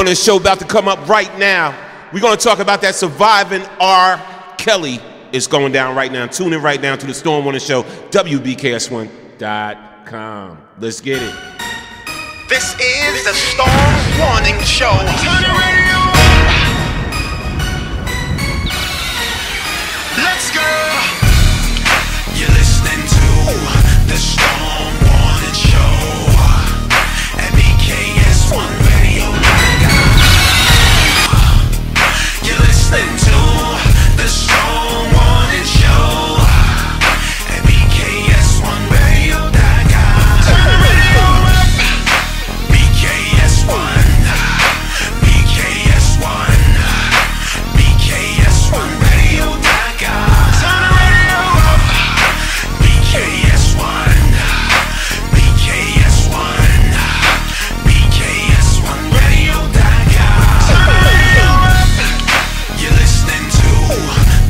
Warner show about to come up right now. We're going to talk about that Surviving R. Kelly is going down right now. Tune in right now to the Storm Warner show, WBKS1.com. Let's get it. This is the Storm Warning Show. Turn the radio up. Let's go. You're listening to the Storm Warning Show at BKS1 Radio. You're listening to the Storm Warning Show at BKS1 Radio. Turn the radio up. BKS1, BKS1, BKS1 Radio.com. Turn the radio up. BKS1, BKS1, BKS1 Radio.com. Turn the radio up. You're listening to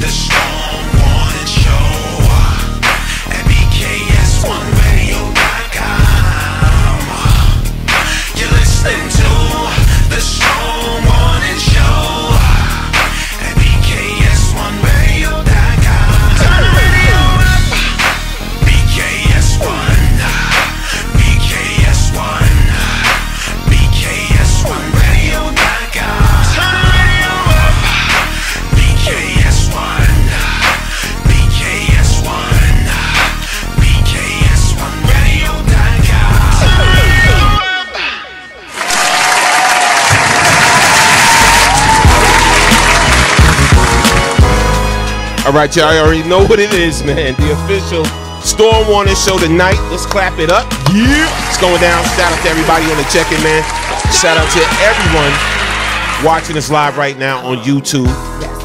the Storm Warning Show at BKS1 Radio.com. You're listening to the Storm Warning Show at BKS1 Radio.com. Turn the radio up. BKS1, BKS1, BKS1 Radio.com. Turn the radio up. BKS1, BKS1, BKS1 Radio.com. Turn the radio up. All right, y'all already know what it is, man. The official Storm Warning show tonight. Let's clap it up. Yeah. It's going down. Shout out to everybody on the check-in, man. Shout out to everyone watching us live right now on YouTube.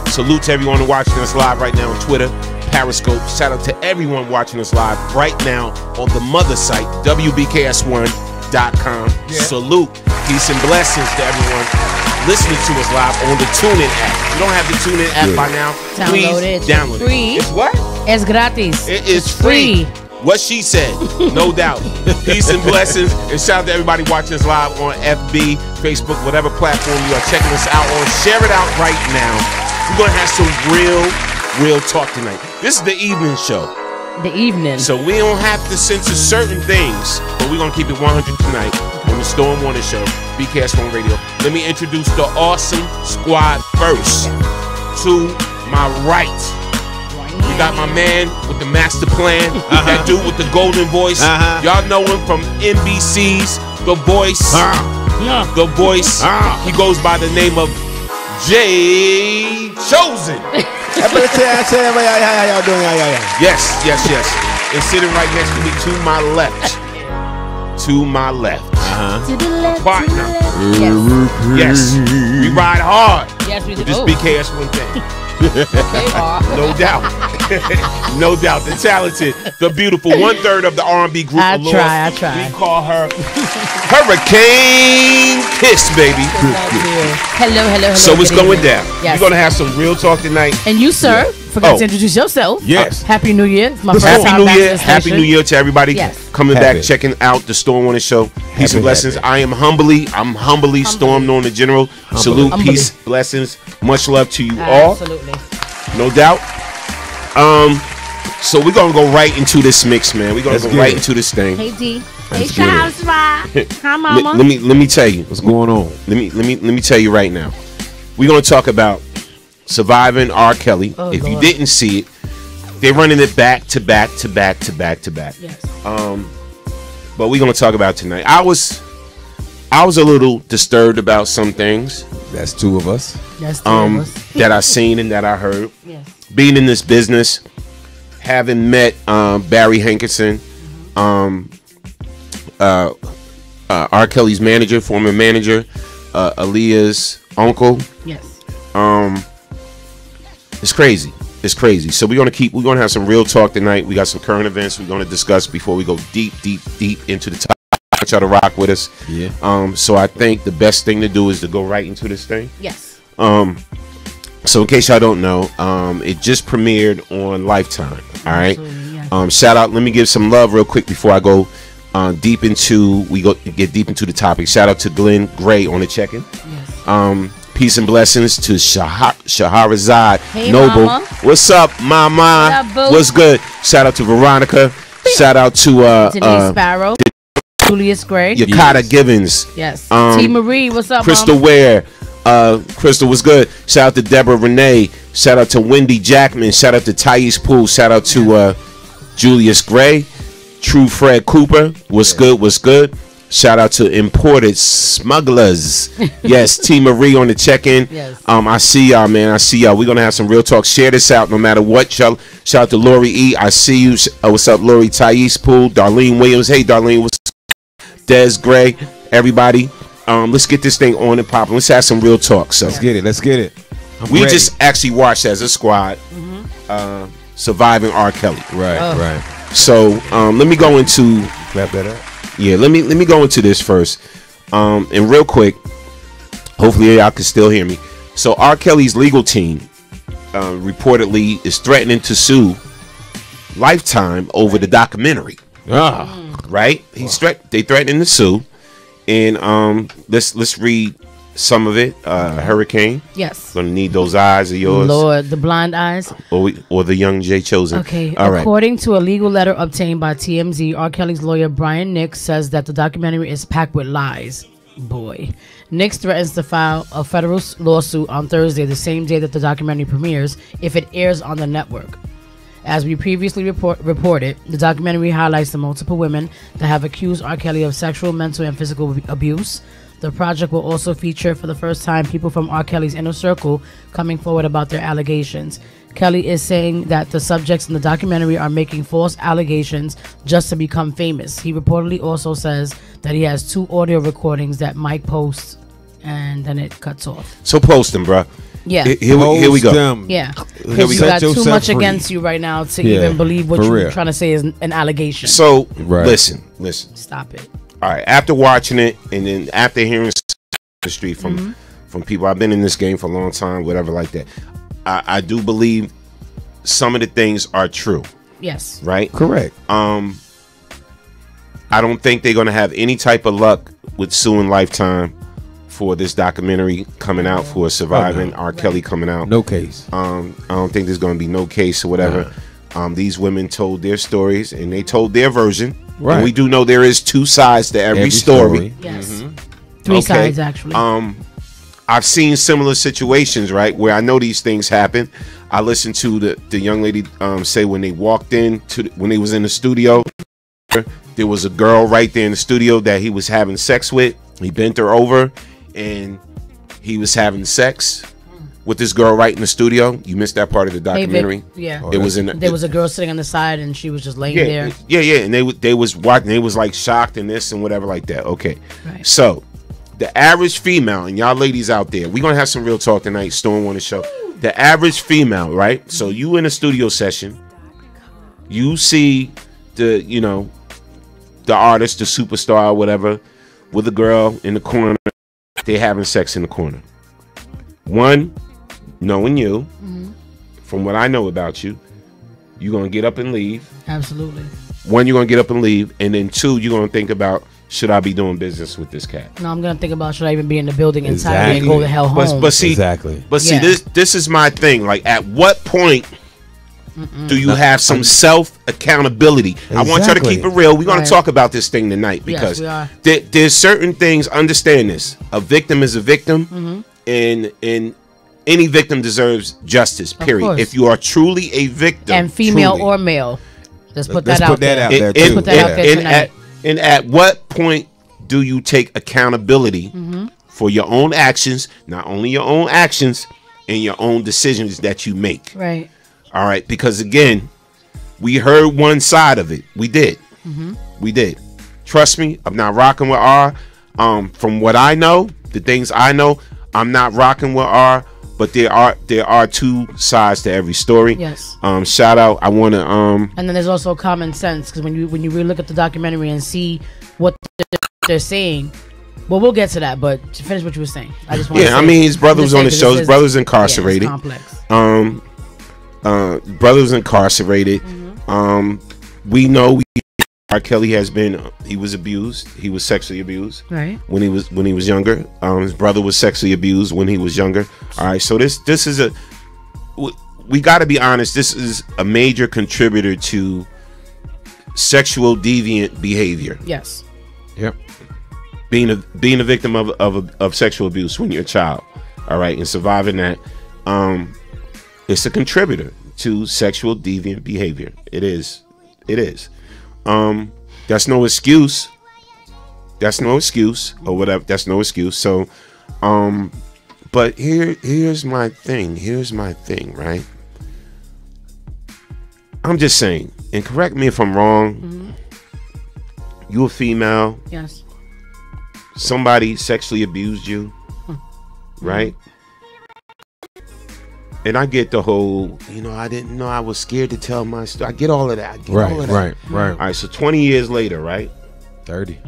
Salute to everyone watching us live right now on Twitter, Periscope. Shout out to everyone watching us live right now on the mother site, WBKS1.com. Salute, peace, and blessings to everyone listening to us live on the TuneIn app. If you don't have the TuneIn app by now, please download it. It's what? Es gratis. It is free. What she said, no doubt. Peace and blessings. And shout out to everybody watching us live on FB, Facebook, whatever platform you are checking us out on. Share it out right now. We're going to have some real talk tonight. This is the evening show. The evening. So we don't have to censor certain things, but we're going to keep it 100 tonight on the Storm Warner show, BKS1 Radio. Let me introduce the awesome squad first. To my right, we got my man with the master plan, that dude with the golden voice. Y'all know him from NBC's The Voice. The Voice. He goes by the name of Jay Chosen. Yes. And sitting right next to me to my left. To my left. To the left. Partner. Yes. Yes. We ride hard. Yes, we do. With this BKS1 thing. No doubt. No doubt. The talented, the beautiful 1/3 of the R&B group. I try. We call her Hurricane Kiss, baby. Hello. So it's going down. Yes. We're going to have some real talk tonight. And you, sir, forgot to introduce yourself. Yes. Happy New Year. It's my first time Happy New back to Year. the Happy station. New Year to everybody coming back, checking out the Storm Warner show. Peace and blessings. I am humbly Storm Warner General. Salute, peace, blessings. Much love to you all. Absolutely. No doubt. So we're gonna go right into this mix, man. We're gonna go right into this thing. Hey D. Hey Charles. Hi Mama. Let me tell you what's going on. Let me tell you right now. We're gonna talk about Surviving R. Kelly. If you didn't see it, they're running it back to back. Yes. But we're gonna talk about it tonight. I was a little disturbed about some things. That's two of us. That I seen and that I heard. Yes. Being in this business, having met Barry Hankinson, R. Kelly's manager, former manager, Aaliyah's uncle. Yes. It's crazy. So we're gonna have some real talk tonight. We got some current events we're gonna discuss before we go deep into the topic. I want y'all to rock with us. Yeah. So I think the best thing to do is to go right into this thing. Yes. So in case y'all don't know, it just premiered on Lifetime. All right. Yes. Shout out. Let me give some love real quick before I go get deep into the topic. Shout out to Glenn Gray on the check-in. Yes. Peace and blessings to Shaharazad Hey, Noble. mama. What's up, mama? What up, boo? What's good? Shout out to Veronica. Shout out to Denise Sparrow. Julius Gray. Yakata Givens. Yes. T. Marie, what's up, Crystal Mom? Ware. Crystal was good. Shout out to Deborah Renee. Shout out to Wendy Jackman. Shout out to Thais Poole. Shout out to Julius Gray. True Fred Cooper. What's good? What's good? Shout out to Imported Smugglers. Yes, T. Marie on the check-in. Yes. I see y'all, man. I see y'all. We're gonna have some real talk. Share this out no matter what. Shout out to Lori E. I see you. What's up, Lori? Thais Poole. Darlene Williams. Hey, Darlene. What's up? Des Gray. Everybody. Let's get this thing on and popping. Let's have some real talk. So let's get it. Let's get it. We just actually watched as a squad Surviving R. Kelly. Right. So let me go into clap that up. Yeah, let me go into this first. And real quick, hopefully y'all can still hear me. So R. Kelly's legal team reportedly is threatening to sue Lifetime over the documentary. Right? They threatening to sue. And let's read some of it. Hurricane. Yes. Gonna need those eyes of yours. Lord, the blind eyes. Or the young Jay Chosen. Okay. All right. According to a legal letter obtained by TMZ, R. Kelly's lawyer Brian Nix says that the documentary is packed with lies. Boy. Nix threatens to file a federal lawsuit on Thursday, the same day that the documentary premieres, if it airs on the network. As we previously reported, the documentary highlights the multiple women that have accused R. Kelly of sexual, mental, and physical abuse. The project will also feature, for the first time, people from R. Kelly's inner circle coming forward about their allegations. Kelly is saying that the subjects in the documentary are making false allegations just to become famous. He reportedly also says that he has 2 audio recordings that Mike posts, and then it cuts off. So post them, bro. Yeah. Here we go. Yeah. Because you got too much against you right now to even believe what you're trying to say is an allegation. So listen. Stop it. All right. After watching it, and then after hearing the street from people, I've been in this game for a long time, whatever like that. I do believe some of the things are true. Yes. Right. Correct. I don't think they're gonna have any type of luck with suing Lifetime for this documentary coming out, for Surviving R. Kelly coming out. No case. I don't think there's going to be no case or whatever. These women told their stories and they told their version. Right. And we do know there is 2 sides to every story. Yes. 3 sides actually. I've seen similar situations, right, where I know these things happen. I listened to the young lady say when they walked in when they was in the studio, there was a girl right there in the studio that he was having sex with. He bent her over and he was having sex with this girl right in the studio. You missed that part of the documentary. Yeah. It was there was a girl sitting on the side and she was just laying there. Yeah. And they was watching. They was like shocked and this and whatever like that. Okay. Right. So the average female, and y'all ladies out there, we're gonna have some real talk tonight. Storm on the show. The average female, right? So you in a studio session, you see the artist, the superstar, or whatever, with a girl in the corner. They having sex in the corner. One, knowing you, from what I know about you, you're gonna get up and leave. Absolutely. One, you're gonna get up and leave, and then 2, you're gonna think about, should I be doing business with this cat? No, I'm gonna think about, should I even be in the building entirely and go the hell home? But see, this is my thing. Like, at what point do you have some self accountability? I want y'all to keep it real. We're gonna talk about this thing tonight because there's certain things. Understand this: a victim is a victim, and any victim deserves justice. Period. If you are truly a victim, and female or male, let's put that out there. Put that out there tonight. And at what point do you take accountability for your own actions? Not only your own actions and your own decisions that you make. Right. All right, because again, we heard one side of it. We did. We did. Trust me, I'm not rocking with R. From what I know, the things I know, I'm not rocking with R. But there are 2 sides to every story. Yes. Shout out. I want to. And then there's also common sense, because when you really look at the documentary and see what they're saying. Well, we'll get to that, but to finish what you were saying, I just want to say, I mean, his brother was on the show. His brother's incarcerated. Yeah, it's complex. Brother's incarcerated. We know R. Kelly has been. He was abused. He was sexually abused. Right. When he was younger. His brother was sexually abused when he was younger. All right. So this is a. We got to be honest. This is a major contributor to sexual deviant behavior. Yes. Yep. Being a victim of sexual abuse when you're a child. All right, and surviving that. It's a contributor to sexual deviant behavior. It is. That's no excuse. That's no excuse or whatever. That's no excuse. So, but here's my thing, right? I'm just saying, and correct me if I'm wrong. Mm-hmm. You a female. Yes. Somebody sexually abused you, right? And I get the whole, I didn't know, I was scared to tell my story. I get all of that. Right. All right, so 20 years later, right? 30.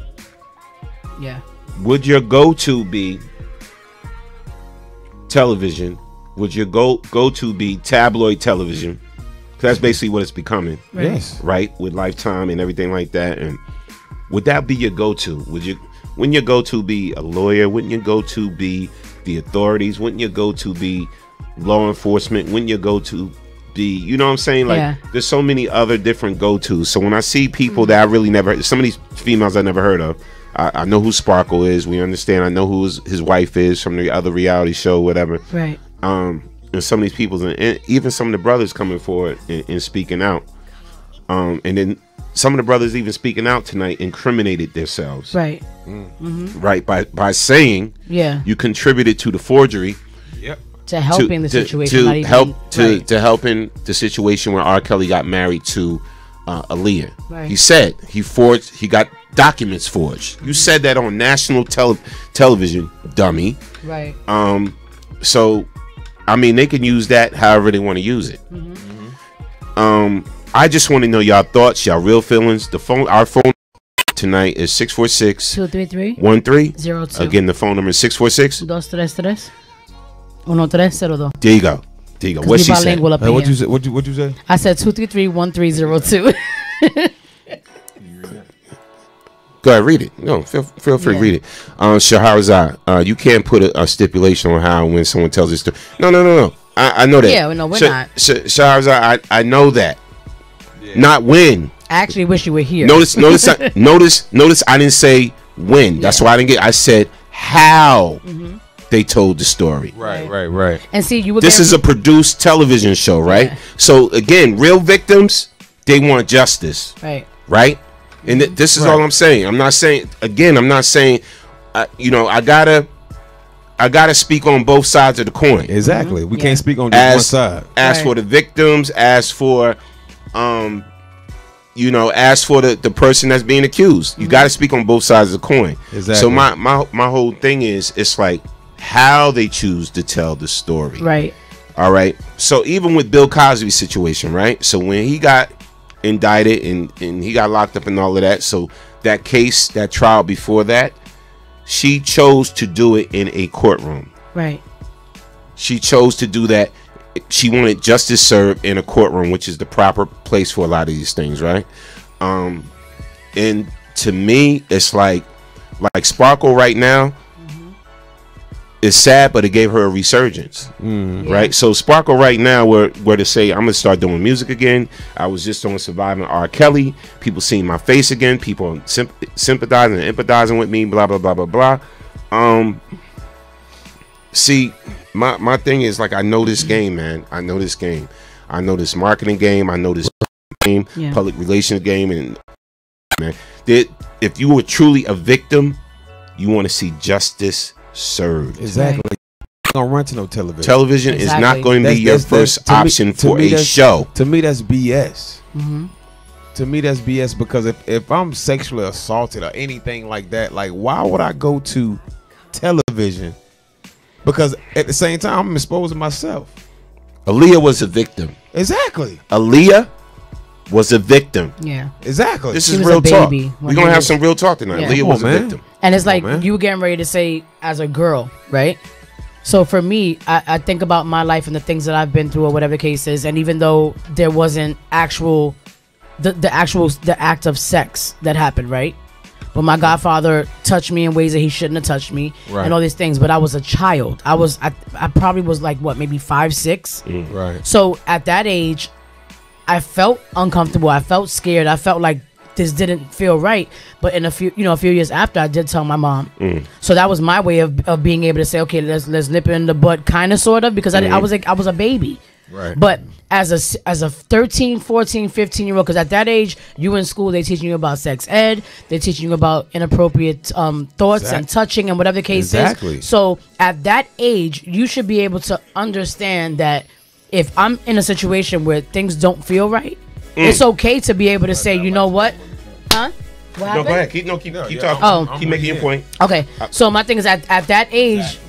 Yeah. Would your go-to be television? Would your go-to be tabloid television? 'Cause that's basically what it's becoming. Right. Yes. Right? With Lifetime and everything like that. And would that be your go-to? Wouldn't your go-to be a lawyer? Wouldn't your go-to be the authorities? Wouldn't your go-to be law enforcement? Wouldn't your go-to be, you know what I'm saying? Like, Yeah. there's so many other different go-tos. So when I see people that I really never, some of these females I never heard of, I know who Sparkle is. We understand. I know who his wife is from the other reality show, whatever. Right. And some of these people, and even some of the brothers coming forward and speaking out. And then some of the brothers even speaking out tonight incriminated themselves. Right. Right. By saying, Yeah. you contributed to the forgery. Yep. To helping the situation. To not even, help right. to helping the situation where R. Kelly got married to Aaliyah. Right. He said he got documents forged. You said that on national television, dummy. Right. So, I mean, they can use that however they want to use it. I just want to know y'all thoughts, y'all real feelings. Our phone tonight is 646 233 1302. Again, the phone number is 646 233 1302. There you go. What she said? What you say? What you say? I said 233-1302. Go ahead, read it. No, feel free to read it. Shahrazad, you can't put a stipulation on how when someone tells this story. No. I know that. Yeah, no, we're not. Shahrazad, I know that. Yeah. Not when. I actually wish you were here. Notice. Notice. I didn't say when. That's why I didn't get. I said how they told the story. Right. And see, you were. This is a produced television show, right? Yeah. So again, real victims, they want justice. Right. And this is all I'm saying. I'm not saying. I gotta speak on both sides of the coin. Exactly. We can't speak on just one side. As for the victims, as for as for the person that's being accused, you got to speak on both sides of the coin. Exactly. So my whole thing is, it's like how they choose to tell the story. Right. All right. So even with Bill Cosby's situation, right? So when he got indicted and he got locked up and all of that, so that case, that trial before that, she chose to do it in a courtroom. Right. She chose to do that. She wanted justice served in a courtroom, which is the proper place for a lot of these things, right? And to me, it's like Sparkle right now is sad, but it gave her a resurgence, right? So Sparkle right now, were to say, I'm gonna start doing music again. I was just on Surviving R. Kelly. People seeing my face again. People sympathizing and empathizing with me. Blah blah blah blah blah. See. My thing is, like, I know this game, man. I know this game. I know this marketing game. I know this game, public relations game, and man, that if you were truly a victim, you want to see justice served. Exactly. Right. Don't run to no television. Television is not going to be your first option for a show. To me, that's BS. To me, that's BS, because if I'm sexually assaulted or anything like that, like, why would I go to television? Because at the same time, I'm exposing myself. Aaliyah was a victim. Exactly. Aaliyah was a victim. Yeah. Exactly. This is real talk. We're going to have some real talk tonight. Aaliyah was a victim. And it's like you were getting ready to say, as a girl, right? So for me, I think about my life and the things that I've been through or whatever the case is. And even though there wasn't actual the act of sex that happened, right? But my godfather touched me in ways that he shouldn't have touched me, and all these things. But I was a child. I probably was like what, maybe 5, 6. Right. So at that age, I felt uncomfortable. I felt scared. I felt like this didn't feel right. But in a few years after, I did tell my mom. So that was my way of being able to say, okay, let's nip it in the bud, kind of, sort of, because I was a baby. Right. But as a 13, 14, 15-year-old, because at that age, you in school, they teaching you about sex ed, they're teaching you about inappropriate thoughts and touching and whatever the case is. So at that age, you should be able to understand that if I'm in a situation where things don't feel right, it's okay to be able to say, you know what? Huh? What happened? No, go ahead. Keep talking. Oh. Keep making your point. Okay. So my thing is at that age.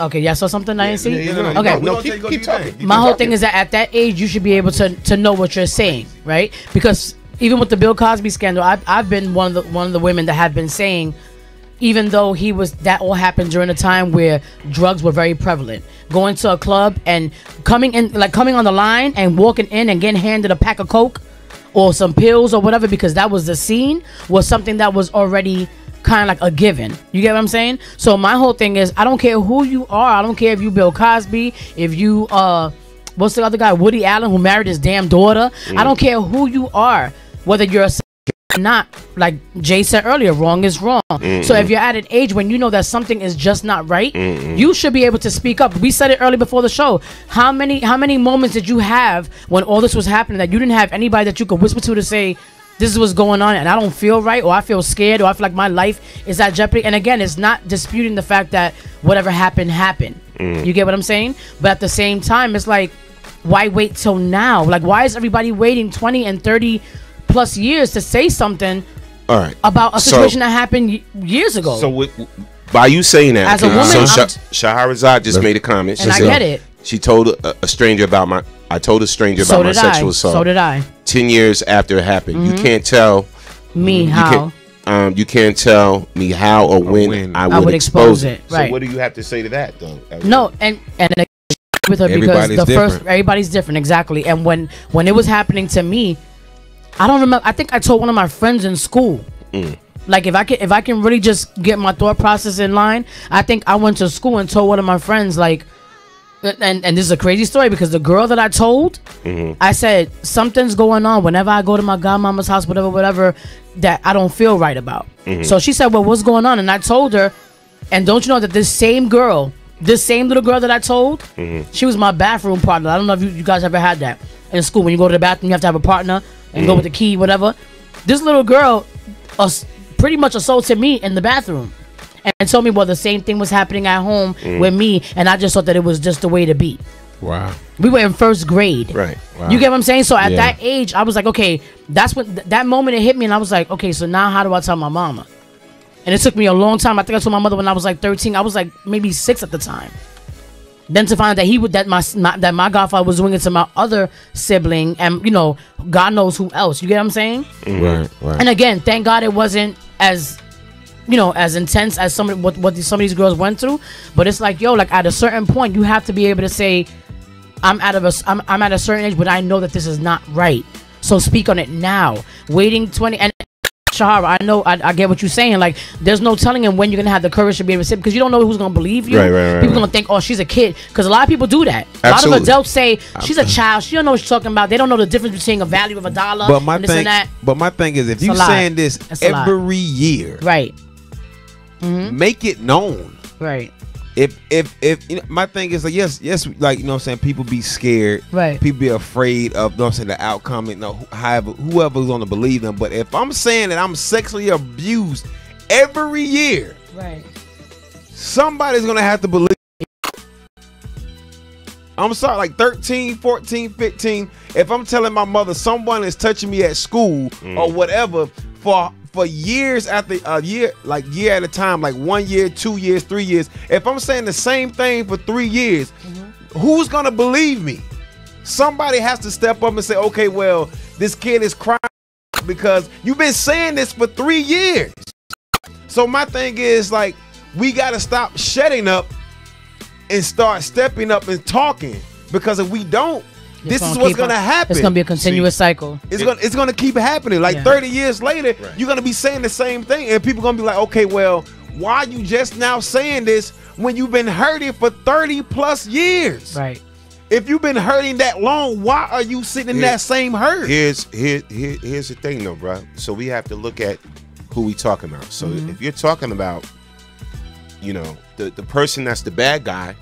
Okay, y'all saw something I didn't see? No, keep talking. My whole thing is that at that age, you should be able to know what you're saying, right? Because even with the Bill Cosby scandal, I've been one of the women that have been saying, even though that all happened during a time where drugs were very prevalent. Going to a club and coming on the line and walking in and getting handed a pack of Coke or some pills or whatever, because that was the scene, was something that was already kind of like a given. You get what I'm saying? So my whole thing is, I don't care who you are. I don't care if you Bill Cosby, if you what's the other guy, Woody Allen, who married his damn daughter. I don't care who you are, whether you're a or not. Like Jay said earlier, wrong is wrong. So if you're at an age when you know that something is just not right, you should be able to speak up. We said it early before the show. How many moments did you have when all this was happening that you didn't have anybody that you could whisper to say, this is what's going on and I don't feel right, or I feel scared, or I feel like my life is at jeopardy? And again, it's not disputing the fact that whatever happened. You get what I'm saying? But at the same time, it's like, why wait till now? Like, why is everybody waiting 20 and 30 plus years to say something about a situation that happened years ago? So by you saying that, as a woman, so Shahrazad just made a comment. And I get it. She told a stranger about I told a stranger about my sexual assault. So did I. 10 years after it happened. You can't tell me how. You can't tell me how or when I would expose it. Right. So what do you have to say to that, though? No, and with her, because everybody's different, exactly. And when it was happening to me, I don't remember. I think I told one of my friends in school. Like if I can really just get my thought process in line, I think I went to school and told one of my friends, like, and this is a crazy story, because the girl that I told, I said, something's going on whenever I go to my godmama's house, whatever, that I don't feel right about. So she said, well, what's going on? And I told her, and don't you know that this same little girl that I told, she was my bathroom partner. I don't know if you guys ever had that in school. When you go to the bathroom, you have to have a partner and go with the key, whatever. This little girl pretty much assaulted me in the bathroom. And told me, well, the same thing was happening at home with me, and I just thought that it was just the way to be. Wow. We were in first grade. Right. Wow. You get what I'm saying? So at that age, I was like, okay, that's when that moment it hit me, and I was like, okay, so now how do I tell my mama? And it took me a long time. I think I told my mother when I was like 13. I was like maybe 6 at the time. Then to find out that my godfather was doing it to my other sibling, and God knows who else. You get what I'm saying? Right. And again, thank God it wasn't as intense as some of these girls went through. But it's like, like at a certain point, you have to be able to say, I'm at a certain age, but I know that this is not right. So speak on it now. Waiting 20 and Shahara, I know, I get what you're saying. Like, there's no telling him when you're gonna have the courage to be able to say, because you don't know who's gonna believe you. Right. People gonna think, oh, she's a kid, because a lot of people do that. Absolutely. A lot of adults say she's a child. She don't know what she's talking about. They don't know the difference between a value of $1 and this and that. But my thing is, if you're saying this every year, right, make it known. Right. If my thing is like, yes, like, what I'm saying, people be scared, right? People be afraid of, what I'm saying, the outcome, whoever's gonna believe them. But if I'm saying that I'm sexually abused every year, right, somebody's gonna have to believe. I'm sorry, like 13, 14, 15. If I'm telling my mother someone is touching me at school or whatever for years after a year, like year at a time, like 1 year, 2 years, 3 years. If I'm saying the same thing for 3 years, who's gonna believe me? Somebody has to step up and say, okay, well, this kid is crying because you've been saying this for 3 years. So my thing is, like, we gotta stop shutting up and start stepping up and talking, because if we don't, this is what's gonna happen. It's gonna be a continuous cycle. It's gonna keep happening. Like 30 years later, you're gonna be saying the same thing, and people gonna be like, okay, well, why are you just now saying this when you've been hurting for 30 plus years? Right. If you've been hurting that long, why are you sitting in that same hurt? Here's the thing, though, bro. So we have to look at who we talking about. So if you're talking about, you know, the person that's the bad guy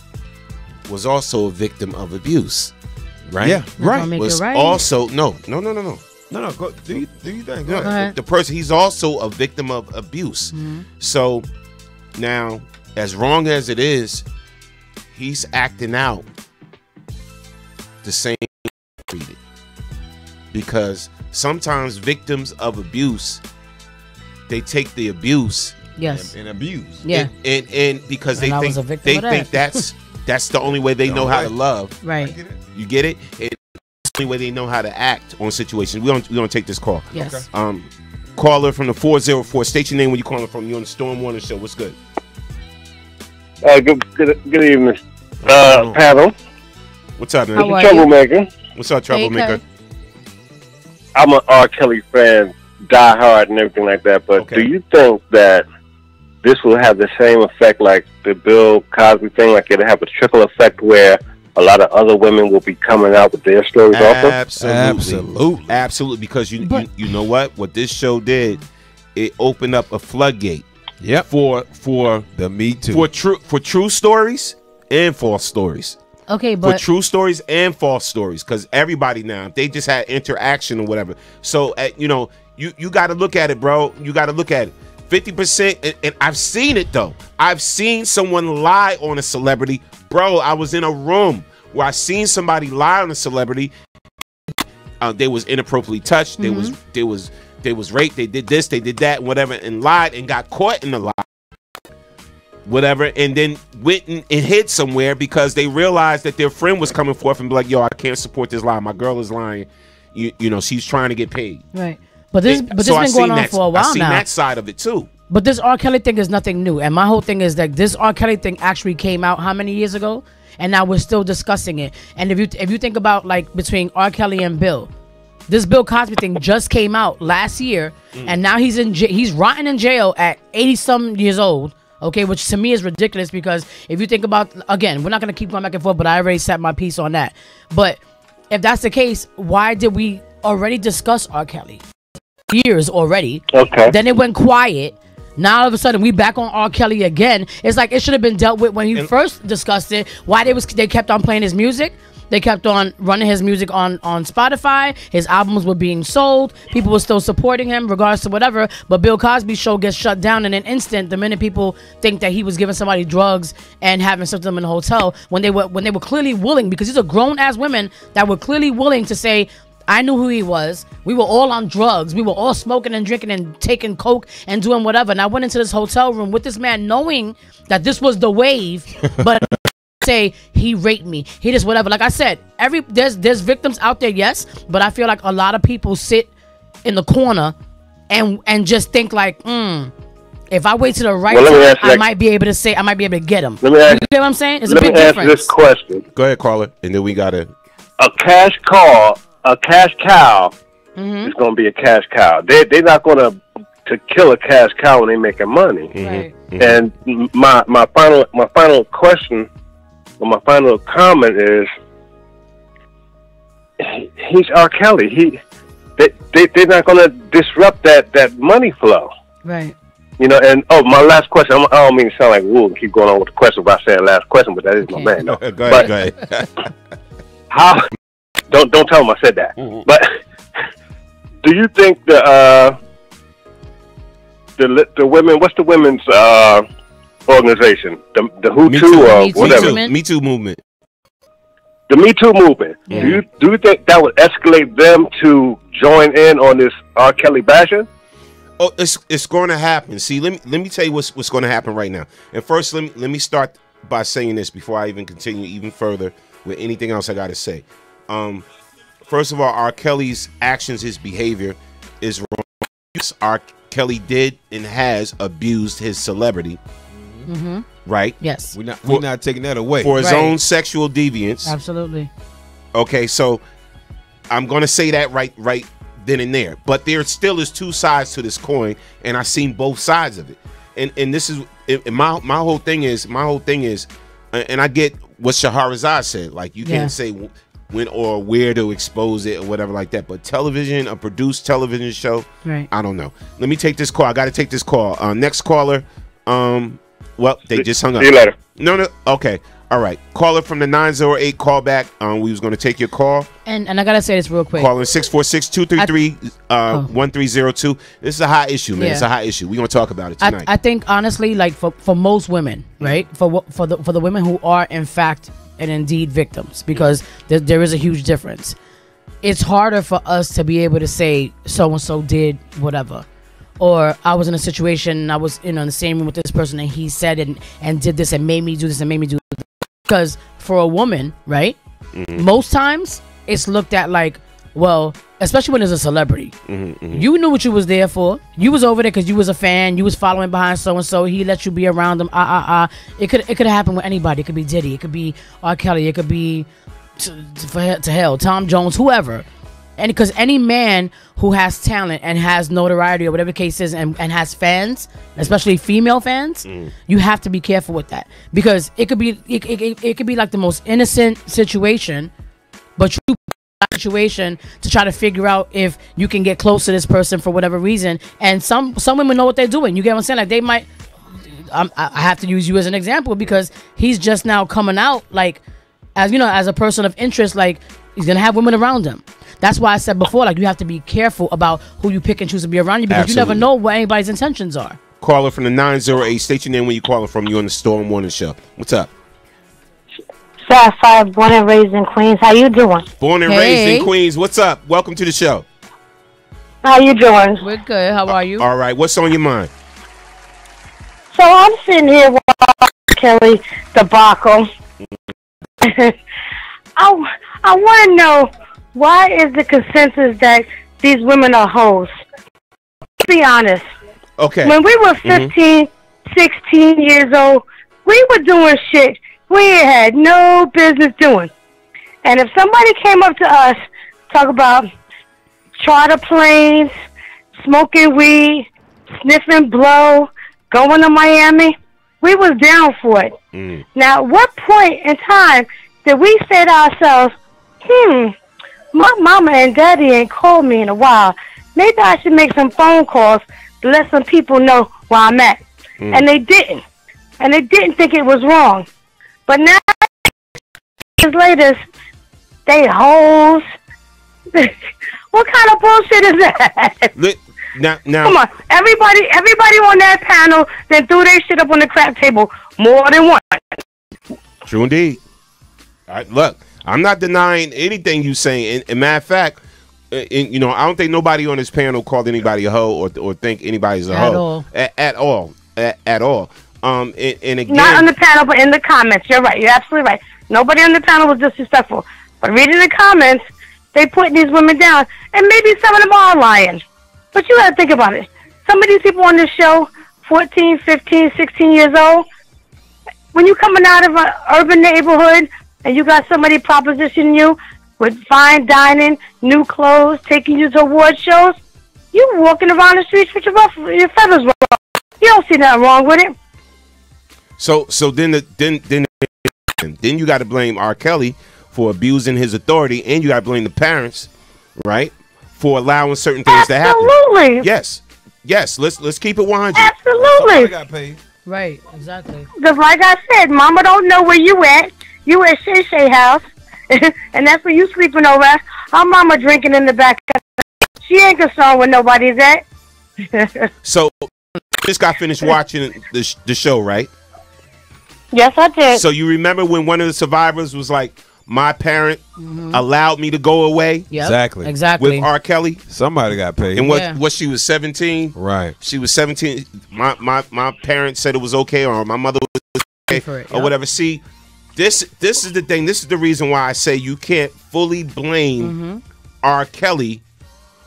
was also a victim of abuse, right? Yeah, right. Was also no. No, go, do you think? Go ahead. The person, he's also a victim of abuse. So now, as wrong as it is, he's acting out the same treated, because sometimes victims of abuse, they take the abuse and abuse, and because they think that's the only way they know how to love, right? You get it? It's the only way they know how to act on situations. We don't take this call. Yes. Okay. Caller from the 404. State your name when you're calling from. You're on the Storm Warning Show. What's good? Good evening, panel. What's up, man? How are Troublemaker. What's up, Troublemaker? I'm an R. Kelly fan, die hard and everything like that, but do you think that this will have the same effect like the Bill Cosby thing? Like it'll have a trickle effect where a lot of other women will be coming out with their stories also? Absolutely. Because you know what this show did, it opened up a floodgate. Yep. For the Me Too. For true stories and false stories. Okay, but for true stories and false stories, because everybody now, they just had interaction or whatever. So you know, you got to look at it, bro. You got to look at it. 50%, and I've seen it though. I've seen someone lie on a celebrity, bro. I was in a room where I seen somebody lie on a celebrity. They was inappropriately touched. They was raped. They did this. They did that. Whatever, and lied and got caught in the lie. Whatever, and then went and hid somewhere because they realized that their friend was coming forth and be like, "Yo, I can't support this lie. My girl is lying. You know, she's trying to get paid." Right. But this been going on for a while now. I've seen that side of it too. But this R. Kelly thing is nothing new, and my whole thing is that this R. Kelly thing actually came out how many years ago, and now we're still discussing it. And if you think about like between R. Kelly and Bill, this Bill Cosby thing just came out last year, and now he's rotting in jail at 80-some years old. Okay, which to me is ridiculous because if you think about, again, we're not going to keep going back and forth, but I already set my piece on that. But if that's the case, why did we already discuss R. Kelly? Years already. Okay. Then it went quiet. Now all of a sudden we back on R. Kelly again. It's like it should have been dealt with when he first discussed it. Why they kept on playing his music. They kept on running his music on Spotify. His albums were being sold. People were still supporting him regardless of whatever. But Bill Cosby's show gets shut down in an instant the minute people think that he was giving somebody drugs and having sex with them in a hotel when they were clearly willing, because these are grown-ass women that were clearly willing to say, I knew who he was. We were all on drugs. We were all smoking and drinking and taking coke and doing whatever. And I went into this hotel room with this man knowing that this was the wave, but say he raped me, he just whatever. Like I said, there's victims out there, yes, but I feel like a lot of people sit in the corner and just think like, if I wait to the right time, I might be able to get him. You get what I'm saying? It's a big difference. Let me ask this question. Go ahead, caller, and then we got a cash cow is going to be a cash cow. They're not going to kill a cash cow when they're making money. Right. And my final question, or my final comment is, he's R. Kelly. They're not going to disrupt that money flow. Right. You know, and my last question. I don't mean to sound like woo and keep going on with the question by saying last question, but that is my man. No. Go ahead. How? Don't tell him I said that. But do you think the women? What's the women's organization? The Who Too or whatever? Me Too movement. The Me Too movement. Yeah. Do you think that would escalate them to join in on this R. Kelly bashing? Oh, it's going to happen. See, let me tell you what's going to happen right now. And first, let me start by saying this before I even continue even further with anything else I got to say. First of all, R. Kelly's actions, his behavior is wrong. R. Kelly did and has abused his celebrity. Right? Yes. We're not taking that away. For his own sexual deviance. Absolutely. Okay, so I'm gonna say that right then and there. But there still is two sides to this coin, and I've seen both sides of it. And this is my whole thing is and I get what Shahrazad said. Like, you can't say when or where to expose it or whatever like that. But television, a produced television show, right? I don't know. Let me take this call. I got to take this call. Next caller. Well, they just hung up. See you later. No. Okay. All right. Caller from the 908 call back. We was going to take your call. And I got to say this real quick. Calling 646-233-1302. This is a hot issue, man. It's a hot issue. We're going to talk about it tonight. I think, honestly, like for most women, right? For the women who are, in fact, and indeed victims, because there is a huge difference. It's harder for us to be able to say so-and-so did whatever. Or I was in a situation and I was in the same room with this person and he said and did this and made me do this and made me do that. Because for a woman, right, most times it's looked at like, well, especially when there's a celebrity. You knew what you was there for. You was over there because you was a fan. You was following behind so-and-so. He let you be around him. It could have happened with anybody. It could be Diddy. It could be R. Kelly. It could be to hell, Tom Jones, whoever. And because any man who has talent and has notoriety or whatever the case is and has fans, especially female fans, you have to be careful with that. Because it could be like the most innocent situation, but you situation to try to figure out if you can get close to this person for whatever reason. And some women know what they're doing. You get what I'm saying? Like, they might, I have to use you as an example because he's just now coming out like, as you know, as a person of interest, like he's going to have women around him. That's why I said before, like, you have to be careful about who you pick and choose to be around you because you never know what anybody's intentions are. Caller from the 908. State your name when you're calling from. You on the Storm Morning Show. What's up? Sapphire, born and raised in Queens. How you doing? Born and raised in Queens. What's up? Welcome to the show. How you doing? We're good. How are you? All right. What's on your mind? So I'm sitting here watching Kelly debacle. I want to know, why is the consensus that these women are hoes? Be honest. Okay. When we were 15, 16 years old, we were doing shit we had no business doing. And if somebody came up to us, talk about charter planes, smoking weed, sniffing blow, going to Miami, we was down for it. Now, at what point in time did we say to ourselves, my mama and daddy ain't called me in a while. Maybe I should make some phone calls to let some people know where I'm at. And they didn't. And they didn't think it was wrong. But now, years later, they hoes. What kind of bullshit is that? Now, come on, everybody on that panel then threw their shit up on the crap table more than once. True indeed. Look, I'm not denying anything you saying. And matter of fact, I don't think nobody on this panel called anybody a hoe or think anybody's a hoe at all. And again, not on the panel, but in the comments. You're right. You're absolutely right. Nobody on the panel was disrespectful, but reading the comments, they put these women down, and maybe some of them are lying. But you got to think about it. Some of these people on this show, 14, 15, 16 years old, when you coming out of an urban neighborhood and you got somebody propositioning you with fine dining, new clothes, taking you to award shows, you walking around the streets with your feathers ruffled. You don't see nothing wrong with it. So then you got to blame R. Kelly for abusing his authority, and you got to blame the parents, right, for allowing certain things to happen. Absolutely. Yes. Let's keep it 100. Absolutely. Somebody got paid. Right. Exactly. Because like I said, Mama don't know where you at. You at Shay Shay house, and that's where you sleeping over at. Our mama drinking in the back. She ain't concerned where nobody's at. So, just got finished watching the show, right? Yes, I did. So you remember when one of the survivors was like, my parent allowed me to go away? Yep. Exactly. With R. Kelly? Somebody got paid. And what she was 17? Right. She was 17. My parents said it was okay, or my mother was okay, or whatever. See, this is the thing. This is the reason why I say you can't fully blame R. Kelly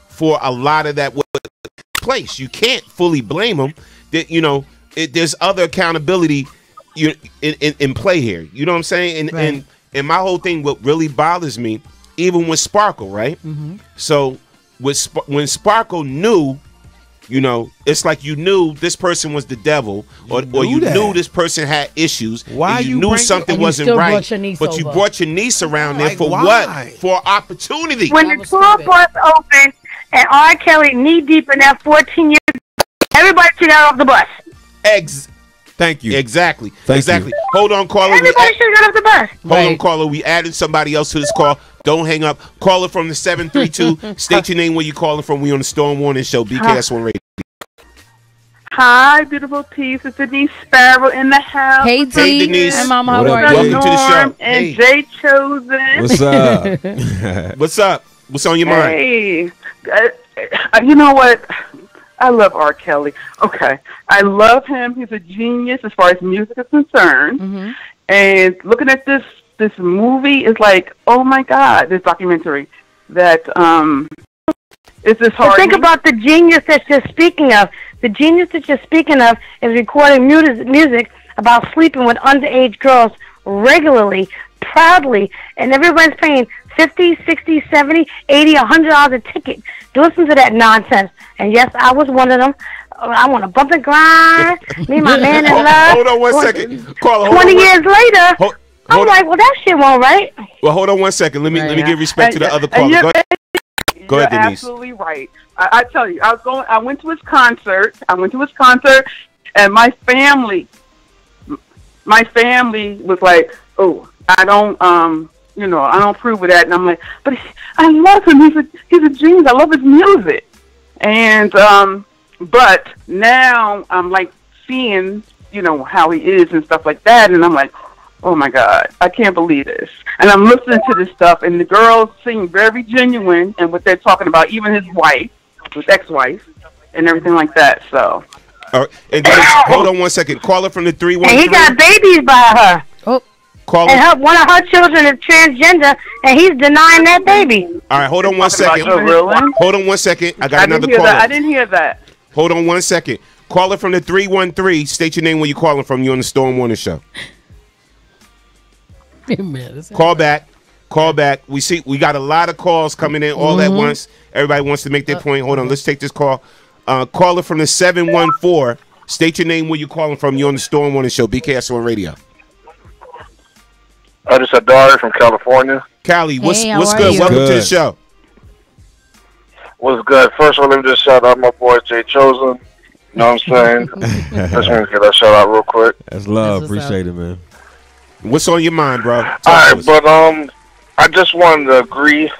for a lot of that place. You can't fully blame him. That there's other accountability in play here. You know what I'm saying? And my whole thing, what really bothers me even with Sparkle, right? So when Sparkle knew, you know, it's like you knew this person was the devil, or you knew this person had issues. Why and you you knew bring something and you wasn't still right, brought your niece but you over. brought your niece around there Like, for why? what? For opportunity. When That the was tour stupid. bus opened and R. Kelly knee deep in that 14 years, everybody should got off the bus. Thank you. Exactly. Thank exactly. you. Hold on, caller. Everybody should have got off the bus. Hold on, Right. caller. We added somebody else to this call. Don't hang up. Caller from the 732. State your name, where you calling from. We on the Storm Warning Show. BKS1 Radio. Hi, beautiful peeps. It's Denise Sparrow in the house. Hey, Hey, T. Denise. Hey, Mama, how What are up, you? Welcome to the show. Norm and Hey. Jay Chosen. What's up? What's up? What's on your mind? Hey, you know what? I love R. Kelly. Okay, I love him. He's a genius as far as music is concerned. And looking at this movie is like, oh my God, this documentary that is this hard. But think about the genius that you're speaking of. The genius that you're speaking of is recording music about sleeping with underage girls regularly, proudly, and everyone's paying $50, $60, $70, $80, $100 a ticket to listen to that nonsense. And yes, I was one of them. I want to bump and grind, me, my man in love. Hold on one second. Caller, hold 20 on one- years later, Hold- I'm hold- like, well, that shit won't right. Well, hold on one second. Let me give respect to the other caller. you're- Go ahead. Go ahead, You're Denise. absolutely right. I tell you, I went to his concert. And my family was like, "Oh, I don't, I don't approve of that." And I'm like, "But I love him. He's a genius. I love his music." And but now I'm like seeing, how he is and stuff like that, and I'm like, oh my God, I can't believe this. And I'm listening to this stuff, and the girls seem very genuine in what they're talking about, even his wife, his ex-wife, and everything like that. So, All right. And Denise, hold on one second. Caller from the And 313. he got babies by her. Oh, Caller. And one of her children is transgender, and he's denying that baby. All right, hold on one Talking about second. you, really? Hold on one second. I got I another didn't hear caller. that. I didn't hear that. Hold on one second. Caller from the 313. State your name, where you calling from. You on the Storm Warning Show. man. Call back. Call back. We got a lot of calls coming in all at once. Everybody wants to make their point. Hold on. Let's take this call. Caller from the 714. State your name, where you calling from. You on the Storm Warning Show. BKS1 Radio. I just had Dari from California. Callie, what's Hey, how what's are good? you? Welcome to the Good. show. What's good? First of all, let me just shout out my boy Jay Chosen. You know what I'm saying? Just want to get that shout out real quick. That's love. That's what's Appreciate it, man. What's on your mind, bro? Talk All to right, us. but I just wanted to agree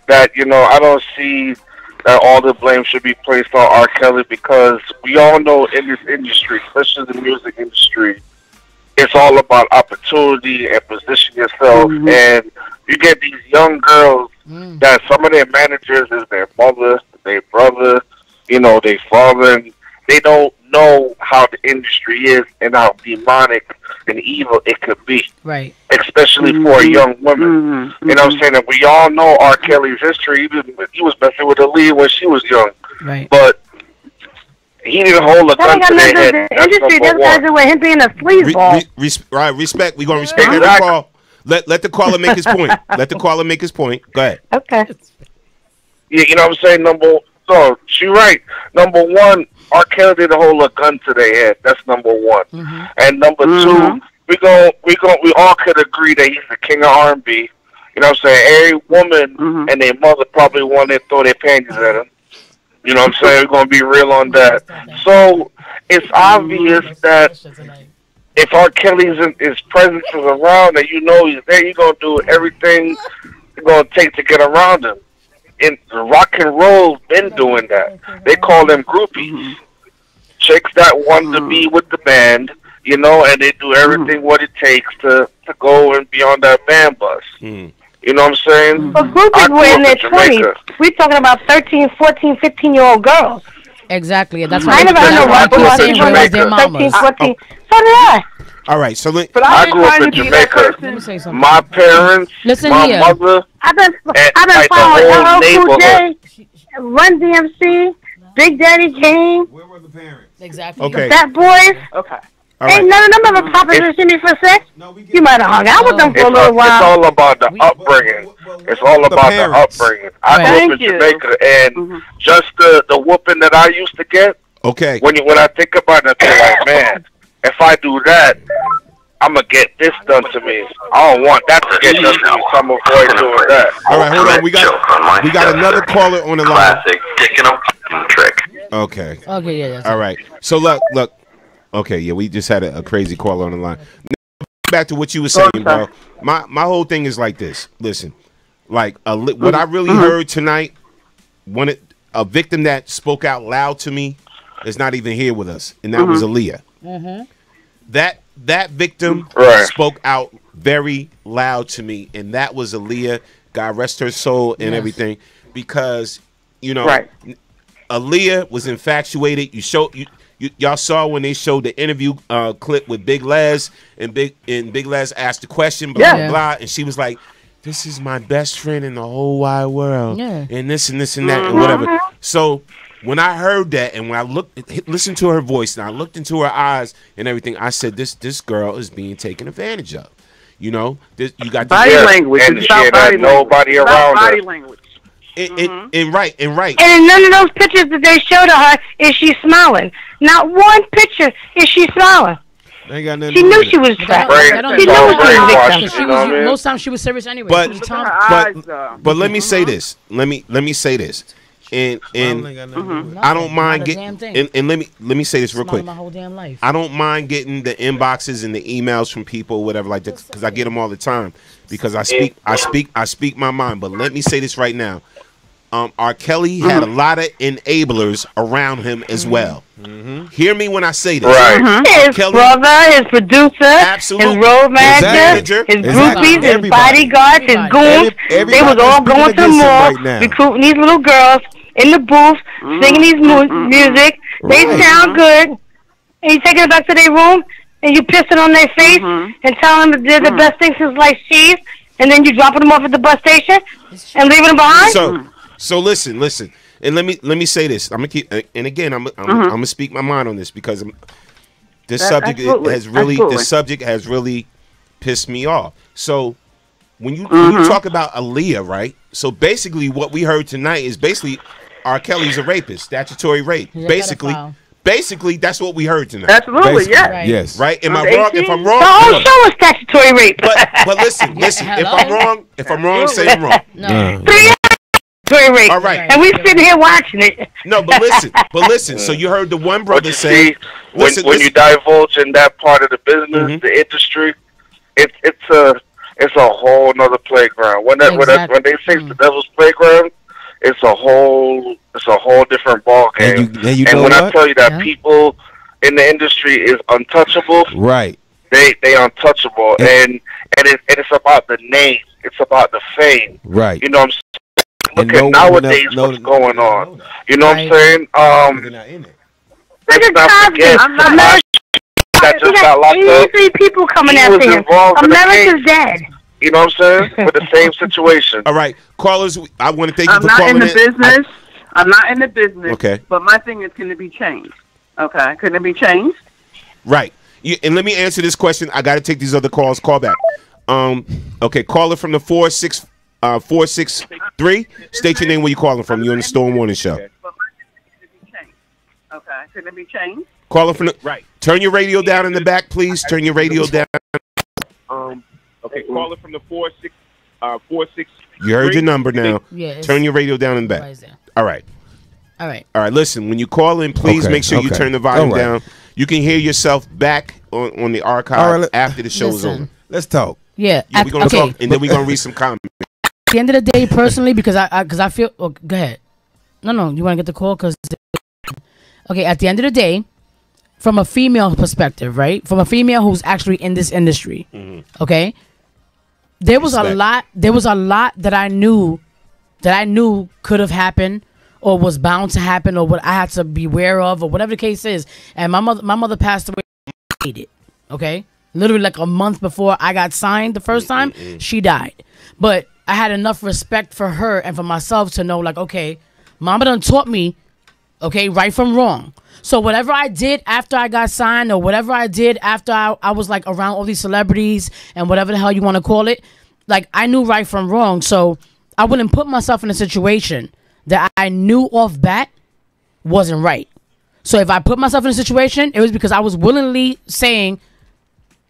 that I don't see that all the blame should be placed on R. Kelly, because we all know in this industry, especially the music industry, it's all about opportunity and position yourself. And you get these young girls that some of their managers is their mother, their brother, their father, and they don't know how the industry is and how demonic and evil it could be, Right. especially for a young woman. You know what I'm saying? And we all know R. Kelly's history. He was messing with Aaliyah when she was young, Right. but he didn't hold a That gun ain't got to nothing their to do head. with the That's industry. number That's got to one. do with him being a sleazeball. Right, respect. We're gonna respect every Exactly. call. Let the caller make his point. Let the caller make his point. Go ahead. Okay. Yeah, you know what I'm saying? So she right. Number one, R. Kelly didn't hold a gun to their head. That's number one. And number two, we all could agree that he's the king of R&B. You know what I'm saying? Every woman and their mother probably wanted to throw their panties at him. You know what I'm saying? We're gonna be real on that. So it's obvious that if R. Kelly's his presence is around and he's there, you're gonna do everything you're gonna take to get around him. And rock and roll's been doing that. They call them groupies. Chicks that want to be with the band, and they do everything what it takes to go and be on that band bus. You know what I'm saying? But groupies I were in grew their up in Jamaica. 20s. We're talking about 13, 14, 15-year-old girls. Exactly. That's I why never heard no that's why I rock keep about saying Jamaica. where's their 13, mamas. 14. So did I. All right. So But I I ain't grew up trying in to be that Jamaica. Let me person. say something. My parents, Listen my here. mother, I've been like the following whole LL Cool J, neighborhood. Run DMC, Big Daddy Kane, Where were the parents? Exactly. okay. Fat Boys. Okay. All Ain't right. none of them ever propositioned me for sex. You might have hung out with them for a little It's while. all about the upbringing. It's all about the upbringing. I grew up in Jamaica, and just the whooping that I used to get. Okay. When I think about it, I feel like, man, if I do that, I'm gonna get this done to me. I don't want that to get done to me, so I'm gonna avoid doing that. All right, hold on. We got another caller on the line. Classic dick and a trick. Okay. Okay, yeah. All right. So look. Okay, yeah, we just had a crazy caller on the line. Now, back to what you were saying, bro. My whole thing is like this. Listen, like what I really heard tonight, a victim that spoke out loud to me is not even here with us, and that was Aaliyah. That victim spoke out very loud to me, and that was Aaliyah. God rest her soul and everything, because Aaliyah was infatuated. Y'all saw when they showed the interview clip with Big Les, and Big Les asked the question, blah blah, and she was like, "This is my best friend in the whole wide world," and this and this and that and whatever. So when I heard that, and when I listened to her voice, and I looked into her eyes and everything, I said, "This girl is being taken advantage of." You know, you got body language, and she had nobody around her. Language. And right. And in none of those pictures that they showed of her is she smiling. Not one picture is she smiling. They ain't got nothing She to do knew with she it. was trapped. Right. She knew she was Because victim. she was, most times she was serious anyway. But let me say this. Let me say this. And I don't mind getting and let me say this real quick. My whole damn life. I don't mind getting the inboxes and the emails from people, whatever like that, because I get them all the time. Because I speak my mind. But let me say this right now. R. Kelly had a lot of enablers around him as well. Hear me when I say this. His brother, his producer, his road manager, his groupies, his bodyguards, his goons. They was all going to the mall, recruiting these little girls in the booth, singing these music. They sound good. And you take it back to their room, and you pissing on their face and telling them they're the best thing since sliced cheese, and then you dropping them off at the bus station and leaving them behind. So listen, and let me say this. I'm gonna keep, and again, I'm gonna speak my mind on this because this subject has really pissed me off. So when you talk about Aaliyah, right? So basically, what we heard tonight is basically R. Kelly's a rapist, statutory rape. Basically, that's what we heard tonight. Absolutely, yes. Right? Am I wrong? If I'm wrong, the whole show is statutory rape. But listen. If I'm wrong, say I'm wrong. No. Rape. All right. And we sitting here watching it. No, but listen. So you heard the one brother say, when you divulge in that part of the business, the industry, it's a whole nother playground. When they say the devil's playground, it's a whole different ball game. And when I tell you that people in the industry is untouchable, right? They untouchable, and it's about the name, it's about the fame, right? You know what I'm saying? Look at nowadays what's going on. You know what I'm saying? Let's not forget that just got locked up. 83 people coming after him. America's dead. You know what I'm saying? With the same situation. All right, callers, I want to thank you for calling in. I'm not in the business. Okay. But my thing is, can it be changed? Okay. Can it be changed? Right. And let me answer this question. I got to take these other calls. Call back. Okay, caller from the 463. State your name, where you calling from. You're on the Storm Warning Show. Okay. Can it be changed? Caller from the right. Turn your radio down in the back, please. Turn your radio down. Okay, caller from the 463. You heard your number now. Yeah, turn your radio down in the back. All right. Listen, when you call in, please make sure you turn the volume down. You can hear yourself back on the archive after the show is over. Let's talk. Yeah, we're gonna talk, and then we're gonna read some comments. At the end of the day, personally, because I feel. Oh, go ahead. No, you want to get the call because. Okay, at the end of the day, from a female perspective, right? From a female who's actually in this industry, okay. There was a lot that I knew could have happened or was bound to happen or what I had to be aware of or whatever the case is. And my mother passed away. Okay, literally like a month before I got signed the first time, she died. But I had enough respect for her and for myself to know, like, okay, Mama done taught me Okay, right from wrong. So whatever I did after I got signed, or whatever I did after I was like around all these celebrities and whatever the hell you want to call it, like I knew right from wrong. So I wouldn't put myself in a situation that I knew off bat wasn't right. So if I put myself in a situation, it was because I was willingly saying,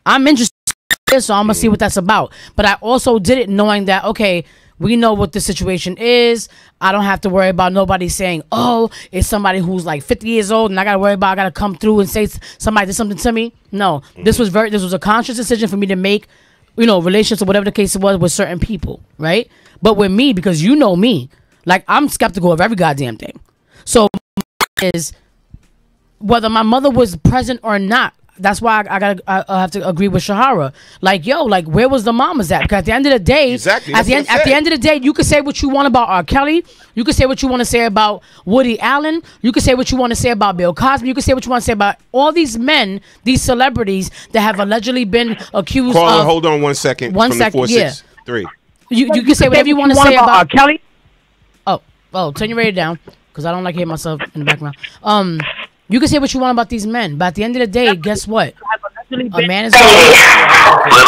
I'm interested in this, so I'm going to see what that's about. But I also did it knowing that, okay, we know what the situation is. I don't have to worry about nobody saying, oh, it's somebody who's like 50 years old and I got to worry about, I got to come through and say somebody did something to me. No, this was a conscious decision for me to make, relationships or whatever the case was with certain people, right? But with me, because you know me, like I'm skeptical of every goddamn thing. So is whether my mother was present or not. That's why I have to agree with Shahara. Like, where was the mamas at? Because at the end of the day, exactly. At the end of the day, you can say what you want about R. Kelly. You can say what you want to say about Woody Allen. You can say what you want to say about Bill Cosby. You can say what you want to say about all these men, these celebrities that have allegedly been accused Caller, of. Hold on 1 second. 1 second, 463. You can say whatever you want to say about R. Kelly. Oh, turn your radio down because I don't like hearing myself in the background. You can say what you want about these men, but at the end of the day, guess what? A man is. Little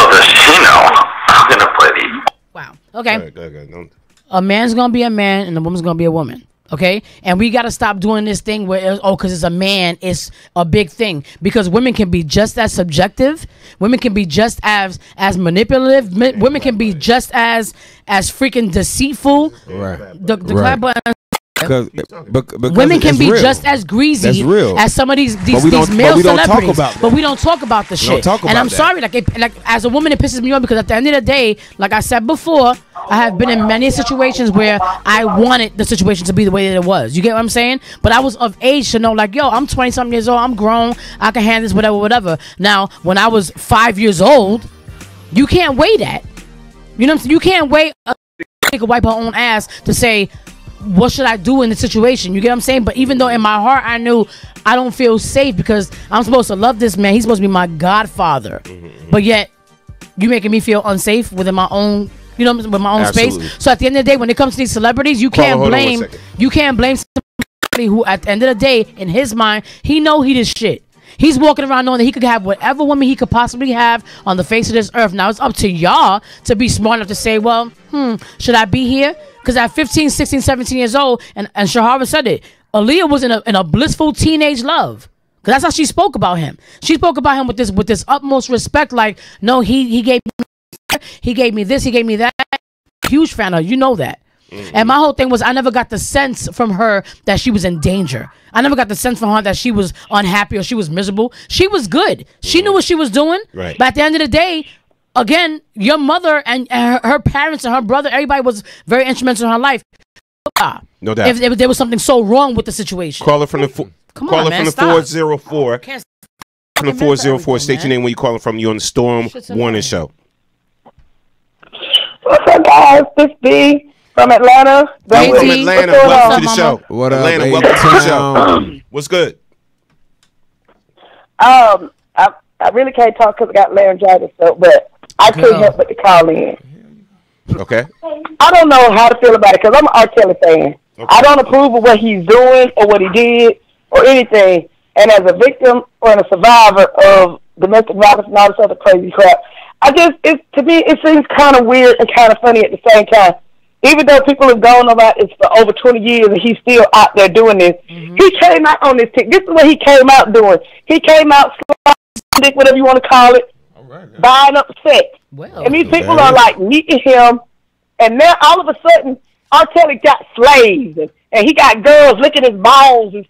does she know, I'm gonna play the. Wow. Okay. Go ahead. A man's gonna be a man, and a woman's gonna be a woman. Okay, and we gotta stop doing this thing where because it's a man, it's a big thing. Because women can be just as subjective. Women can be just as manipulative. Women can be just as freaking deceitful. Right. The clap button. Because women can be real. just as greasy That's real. as some of these male celebrities, but we don't talk about the shit. And I'm sorry, like as a woman, it pisses me off because at the end of the day, like I said before, I have been in many situations where I wanted the situation to be the way that it was. You get what I'm saying? But I was of age to know, like, yo, I'm 20-something years old, I'm grown, I can handle this, whatever. Now, when I was 5 years old, you can't weigh that. You know what I'm saying? You can't weigh a nigga wipe her own ass to say, what should I do in the situation? You get what I'm saying? But even though in my heart I knew I don't feel safe because I'm supposed to love this man. He's supposed to be my godfather. But yet you making me feel unsafe within my own, with my own space. So at the end of the day, when it comes to these celebrities, you can't blame somebody who at the end of the day, in his mind, he know he this shit. He's walking around knowing that he could have whatever woman he could possibly have on the face of this earth. Now, it's up to y'all to be smart enough to say, well, should I be here? Because at 15, 16, 17 years old, and Shahara said it, Aaliyah was in a blissful teenage love. Because that's how she spoke about him. She spoke about him with this utmost respect. Like, no, he gave me this, he gave me that. Huge fan of her. You know that. And my whole thing was I never got the sense from her that she was in danger. I never got the sense from her that she was unhappy or she was miserable. She was good. She knew what she was doing. Right. But at the end of the day, again, your mother and her parents and her brother, everybody was very instrumental in her life. No doubt. If there was something so wrong with the situation. Caller from the 404. From the 404. State your name when you calling from. You on the Storm Warning Show. What's up, guys? This B. From Atlanta. Hey, from Atlanta. Welcome to the show. What up, Atlanta, welcome to the show. What's good? I really can't talk because I got laryngitis, but I couldn't help but to call in. Okay. I don't know how to feel about it because I'm an R. Kelly fan. Okay. I don't approve of what he's doing or what he did or anything. And as a victim or a survivor of domestic violence and all this other crazy crap, to me, it seems kind of weird and kind of funny at the same time. Even though people have gone about it for over 20 years and he's still out there doing this, he came out on this tick. This is what he came out doing. He came out, whatever you want to call it, buying up sex. Well, and these people are like meeting him, and now all of a sudden, R. Kelly got slaves, and he got girls licking his balls. And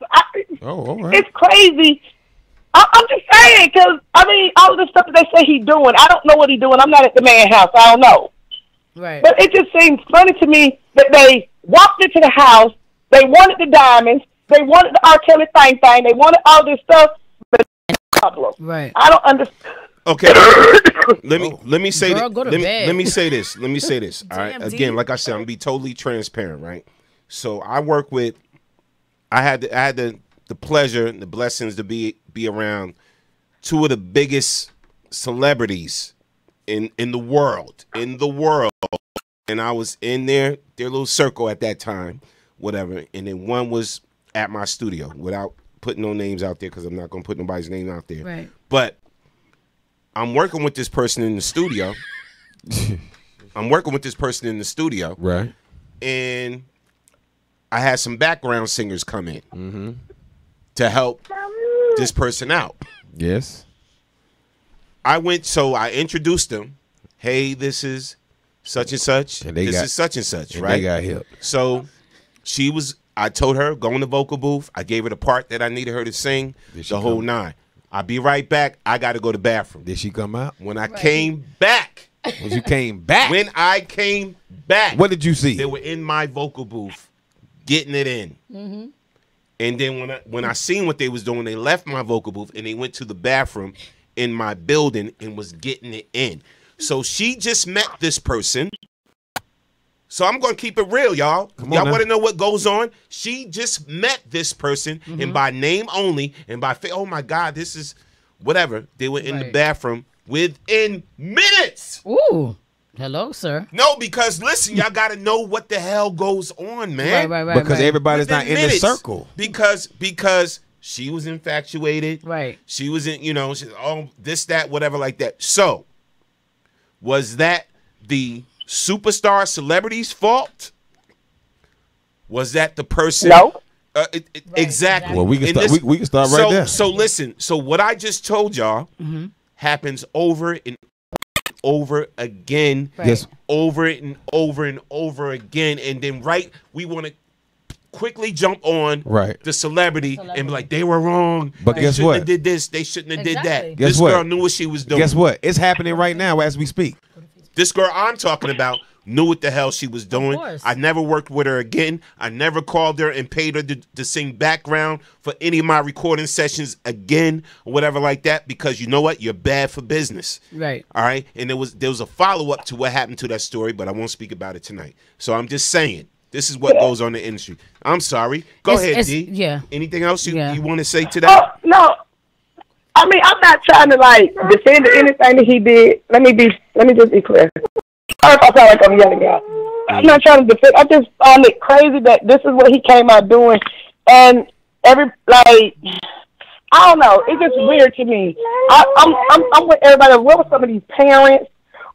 It's crazy. I'm just saying, because, all of the stuff that they say he's doing, I don't know what he's doing. I'm not at the man's house. I don't know. Right. But it just seems funny to me that they walked into the house, they wanted the diamonds, they wanted the R. Kelly thing, they wanted all this stuff, but problem. Right. I don't understand. Okay. let me say let me say this. All right. Again, like I said, I'm gonna be totally transparent, right? So I work with I had the pleasure and the blessings to be around two of the biggest celebrities in the world, and I was in their little circle at that time, whatever. And then one was at my studio without putting no names out there because I'm not going to put nobody's name out there. Right. But I'm working with this person in the studio. Right. And I had some background singers come in to help this person out. Yes. I introduced them. Hey, this is such and such. And this is such and such, and right? They got help. So I told her, go in the vocal booth. I gave her the part that I needed her to sing, the whole 9. I'll be right back. I got to go to the bathroom. Did she come out? When I came back. When you came back? When I came back. What did you see? They were in my vocal booth getting it in. Mm-hmm. And then when I seen what they was doing, they left my vocal booth and they went to the bathroom in my building and was getting it in. So she just met this person. So I'm going to keep it real, y'all. Y'all want to know what goes on? She just met this person, and by name only, and by oh my God, this is whatever. They were in the bathroom within minutes. Ooh. Hello, sir. No, because listen, y'all got to know what the hell goes on, man. Right. Because everybody's not in the circle. Because she was infatuated. Right. She was in, this, that, whatever like that. So, was that the superstar celebrity's fault? Was that the person? No. Exactly. Well, we can start right there. So listen. So what I just told y'all happens over and over again. Right. Yes. Over and over and over again. And then we want to quickly jump on the celebrity and be like, they were wrong. But they guess shouldn't what? have did this. They shouldn't have did that. Guess this what? girl knew what she was doing. Guess what? It's happening right now as we speak. This girl I'm talking about knew what the hell she was doing. I never worked with her again. I never called her and paid her to sing background for any of my recording sessions again or whatever like that, because you know what? You're bad for business. Right. All right? And there was a follow-up to what happened to that story, but I won't speak about it tonight. So I'm just saying, this is what goes on in the industry. I'm sorry. Go ahead, D. Yeah. Anything else you want to say to that? Oh, no. I mean, I'm not trying to defend anything that he did. Let me just be clear. I sound like I'm yelling out. I'm not trying to defend. I just found it crazy that this is what he came out doing, and I don't know. It's just weird to me. I'm with everybody. What were some of these parents?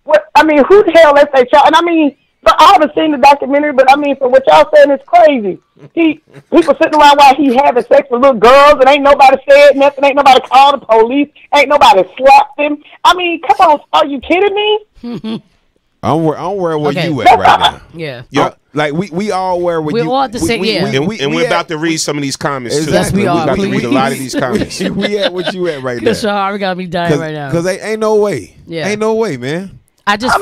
Who the hell let their child? And but I haven't seen the documentary. But for what y'all saying, it's crazy. People sitting around while he having sex with little girls, and ain't nobody said nothing. Ain't nobody called the police. Ain't nobody slapped him. Come on, are you kidding me? I'm where you at right now. Yeah. Like we all where we're all at the same. We're about to read some of these comments too. Yes, we are. We're about to read a lot of these comments. we at what you at right now. Because Shahari got me dying right now. Because ain't no way. Yeah. Ain't no way, man. I just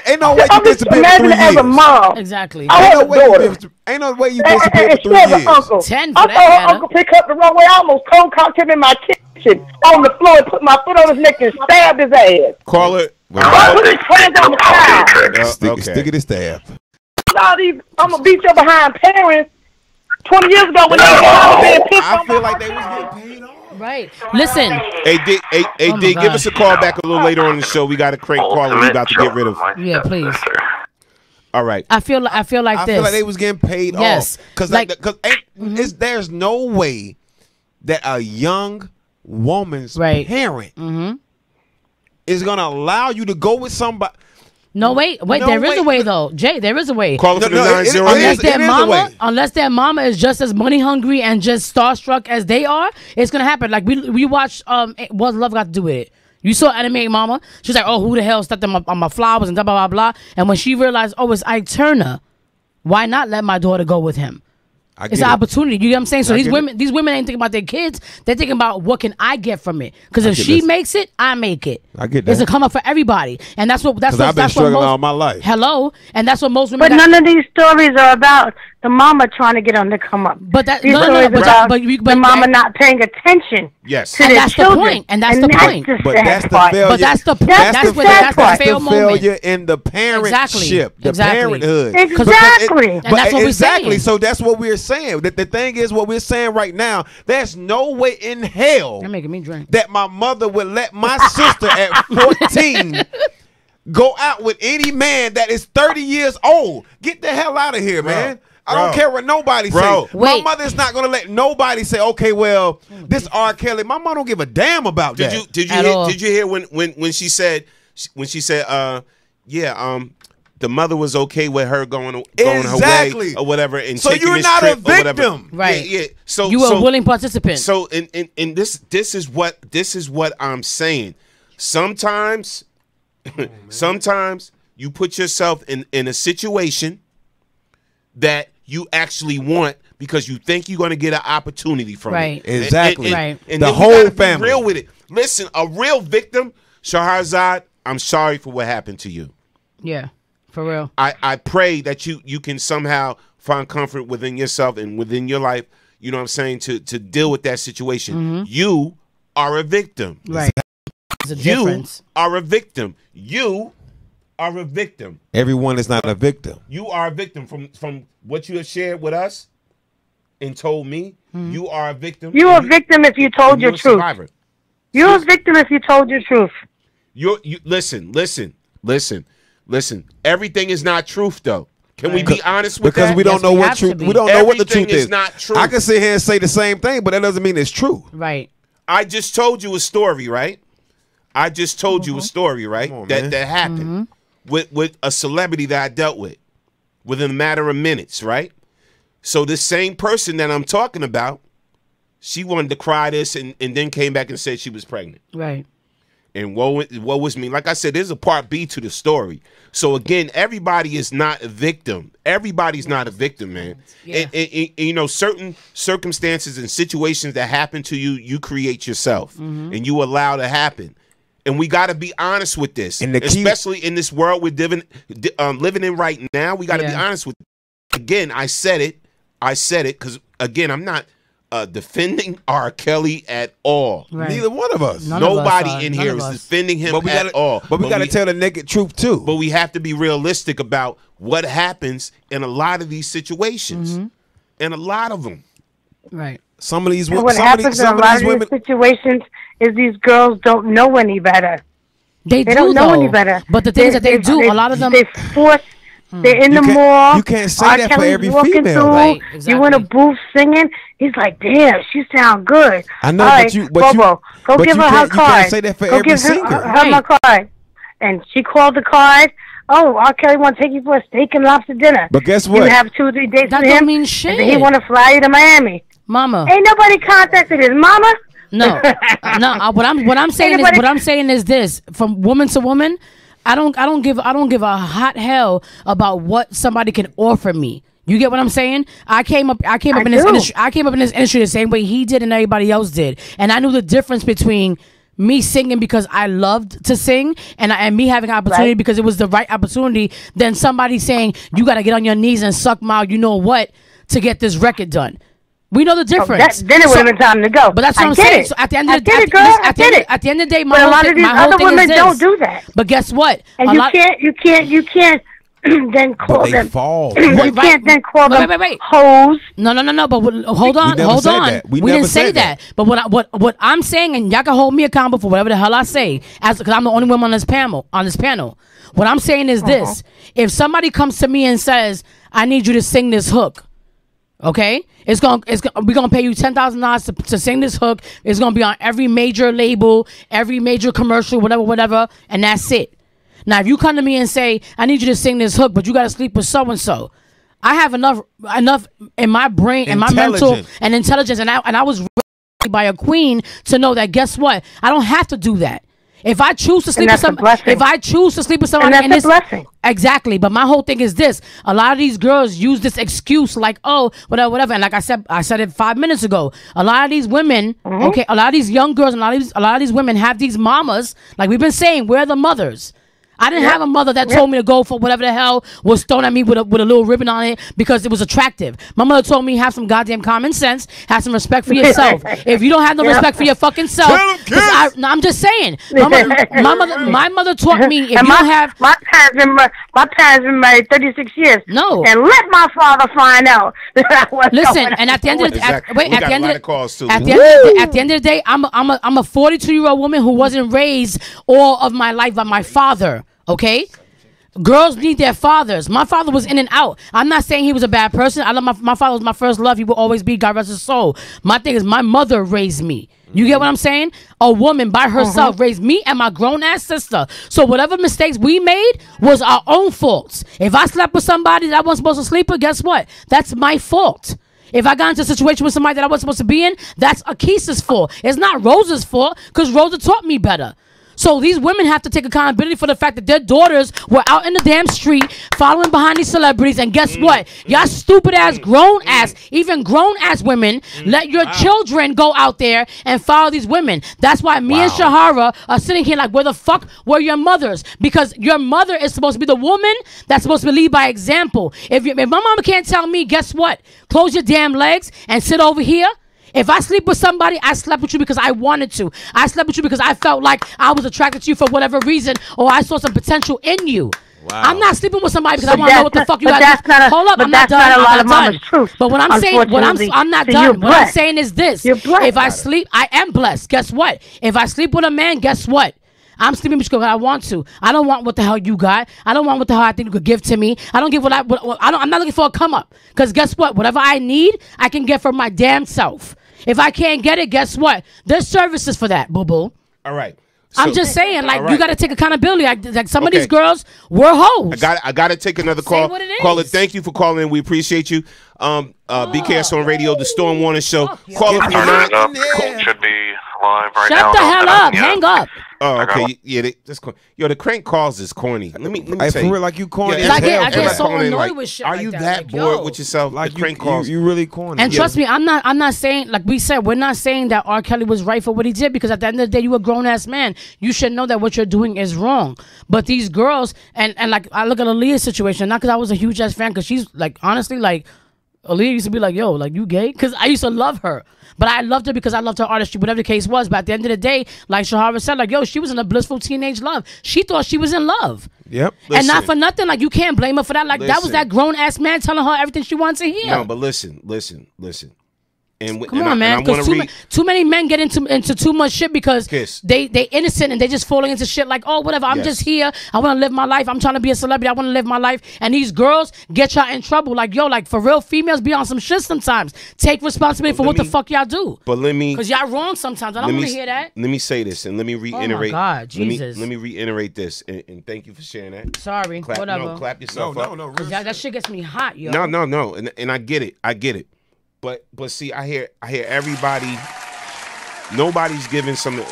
ain't no way you disappeared for 3 years. As a mom, exactly. Ain't no way you disappeared for 3 years. Uncle. 10 for I that saw her matter. uncle pick up the wrong way. I almost cold cocked him in my kitchen on the floor and put my foot on his neck and stabbed his ass. Call it. I put his hands on the child. Stick it to stab. All these, I'm gonna beat your behind parents. 20 years ago when they were being picked on. I feel like they was getting paid off. Right. Listen. Hey, D, give us a call back a little later on the show. We got a crank caller we about to get rid of. Yeah, please. All right. I feel like this. I feel like they was getting paid off. Because there's no way that a young woman's parent is going to allow you to go with somebody. No, wait, there is a way though. Jay, there is a way. Call it for the 908. Unless their mama is just as money hungry and just starstruck as they are, it's gonna happen. Like we watched What's Love Got to Do with It? You saw Anime Mama? She's like, oh, who the hell stepped on my flowers and blah blah blah blah. And when she realized, oh, it's Ike Turner, why not let my daughter go with him? It's an opportunity. You get what I'm saying? So these women ain't thinking about their kids. They're thinking about what can I get from it. Because if she makes it, I make it. I get that. It's a come up for everybody, and that's what I've been struggling all my life. Hello, and that's what most women. But none of these stories are about the mama trying to get on the come up. But that these stories about the mama not paying attention. Yes, to and that's children. the point. And that's the point. But that's the failure. But that's the point. That's the failure in the parentship, the parenthood. Exactly. And that's what we're saying. So that's what we're saying. The thing is, what we're saying right now, there's no way in hell You're making me drink. that my mother would let my sister at 14 go out with any man that is 30 years old. Get the hell out of here, man. I don't care what nobody say. My mother's not gonna let nobody say, okay, well, this R. Kelly. My mom don't give a damn about that. Did you hear when she said the mother was okay with her going her way or whatever, and so taking you're this not trip a victim, right? Yeah. So you were a willing participant. So in this is what I'm saying. Sometimes you put yourself in a situation that you actually want because you think you're going to get an opportunity from it. Exactly. And the then whole you gotta family. be real with it. Listen, a real victim, Shahrazad, I'm sorry for what happened to you. Yeah, for real. I pray that you can somehow find comfort within yourself and within your life, you know what I'm saying, to deal with that situation. Mm-hmm. You are a victim. Right. There's a difference. You are a victim. You are a victim. Everyone is not a victim. You are a victim from what you have shared with us and told me. Mm-hmm. You are a victim. You're a victim if you told your truth. Survivor. You're a victim if you told your truth. You listen. Everything is not truth, though. Can we be honest with that? Because we don't know what truth. We don't know what the truth is. Not true. I can sit here and say the same thing, but that doesn't mean it's true. Right. I just told you a story, right? That happened with a celebrity that I dealt with within a matter of minutes, right? So this same person that I'm talking about, she wanted to cry this and then came back and said she was pregnant. Right. And woe was me. Like I said, there's a part B to the story. So again, everybody is not a victim. Everybody's not a victim, man. Yeah. And you know, certain circumstances and situations that happen to you, you create yourself and you allow to happen. And we got to be honest with this, especially in this world we're living in right now. We got to be honest with it. Again, I said it because, again, I'm not defending R. Kelly at all. Right. Neither one of us. Nobody in here is defending him at all. But we got to tell the naked truth, too. But we have to be realistic about what happens in a lot of these situations. And a lot of them. Right. Some of these women. What happens in a lot of these situations is these girls don't know any better. They don't know any better. But the things that they do, a lot of them. They force. They're in the mall. You can't say that for every female. Right, exactly. You in a booth singing. He's like, damn, she sound good. I know, right, but you go give her her card. You can't say that for every singer. Go give her my card. And she called the card. Oh, R. Kelly want to take you for a steak and lobster dinner. But guess what? You have 2 or 3 dates that with him. That don't mean shit. And then he want to fly you to Miami. Mama. Ain't nobody contacted his mama. No, no. What I'm saying is this: from woman to woman, I don't give a hot hell about what somebody can offer me. You get what I'm saying? I came up in this industry the same way he did and everybody else did, and I knew the difference between me singing because I loved to sing and me having an opportunity because it was the right opportunity than somebody saying you got to get on your knees and suck my you know what to get this record done. We know the difference. Then it would have been time to go. But that's what I'm saying. So at the end of the day, at the end of the day, my whole thing is this. But a lot of these other women don't do that. But guess what? And you can't then call them. Fall. You can't then call them hoes. No. But hold on. We didn't say that. But what I'm saying, and y'all can hold me accountable for whatever the hell I say, because I'm the only woman on this panel. What I'm saying is this: if somebody comes to me and says, "I need you to sing this hook," okay, we're gonna pay you $10,000 to sing this hook. It's gonna be on every major label, every major commercial, whatever, and that's it. Now, if you come to me and say, "I need you to sing this hook, but you gotta sleep with so and so," I have enough in my brain and my mental and intelligence, and I was raised by a queen to know that. Guess what? I don't have to do that. If I choose to sleep with somebody, and that's a blessing. Exactly. But my whole thing is this: a lot of these girls use this excuse, like, "Oh, whatever." And like I said it 5 minutes ago. A lot of these women, okay, a lot of these young girls, and a lot of these women have these mamas. Like we've been saying, we're the mothers. I didn't have a mother that told me to go for whatever the hell was thrown at me with a little ribbon on it because it was attractive. My mother told me have some goddamn common sense, have some respect for yourself. If you don't have no respect for your fucking self, I'm just saying. My mother taught me if you don't have. My parents been married 36 years. No, and let my father find out. Listen, and at the end of the at the end of the day, I'm a 42-year-old woman who wasn't raised all of my life by my father. Okay, Girls need their fathers. My father was in and out. I'm not saying he was a bad person. I love my father was my first love. He will always be. God rest his soul. My thing is, my mother raised me. You get what I'm saying? A woman by herself raised me and my grown ass sister. So whatever mistakes we made was our own faults. If I slept with somebody that I wasn't supposed to sleep with, guess what? That's my fault. If I got into a situation with somebody that I wasn't supposed to be in, that's Akisa's fault. It's not Rosa's fault because Rosa taught me better. So these women have to take accountability for the fact that their daughters were out in the damn street following behind these celebrities. And guess what? Y'all stupid ass, grown ass, even grown ass women, let your children go out there and follow these women. That's why me and Shahara are sitting here like, where the fuck were your mothers? Because your mother is supposed to be the woman that's supposed to lead by example. If my mama can't tell me, guess what? Close your damn legs and sit over here. If I sleep with somebody, I slept with you because I wanted to. I slept with you because I felt like I was attracted to you for whatever reason, or I saw some potential in you. Wow. I'm not sleeping with somebody because I want to know what the fuck you guys do. Hold up, I'm not done. Not a lot I'm of not mama's done. truth. But what I'm saying, I'm not done. What I'm saying is this: if I sleep, I am blessed. Guess what? If I sleep with a man, guess what? I'm sleeping with you because I want to. I don't want what the hell you got. I don't want what the hell I think you could give to me. I don't give I'm not looking for a come up. Because guess what? Whatever I need, I can get from my damn self. If I can't get it, guess what? There's services for that, boo-boo. All right. So, I'm just saying, like, you got to take accountability. Like some of these girls were hoes. I got to take another call. Say what it is. Caller, thank you for calling in. We appreciate you. BKS on radio, the Storm Warning Show. Call it from the line. Should be live right now. Shut the hell up. Hang up. Oh, okay. Yeah, the crank calls is corny. Let me I say. feel like you corny. I get so annoyed with shit. Are you that bored with yourself? Like the crank calls. You really corny. And trust me, I'm not saying, like we said, we're not saying that R. Kelly was right for what he did, because at the end of the day, you a grown ass man. You should know that what you're doing is wrong. But these girls, and like I look at Aaliyah's situation, not because I was a huge ass fan, because she's like, honestly, like, Aaliyah used to be like, yo, like, you gay? Because I used to love her. But I loved her because I loved her artistry, whatever the case was. But at the end of the day, like Shahara said, like, yo, she was in a blissful teenage love. She thought she was in love. Yep. And not for nothing. Like, you can't blame her for that. Like, that was that grown-ass man telling her everything she wanted to hear. No, but listen. Come on, man. Because too many men get into too much shit because they innocent and they just falling into shit like, oh, whatever, I'm just here. I want to live my life. I'm trying to be a celebrity. I want to live my life. And these girls get y'all in trouble. Like, yo, like, for real, females be on some shit sometimes. Take responsibility for what the fuck y'all do. But let me... Because y'all wrong sometimes. I don't want to hear that. Let me say this, and let me reiterate. Oh, my God, Jesus. Let me reiterate this, and thank you for sharing that. Sorry, whatever. No, clap yourself up. No. That shit gets me hot, yo. No. And I get it. But see, I hear everybody. Nobody's giving some,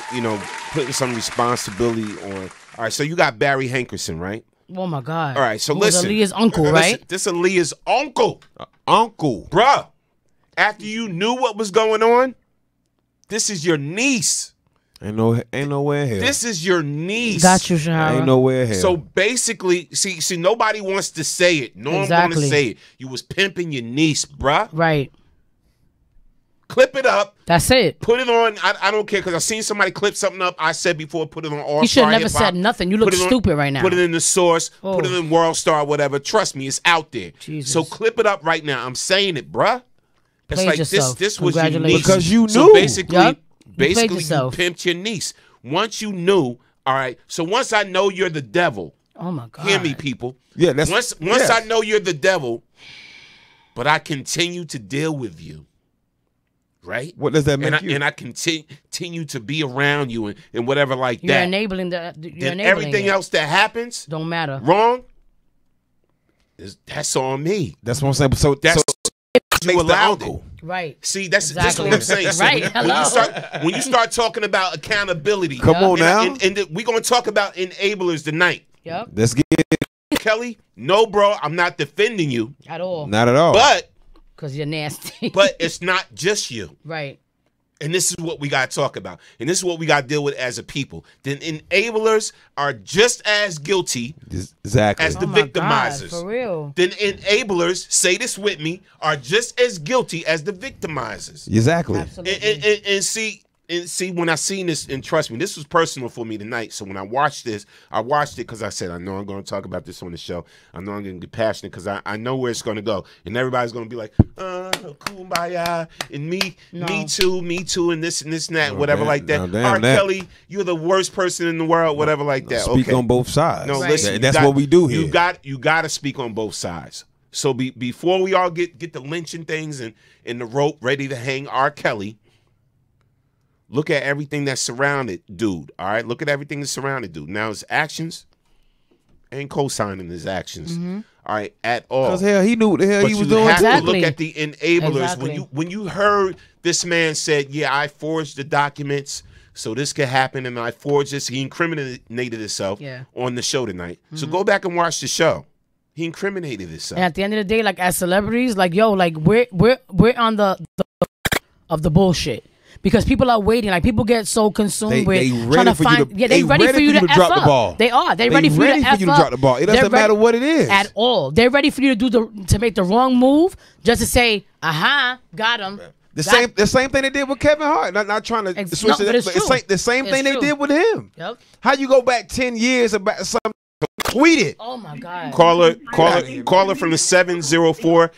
putting some responsibility on. All right, so you got Barry Hankerson, right? Oh my God. All right, so listen. Aaliyah's uncle, right? This Aaliyah's uncle. Uncle, bruh. After you knew what was going on, this is your niece. Ain't nowhere here. This is your niece. Got you, Shahara. Ain't nowhere here. So basically, see, nobody wants to say it. No one wants to say it. You was pimping your niece, bruh. Right. Clip it up. That's it. Put it on. I don't care because I seen somebody clip something up. I said before, put it on All Star. You should have never said nothing. You look stupid right now. Put it in the source. Oh. Put it in World Star, whatever. Trust me, it's out there. Jesus. So clip it up right now. I'm saying it, bruh. It's like yourself. This was your niece. Because you knew. So basically, you pimped your niece. Once you knew, all right. So once I know you're the devil. Oh my God. Hear me, people. Yeah. That's once I know you're the devil, but I continue to deal with you. Right? What does that mean? And I continue to be around you and whatever like you're that. Enabling then everything else that happens don't matter. Wrong. That's on me. That's what I'm saying. So that's you allowed it. Right. See, that's what I'm saying. So right. When you start talking about accountability, come on now, and we're gonna talk about enablers tonight. Yep. Let's get Kelly. No, bro, I'm not defending you at all. Not at all. But. Because you're nasty. But it's not just you. Right. And this is what we got to talk about. And this is what we got to deal with as a people. The enablers are just as guilty as the victimizers. God, for real. The enablers, say this with me, are just as guilty as the victimizers. Exactly. Absolutely. And see, when I seen this, and trust me, this was personal for me tonight. So when I watched this, I watched it because I said, I know I'm going to talk about this on the show. I know I'm going to get passionate because I know where it's going to go. And everybody's going to be like, kumbaya, and me too, and this and that, whatever like that. Damn R. that. Kelly, you're the worst person in the world, whatever like that. Speak on both sides. No, listen, that's what we do here. You got to speak on both sides. So before we all get the lynching things and the rope ready to hang R. Kelly, look at everything that surrounded dude. All right, look at everything that surrounded dude. Now his actions ain't co-signing his actions. All right, at all. Because hell, he knew what the hell he was doing. You have to look at the enablers when you heard this man said, "Yeah, I forged the documents so this could happen, and I forged this." He incriminated himself on the show tonight. So go back and watch the show. He incriminated himself. And at the end of the day, like as celebrities, like yo, like we're on the of the bullshit. Because people are waiting, like people get so consumed with trying to find. They ready for you to drop the ball. They are. They ready for you to drop the ball. It doesn't matter what it is at all. They're ready for you to make the wrong move just to say, "Aha, got him." The same thing they did with Kevin Hart. Not trying to switch it. The same thing they did with him. Yep. How you go back 10 years about something? Tweet it. Oh my God. Caller from the 704.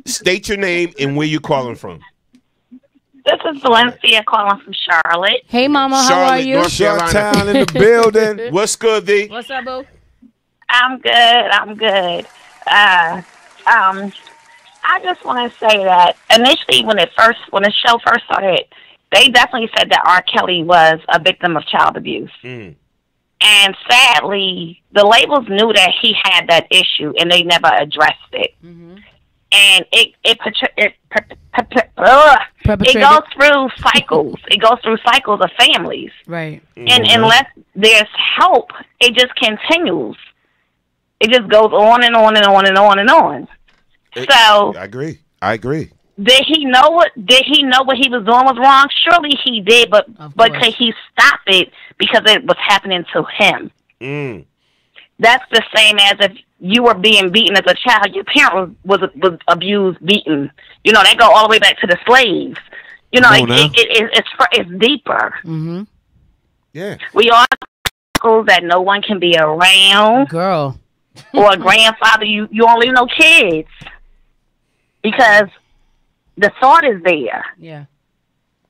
State your name and where you calling from. This is Valencia calling from Charlotte. Hey, Mama, how are you? North Carolina in the building. What's good, V? What's up, boo? I'm good. I just want to say that initially, when the show first started, they definitely said that R. Kelly was a victim of child abuse. And sadly, the labels knew that he had that issue, and they never addressed it. And it goes through cycles. It goes through cycles of families. Right. And unless there's help, it just continues. It just goes on and on and on and on and on. So I agree. Did he know what he was doing was wrong? Surely he did, but could he stop it because it was happening to him? That's the same as if you were being beaten as a child. Your parent was abused, beaten. You know, they go all the way back to the slaves. You know, it's deeper. Yeah. We all know that no one can be around. Girl. Or a grandfather. You only know kids. Because the thought is there. Yeah.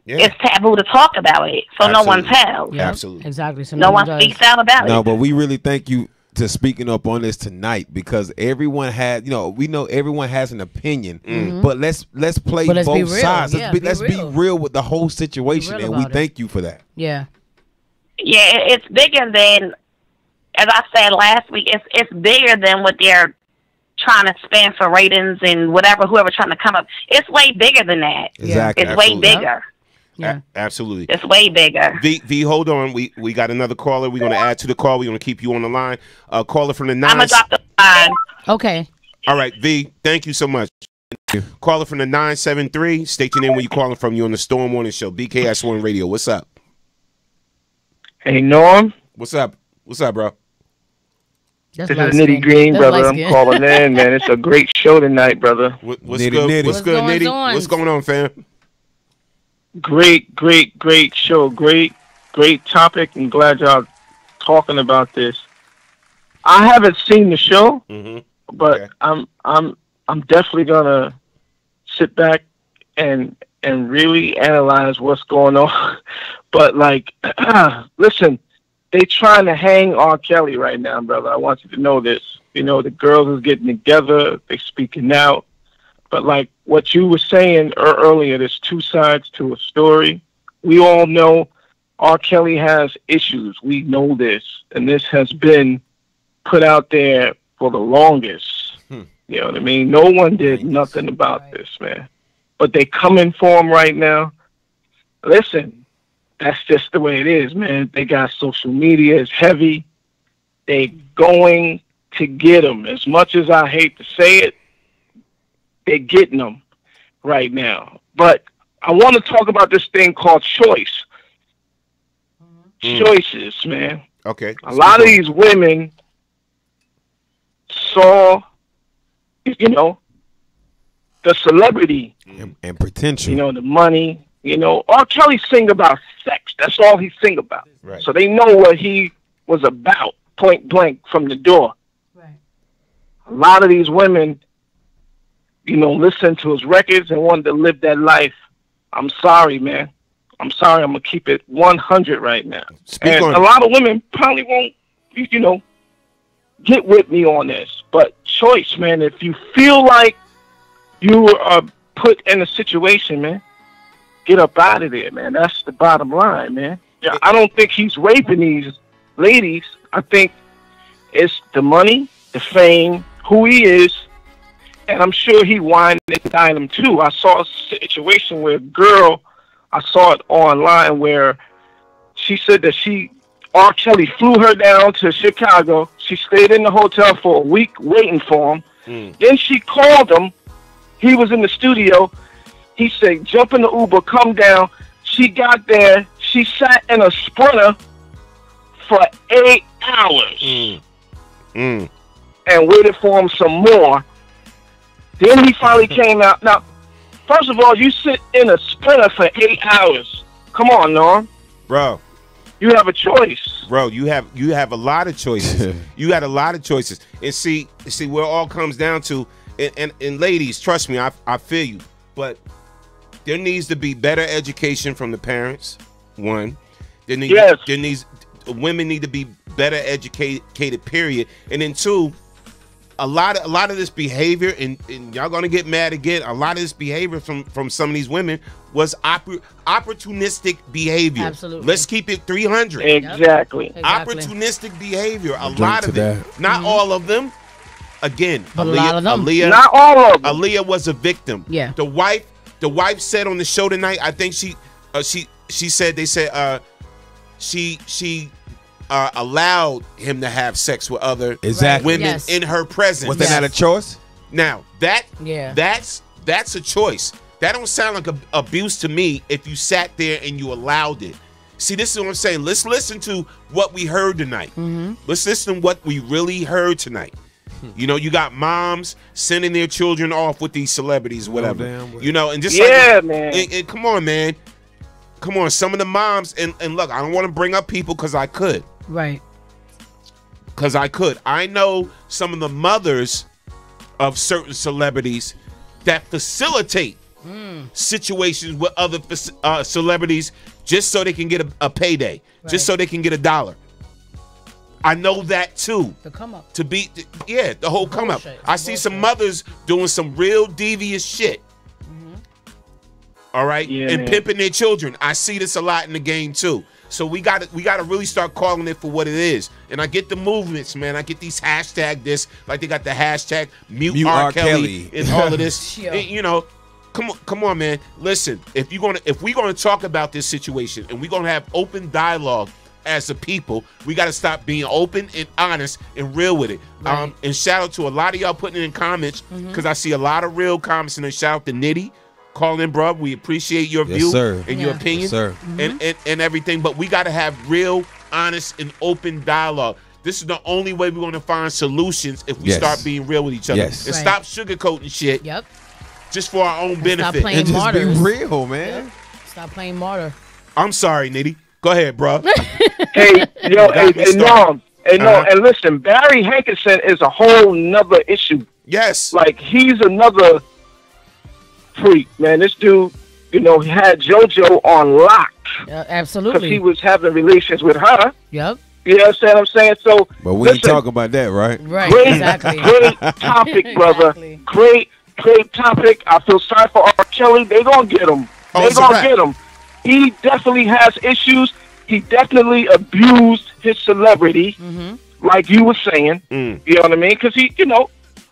It's taboo to talk about it. So no one tells. Yeah. Absolutely. Exactly. So no one speaks out about it. No, but we really thank you to speaking up on this tonight, because everyone has, we know everyone has an opinion, but let's play both sides. Let's be real with the whole situation, and we thank you for that. Yeah. Yeah, it's bigger than, as I said last week, it's bigger than what they're trying to spend for ratings and whoever trying to come up. It's way bigger than that. Exactly. It's way bigger. Yeah. Absolutely. It's way bigger. V, hold on. We got another caller. We're going to add to the call. We're going to keep you on the line. Caller from the 9. I'm going to drop the line. Okay. All right, V, thank you so much. Caller from the 973. State your name where you're calling from. You on the Storm Morning Show. BKS1 Radio. What's up? Hey, Norm. What's up? What's up, bro? This is Nitty Green, brother. I'm calling in, man. It's a great show tonight, brother. What's good, Nitty? What's going on, fam? Great show. Great topic, and glad y'all talking about this. I haven't seen the show, but I'm definitely gonna sit back and really analyze what's going on. But listen, they trying to hang R. Kelly right now, brother. I want you to know this. The girls is getting together, they speaking out. But like what you were saying earlier, there's two sides to a story. We all know R. Kelly has issues. We know this. And this has been put out there for the longest. You know what I mean? No one did nothing about this, man. But they coming for him right now. Listen, that's just the way it is, man. They got social media. It's heavy. They going to get him. As much as I hate to say it, they're getting them right now. But I want to talk about this thing called choice. Choices, man. Okay. A lot of these women saw, the celebrity. And potential. The money. R. Kelly sing about sex. That's all he sing about. Right. So they know what he was about, point blank from the door. Right. A lot of these women, listen to his records and wanted to live that life, I'm sorry, man. I'm sorry. I'm gonna keep it 100 right now. And a lot of women probably won't, get with me on this. But choice, man. If you feel like you are put in a situation, man, get up out of there, man. That's the bottom line, man. Yeah, I don't think he's raping these ladies. I think it's the money, the fame, who he is, and I'm sure he whined and dined them too. I saw a situation where a girl, I saw it online, where she said that R. Kelly flew her down to Chicago. She stayed in the hotel for a week waiting for him. Then she called him. He was in the studio. He said, jump in the Uber, come down. She got there. She sat in a Sprinter for 8 hours and waited for him some more. Then he finally came out. Now, first of all, you sit in a Sprinter for 8 hours. Come on, Norm. Bro. You have a choice. Bro, you have a lot of choices. You got a lot of choices. And see where it all comes down to, and ladies, trust me, I feel you. But there needs to be better education from the parents, one. Women need to be better educated, period. And then two, a lot of this behavior, and y'all gonna get mad again, a lot of this behavior from some of these women was opportunistic behavior. Absolutely. Let's keep it 300. Exactly. Opportunistic behavior. A lot of it. Not all of them. Again, but a lot of them. Aaliyah, not all of them. Aaliyah was a victim. Yeah. The wife said on the show tonight, I think she said she allowed him to have sex with other women in her presence. Was that not a choice? Now that's a choice. That don't sound like abuse to me if you sat there and you allowed it. See, this is what I'm saying. Let's listen to what we heard tonight. Let's listen to what we really heard tonight. You got moms sending their children off with these celebrities, whatever. And just man. And come on, man. Come on, some of the moms, and look, I don't want to bring up people because I could. Right. Because I could. I know some of the mothers of certain celebrities that facilitate situations with other celebrities just so they can get a payday, just so they can get $1. I know that too. The come up. The whole come up. I see some mothers doing some real devious shit. All right, and pimping their children. I see this a lot in the game too. So we got to really start calling it for what it is. And I get the movements, man. I get these hashtag this, like they got the hashtag mute R. Kelly and all of this. And, come on, man. Listen, if we're gonna talk about this situation and we're gonna have open dialogue as a people, we got to stop being open and honest and real with it. Right. And shout out to a lot of y'all putting it in comments, because I see a lot of real comments. And then shout out to Nitty. Call in, bro. We appreciate your view and your opinion and everything. But we got to have real, honest, and open dialogue. This is the only way we're going to find solutions if we start being real with each other. And stop sugarcoating shit just for our own benefit. Stop playing and martyrs. Just be real, man. Yep. Stop playing martyr. I'm sorry, Nitty. Go ahead, bro. Hey, Norm. And listen, Barry Hankinson is a whole nother issue. Yes. Like, he's another freak, man. This dude, he had JoJo on lock. Absolutely. Because he was having relations with her. Yep. You understand what I'm saying? So, but we ain't talking about that, right? Right, great, exactly. Great topic, brother. Exactly. Great topic. I feel sorry for R. Kelly. They gonna get him. They gonna get him. He definitely has issues. He definitely abused his celebrity, like you were saying. You know what I mean? Because he,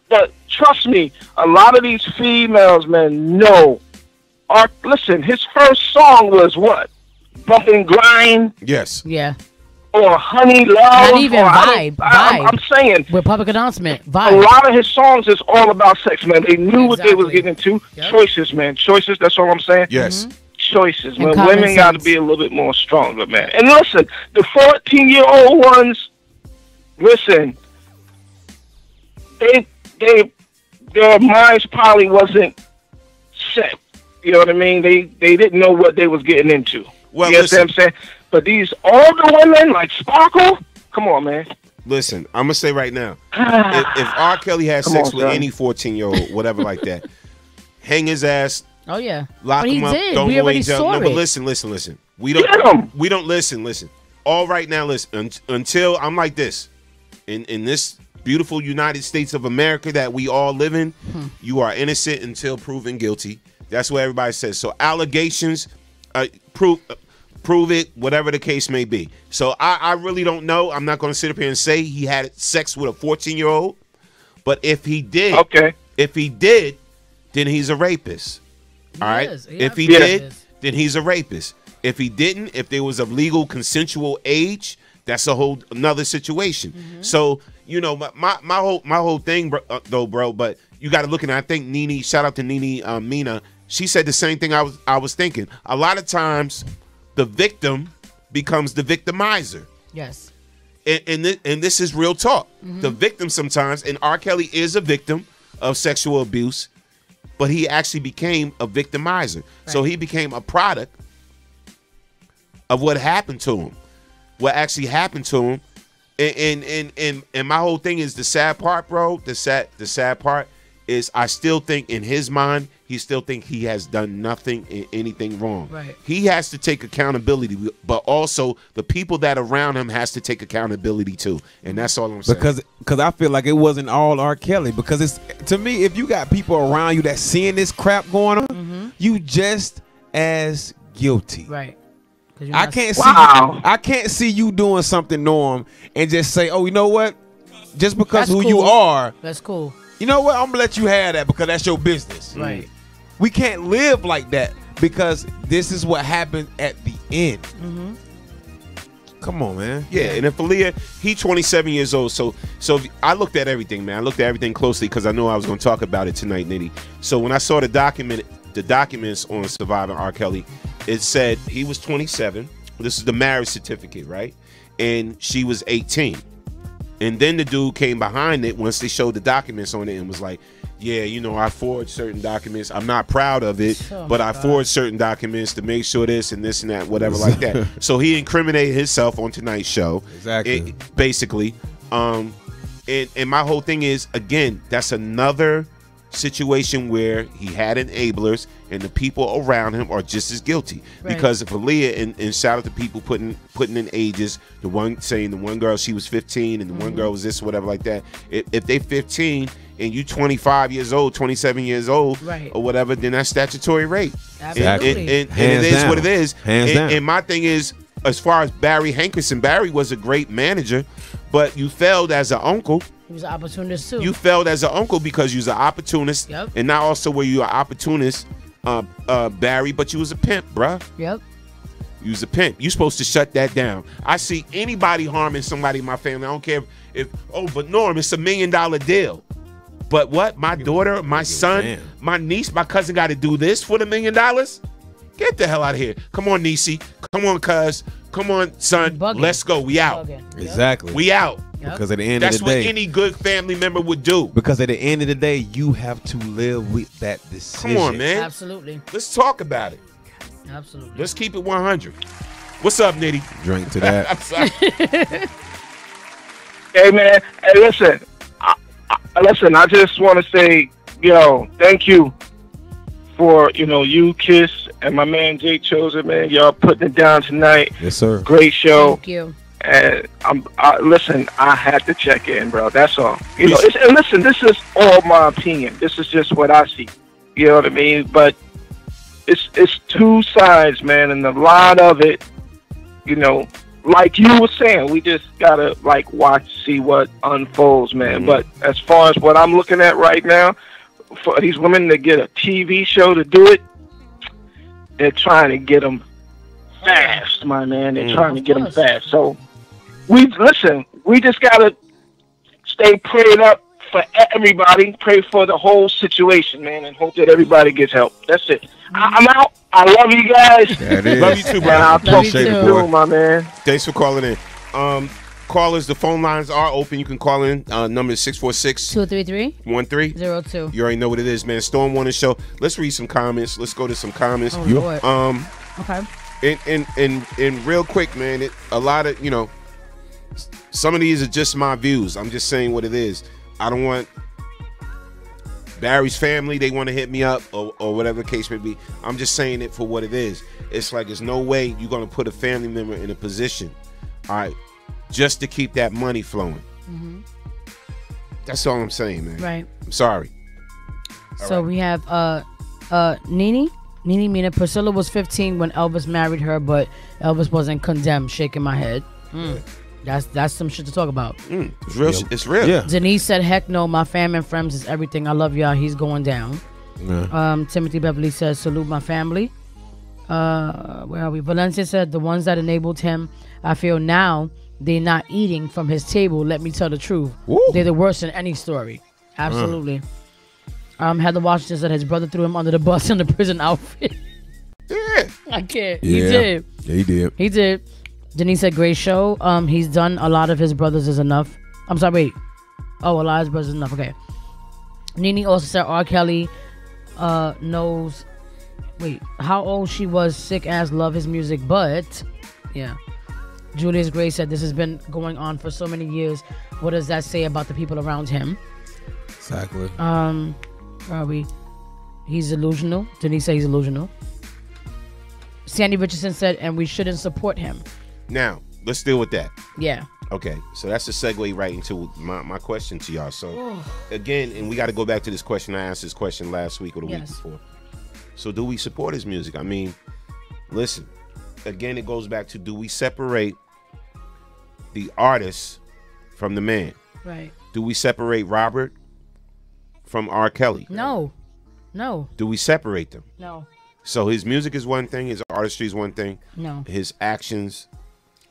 but trust me, a lot of these females, man, know. Listen, his first song was what? Bump and Grind? Yes. Yeah. Or Honey Love? Not even Vibe. I'm saying. With Public Announcement. Vibe. A lot of his songs is all about sex, man. They knew what they was getting into. Yep. Choices, man. Choices, that's all I'm saying. Yes. Choices, man. Women got to be a little bit more stronger, man. And listen, the 14-year-old ones, listen, their minds probably wasn't set. You know what I mean? They didn't know what they was getting into. Well, you know what I'm saying? But these older women, like Sparkle, come on, man. Listen, I'm gonna say right now, if R. Kelly had sex with any 14-year-old, whatever like that, hang his ass. Oh yeah, lock but him up, did. throw We him away already in jail. saw No, but it. listen. We don't listen. All right now, listen. Until I'm like this, in this beautiful United States of America that we all live in, you are innocent until proven guilty. That's what everybody says. So allegations, prove it, whatever the case may be. So I really don't know. I'm not going to sit up here and say he had sex with a 14-year-old, but if he did, then he's a rapist. All right. If he did, then he's a rapist. If he didn't, if there was a legal consensual age, that's a whole another situation. So, you know, my whole thing, though, bro. But you got to look at it. I think Nene, shout out to Nene Mina. She said the same thing I was thinking. A lot of times, the victim becomes the victimizer. Yes. And this is real talk. The victim sometimes, and R. Kelly is a victim of sexual abuse, but he actually became a victimizer. Right. So he became a product of what happened to him. What actually happened to him. And my whole thing is the sad part, bro. The sad part is I still think in his mind, he still think he has done anything wrong. Right. He has to take accountability, but also the people that around him has to take accountability too. And that's all I'm saying. Because I feel like it wasn't all R. Kelly. Because it's, to me, if you got people around you that seeing this crap going on, you just as guilty. Right. I can't see you doing something, Norm, and just say, oh, you know what? Just because that's who you are. That's cool. You know what? I'm gonna let you have that because that's your business. Right. We can't live like that because this is what happened at the end. Come on, man. Yeah, and if Aaliyah, he's 27 years old. So I looked at everything, man. I looked at everything closely because I knew I was going to talk about it tonight, Nitty. So when I saw the documents on surviving R. Kelly, it said he was 27. This is the marriage certificate, right? And she was 18. And then the dude came behind it once they showed the documents on it and was like, yeah, you know, I forged certain documents. I'm not proud of it, but I forged certain documents to make sure this and that, whatever like that. So he incriminated himself on tonight's show. Exactly. Basically. And my whole thing is, again, that's another situation where he had enablers and the people around him are just as guilty. Right. Because if Aaliyah, and shout out to people putting in ages, the one saying the one girl she was 15 and the one girl was this, whatever like that. If they 15 and you 25 years old, 27 years old, right, or whatever, then that's statutory rape. Absolutely. And it is what it is. And my thing is, as far as Barry Hankerson, Barry was a great manager, but you failed as an uncle. He was an opportunist too. You failed as an uncle because you was an opportunist. Yep. And not also were you an opportunist, Barry, but you was a pimp, bruh. Yep. You was a pimp. You supposed to shut that down. I see anybody harming somebody in my family. I don't care if but Norm, it's $1 million deal. But what? My daughter, my son, my niece, my cousin got to do this for the $1 million? Get the hell out of here. Come on, niecey. Come on, cuz. Come on, son. Let's go. We out. Exactly. We out. Because at the end of the day, that's what any good family member would do. Because at the end of the day, you have to live with that decision. Come on, man. Absolutely. Let's talk about it. Absolutely. Let's keep it 100. What's up, Nitty? Drink to that. I'm sorry. Hey, man. Hey, listen. I just want to say, thank you for, you, Kiss, and my man Jake Chosen, man. Y'all putting it down tonight. Yes, sir. Great show. Thank you. And listen, I had to check in, bro. That's all. And listen, this is all my opinion. This is just what I see. You know what I mean? But it's two sides, man, and a lot of it, like you were saying, we just gotta watch, see what unfolds, man. But as far as what I'm looking at right now, for these women to get a TV show to do it, they're trying to get them fast, my man. They're trying to get them fast. So we just gotta stay prayed up for everybody. Pray for the whole situation, man, and hope that everybody gets help. That's it. I'm out. I love you guys. Love you too, bro. And I'll talk to you soon, my man. Thanks for calling in. Callers, the phone lines are open. You can call in. Number is 646-233-1302. You already know what it is, man. Storm Warning Show. Let's read some comments. Let's go to some comments. Oh, Lord. Okay. And real quick, man, a lot of, some of these are just my views. I'm just saying what it is. I don't want Barry's family, they want to hit me up or whatever the case may be. I'm just saying it for what it is. It's like there's no way you're going to put a family member in a position, all right, just to keep that money flowing. Mm-hmm. That's all I'm saying, man. Right. I'm sorry. So we have Nene Mina. Priscilla was 15 when Elvis married her, but Elvis wasn't condemned. Shaking my head. That's some shit to talk about. It's real. It's real. Yeah. Denise said, "Heck no, my fam and friends is everything. I love y'all. He's going down." Yeah. Timothy Beverly says, "Salute my family." Where are we? Valencia said, "The ones that enabled him, I feel now they're not eating from his table. Let me tell the truth. Woo. They're the worst in any story." Absolutely. Heather Washington said his brother threw him under the bus in the prison outfit. Yeah. I can't. Yeah. He did. Yeah, he did. He did. Denise said, "Great show. He's done a lot of his brothers is enough." I'm sorry, wait. Oh, a lot of his brothers is enough. Okay. Nene also said R. Kelly knows. Wait, how old she was? Sick ass, love his music, but yeah. Julius Gray said this has been going on for so many years. What does that say about the people around him? Exactly. Where are we? He's delusional. Denise said he's delusional. Sandy Richardson said, and we shouldn't support him. Now, let's deal with that. Yeah. Okay, so that's a segue right into my question to y'all. So, again, and we got to go back to this question. I asked this question last week or the week before. So, do we support his music? I mean, listen, again, it goes back to, do we separate the artist from the man? Right. Do we separate Robert from R. Kelly? No. Do we separate them? No. So his music is one thing, his artistry is one thing. No. His actions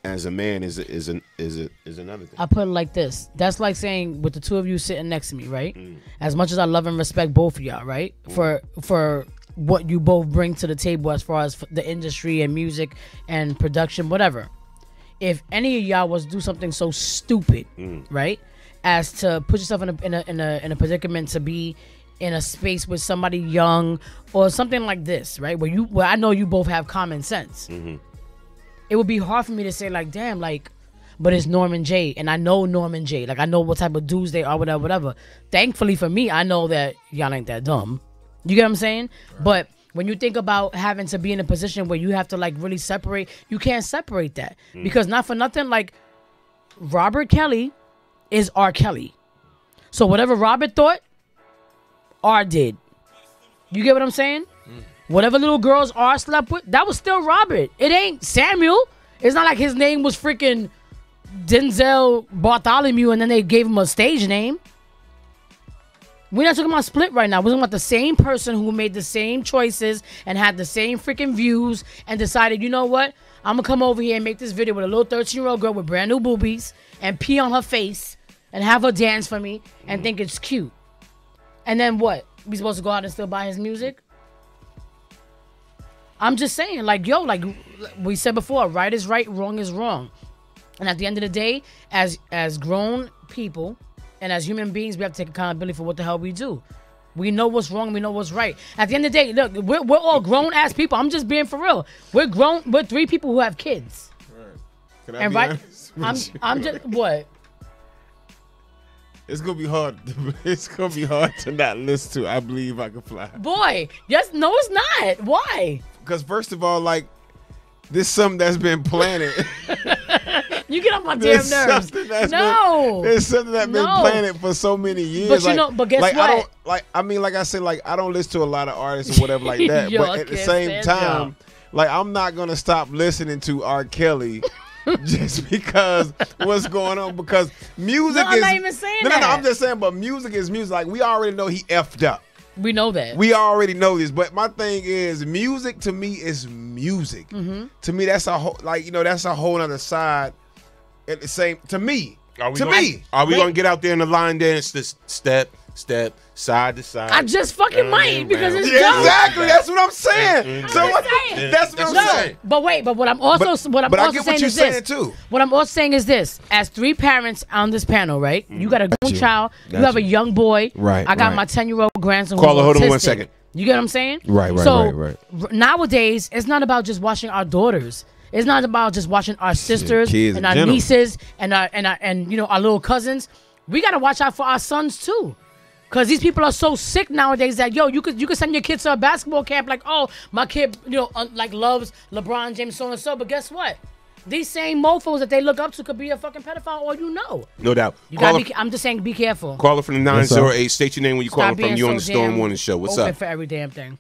as a man is another thing. I put it like this. That's like saying, with the two of you sitting next to me, right? As much as I love and respect both of y'all, right? For what you both bring to the table as far as the industry and music and production, whatever. If any of y'all was to do something so stupid, right, as to put yourself in a predicament to be in a space with somebody young or something like this, right, where I know you both have common sense, it would be hard for me to say, like, damn, like, but it's Norman J, and I know Norman J, like, I know what type of dudes they are, whatever. Thankfully for me, I know that y'all ain't that dumb. You get what I'm saying? Right. But when you think about having to be in a position where you have to, like, really separate, you can't separate that. Because not for nothing, like, Robert Kelly is R. Kelly. So whatever Robert thought, R did. You get what I'm saying? Whatever little girls R slept with, that was still Robert. It ain't Samuel. It's not like his name was freaking Denzel Bartholomew and then they gave him a stage name. We're not talking about split right now. We're talking about the same person who made the same choices and had the same freaking views and decided, you know what? I'm going to come over here and make this video with a little 13-year-old girl with brand new boobies and pee on her face and have her dance for me and think it's cute. And then what? We supposed to go out and still buy his music? I'm just saying, like, yo, like we said before, right is right, wrong is wrong. And at the end of the day, as grown people and as human beings, we have to take accountability for what the hell we do. We know what's wrong. We know what's right. At the end of the day, look, we're all grown-ass people. I'm just being for real. We're grown. We're three people who have kids. Right. Can I and be right, honest? I'm just, what? It's gonna be hard. It's gonna be hard to not listen to I Believe I Can Fly. Boy, yes, no, it's not. Why? Because first of all, like, this is something that's been planted. You get on my damn nerves. No, there's something that's been planted for so many years. But like, you know, but guess like, what? I don't like. I mean, like I said, like I don't listen to a lot of artists or whatever like that. Yo, but at the same time, like I'm not gonna stop listening to R. Kelly. Just because what's going on, because music is. I'm not even saying that. No, I'm just saying, but music is music. Like, we already know he effed up. We know that. We already know this. But my thing is, music to me is music. To me, that's a whole, like, you know, that's a whole other side. At the same, to me. Are we gonna get out there in the line dance? This step, side to side. I just fucking might because it's dope. Exactly, that's what I'm saying. So what? That's what I'm saying. But wait, but what I'm also saying is this. Too. What I'm also saying is this: as three parents on this panel, right? You got a grown child, you have a young boy. Right. I got my 10-year-old grandson. Caller, hold on autistic. 1 second. You get what I'm saying? Right. So nowadays, it's not about just watching our daughters. It's not about just watching our sisters and our nieces and our you know, our little cousins. We gotta watch out for our sons too. Because these people are so sick nowadays that you could send your kids to a basketball camp like, oh, my kid like loves LeBron James so and so, but guess what? These same mofos that they look up to could be a fucking pedophile, or you know. No doubt. You gotta be. I'm just saying, be careful. Caller from the 908. State your name when you calling from. You on the Storm Morning Show. What's open up? For every damn thing.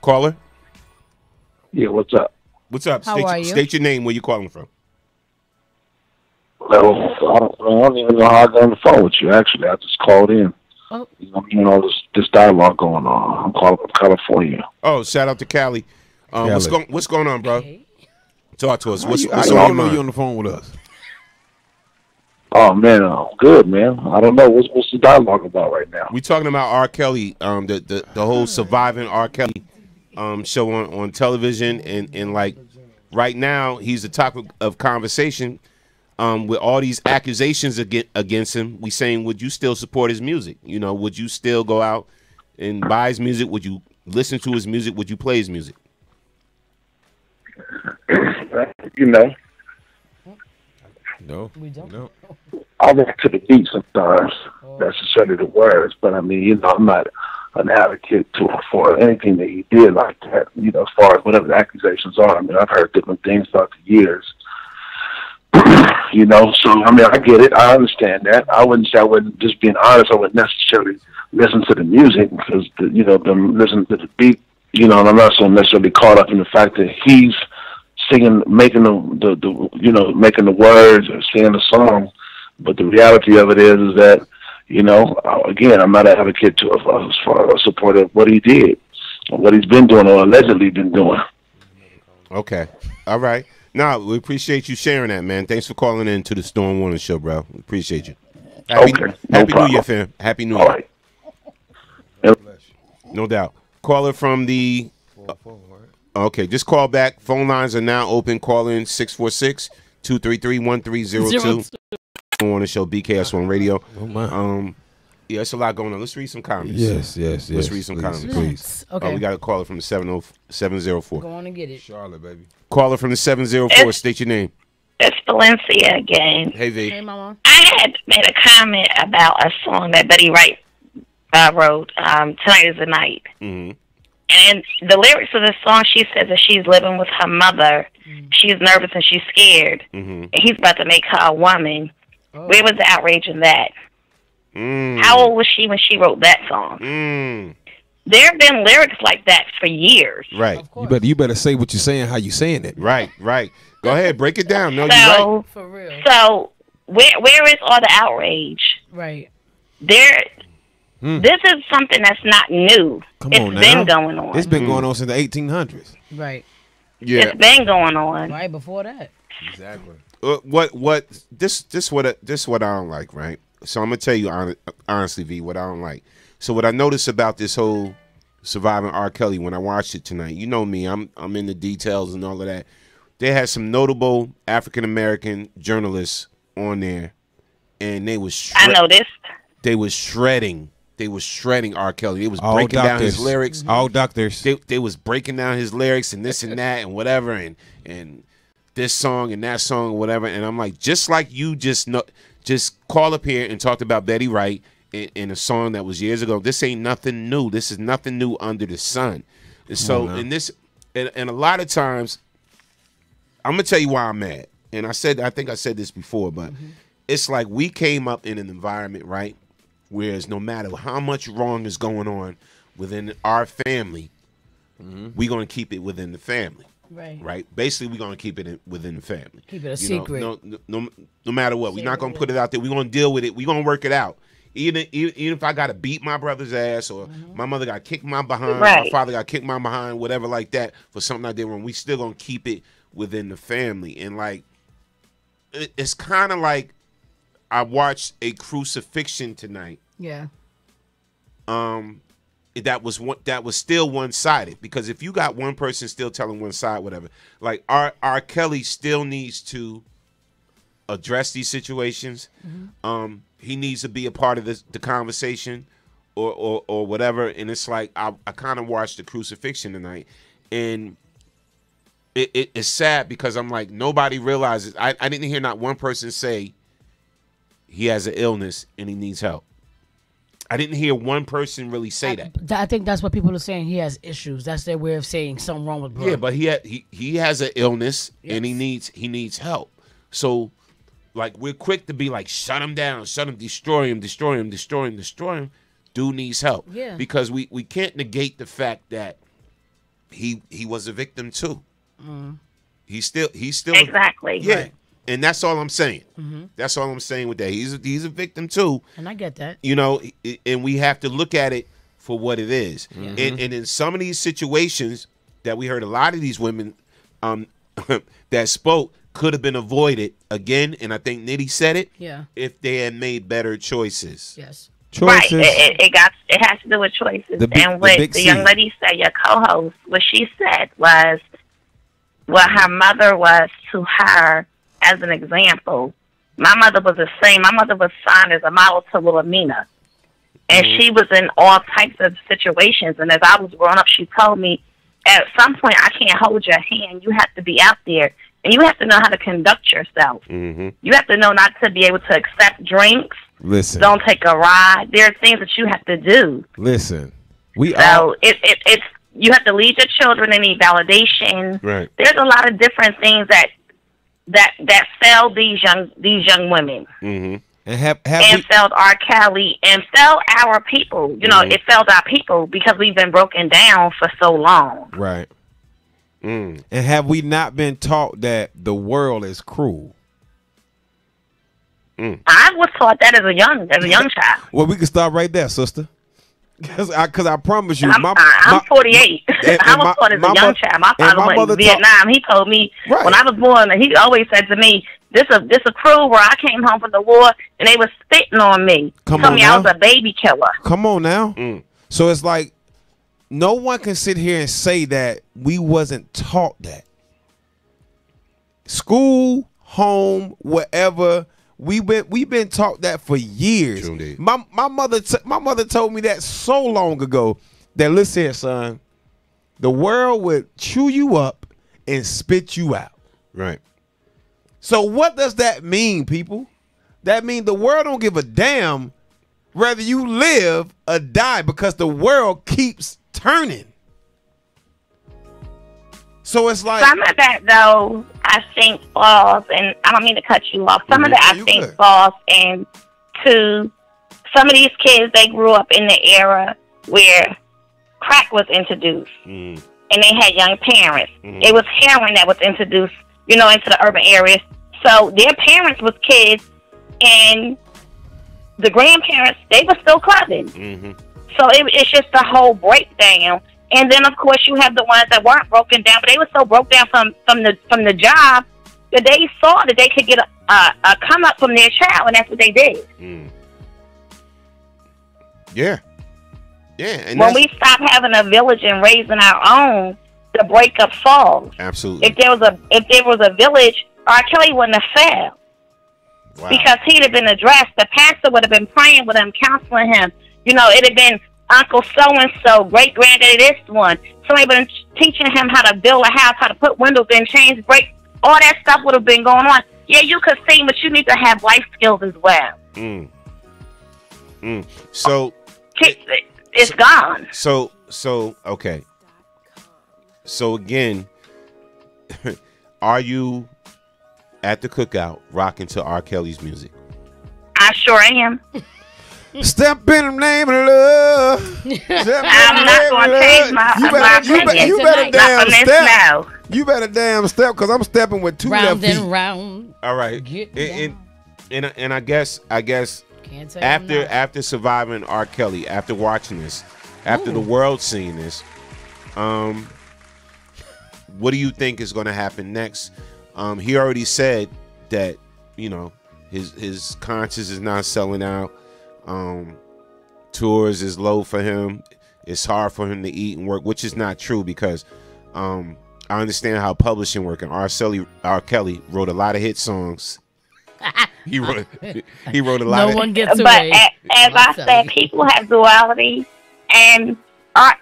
Caller. Yeah, what's up? What's up? How are you? State your name where you calling from. Well, I don't even know how I got on the phone with you. Actually, I just called in. Oh. You know, this dialogue going on. I'm calling from California. Oh, shout out to Cali. What's going on, bro? Talk to us. What's on your mind? You on the phone with us? Oh man, good man. I don't know what's the dialogue about right now. We talking about R. Kelly, the whole surviving R. Kelly show on television, and like right now he's the topic of conversation with all these accusations against him. We saying, would you still support his music? You know, would you still go out and buy his music? Would you listen to his music? Would you play his music? You know. No, we don't. No. I rock to the beat sometimes. That's necessarily the words, but I mean, you know, I'm not an advocate for anything that he did like that. You know, as far as whatever the accusations are. I mean, I've heard different things throughout the years. You know, so I mean, I get it. I understand that. I wouldn't say I wouldn't, just being honest, I wouldn't necessarily listen to the music because listen to the beat. You know, and I'm not so necessarily caught up in the fact that he's singing, making making the words or singing the song. But the reality of it is that, you know, again, I'm not an advocate for a supporter of what he did, or what he's been doing, or allegedly been doing. Okay, all right. No, we appreciate you sharing that, man. Thanks for calling in to the Storm Warning Show, bro. We appreciate you. Happy New Year, fam. Happy New Year. All right. No doubt. Caller from the... okay, just call back. Phone lines are now open. Call in 646-233-1302. On the show, BKS1 Radio. Oh, my. Yeah, it's a lot going on. Let's read some comments. Yes. Let's read some comments. Please. Okay. We got a caller from the 704. Go on and get it. Charlotte, baby. Caller from the 704. State your name. It's Valencia again. Hey, V. Hey, Mama. I had made a comment about a song that Betty Wright wrote, Tonight is the Night. Mm-hmm. And the lyrics of the song, she says that she's living with her mother. She's nervous and she's scared. Mm-hmm. And he's about to make her a woman. Oh. Where was the outrage in that? How old was she when she wrote that song? There have been lyrics like that for years. Right. You better say what you're saying, how you saying it. Right. Go ahead, break it down. No, So, you're right. For real. So where is all the outrage? Right. This is something that's not new. Come It's on now. been going on. It's been going on since the 1800s. Right. Yeah. It's been going on. Right before that. Exactly. This what I don't like, right? So I'm gonna tell you honestly, V, what I don't like. So what I noticed about this whole surviving R. Kelly when I watched it tonight, you know me, I'm in the details and all of that. They had some notable African American journalists on there, and they was I noticed. They was shredding R. Kelly. They was breaking down his lyrics. All doctors. They was breaking down his lyrics and this and that and whatever and this song and that song or whatever. And I'm like, just like you just call up here and talked about Betty Wright in a song that was years ago. This ain't nothing new. This is nothing new under the sun. And so and a lot of times, I'm gonna tell you why I'm mad. And I think I said this before, but it's like we came up in an environment, right? Whereas no matter how much wrong is going on within our family, we're going to keep it within the family. Right. Basically, we're going to keep it within the family. Keep it a secret. No matter what. We're not going to put it out there. We're going to deal with it. We're going to work it out. Even if I got to beat my brother's ass or my mother got to kick my behind, my father got to kick my behind, whatever like that, for something I did wrong, we still going to keep it within the family. And, like, it's kind of like I watched a crucifixion tonight. Yeah. That was still one-sided, because if you got one person still telling one side, whatever, like R. Kelly still needs to address these situations. He needs to be a part of the conversation or whatever. And it's like I kind of watched the crucifixion tonight, and it's sad because I'm like, nobody realizes. I didn't hear not one person say he has an illness and he needs help. I didn't hear one person really say that. I think that's what people are saying. He has issues. That's their way of saying something wrong with bro. Yeah, but he has an illness and he needs help. So, like, we're quick to be like, shut him down, shut him, destroy him. Dude needs help. Yeah. Because we can't negate the fact that he was a victim too. He's still exactly. Yeah. Right. And that's all I'm saying. Mm-hmm. That's all I'm saying with that. He's a victim too. And I get that. You know, and we have to look at it for what it is. Mm-hmm. And in some of these situations that we heard a lot of these women that spoke could have been avoided again, and I think Nitty said it. Yeah. If they had made better choices. Yes. Choices. Right. It has to do with choices. And what the young lady said, your co-host, what she said was what her mother was to her as an example. My mother was the same. My mother was signed as a model to Little Mina. And she was in all types of situations. And as I was growing up, she told me, at some point, I can't hold your hand. You have to be out there. And you have to know how to conduct yourself. Mm-hmm. You have to know not to be able to accept drinks. Listen. Don't take a ride. There are things that you have to do. Listen. It's you have to lead your children and need validation. Right. There's a lot of different things that failed these young women. Mm-hmm. And failed R. Kelly and failed our people. You know, it failed our people because we've been broken down for so long. Right. And have we not been taught that the world is cruel? I was taught that as a young child. Well, we can start right there, sister. Because I promise you, I'm 48. I was taught as a young child. My father went to Vietnam. He told me when I was born, he always said to me, "This a cruel where I came home from the war and they was spitting on me. Told me I was a baby killer." Come on now. So it's like no one can sit here and say that we wasn't taught that. School, home, whatever. We've been taught that for years. My mother told me that so long ago that, listen here, son, the world would chew you up and spit you out. Right. So what does that mean, people? That means the world don't give a damn whether you live or die because the world keeps turning. So it's like some of that, though, I think falls, and I don't mean to cut you off. Some of that I think falls into some of these kids. They grew up in the era where crack was introduced, and they had young parents. It was heroin that was introduced, into the urban areas. So their parents was kids, and the grandparents, they were still clubbing. So it's just a whole breakdown. And then, of course, you have the ones that weren't broken down, but they were so broke down from the job that they saw that they could get a come up from their child, and that's what they did. Yeah. And when we stop having a village and raising our own, the breakup falls. Absolutely. If there was a village, R. Kelly wouldn't have failed. Wow. Because he'd have been addressed. The pastor would have been praying with him, counseling him. It'd have been Uncle so-and-so, great-granddaddy this one. Somebody been teaching him how to build a house, how to put windows in, change brakes. All that stuff would have been going on. Yeah, you could sing, but you need to have life skills as well. So it's gone. So okay. So again, are you at the cookout rocking to R. Kelly's music? I sure am. Step in the name of love. I'm not going to change my opinion. You better damn step. Now. You better damn step because I'm stepping with two left feet. Round. All right. And I guess after surviving R. Kelly, after watching this, after the world seeing this, what do you think is going to happen next? He already said that his conscience is not selling out. Tours is low for him. It's hard for him to eat and work, which is not true because I understand how publishing works. And R. Kelly wrote a lot of hit songs. He wrote a lot. No one gets away. But as I said, people have duality, and R.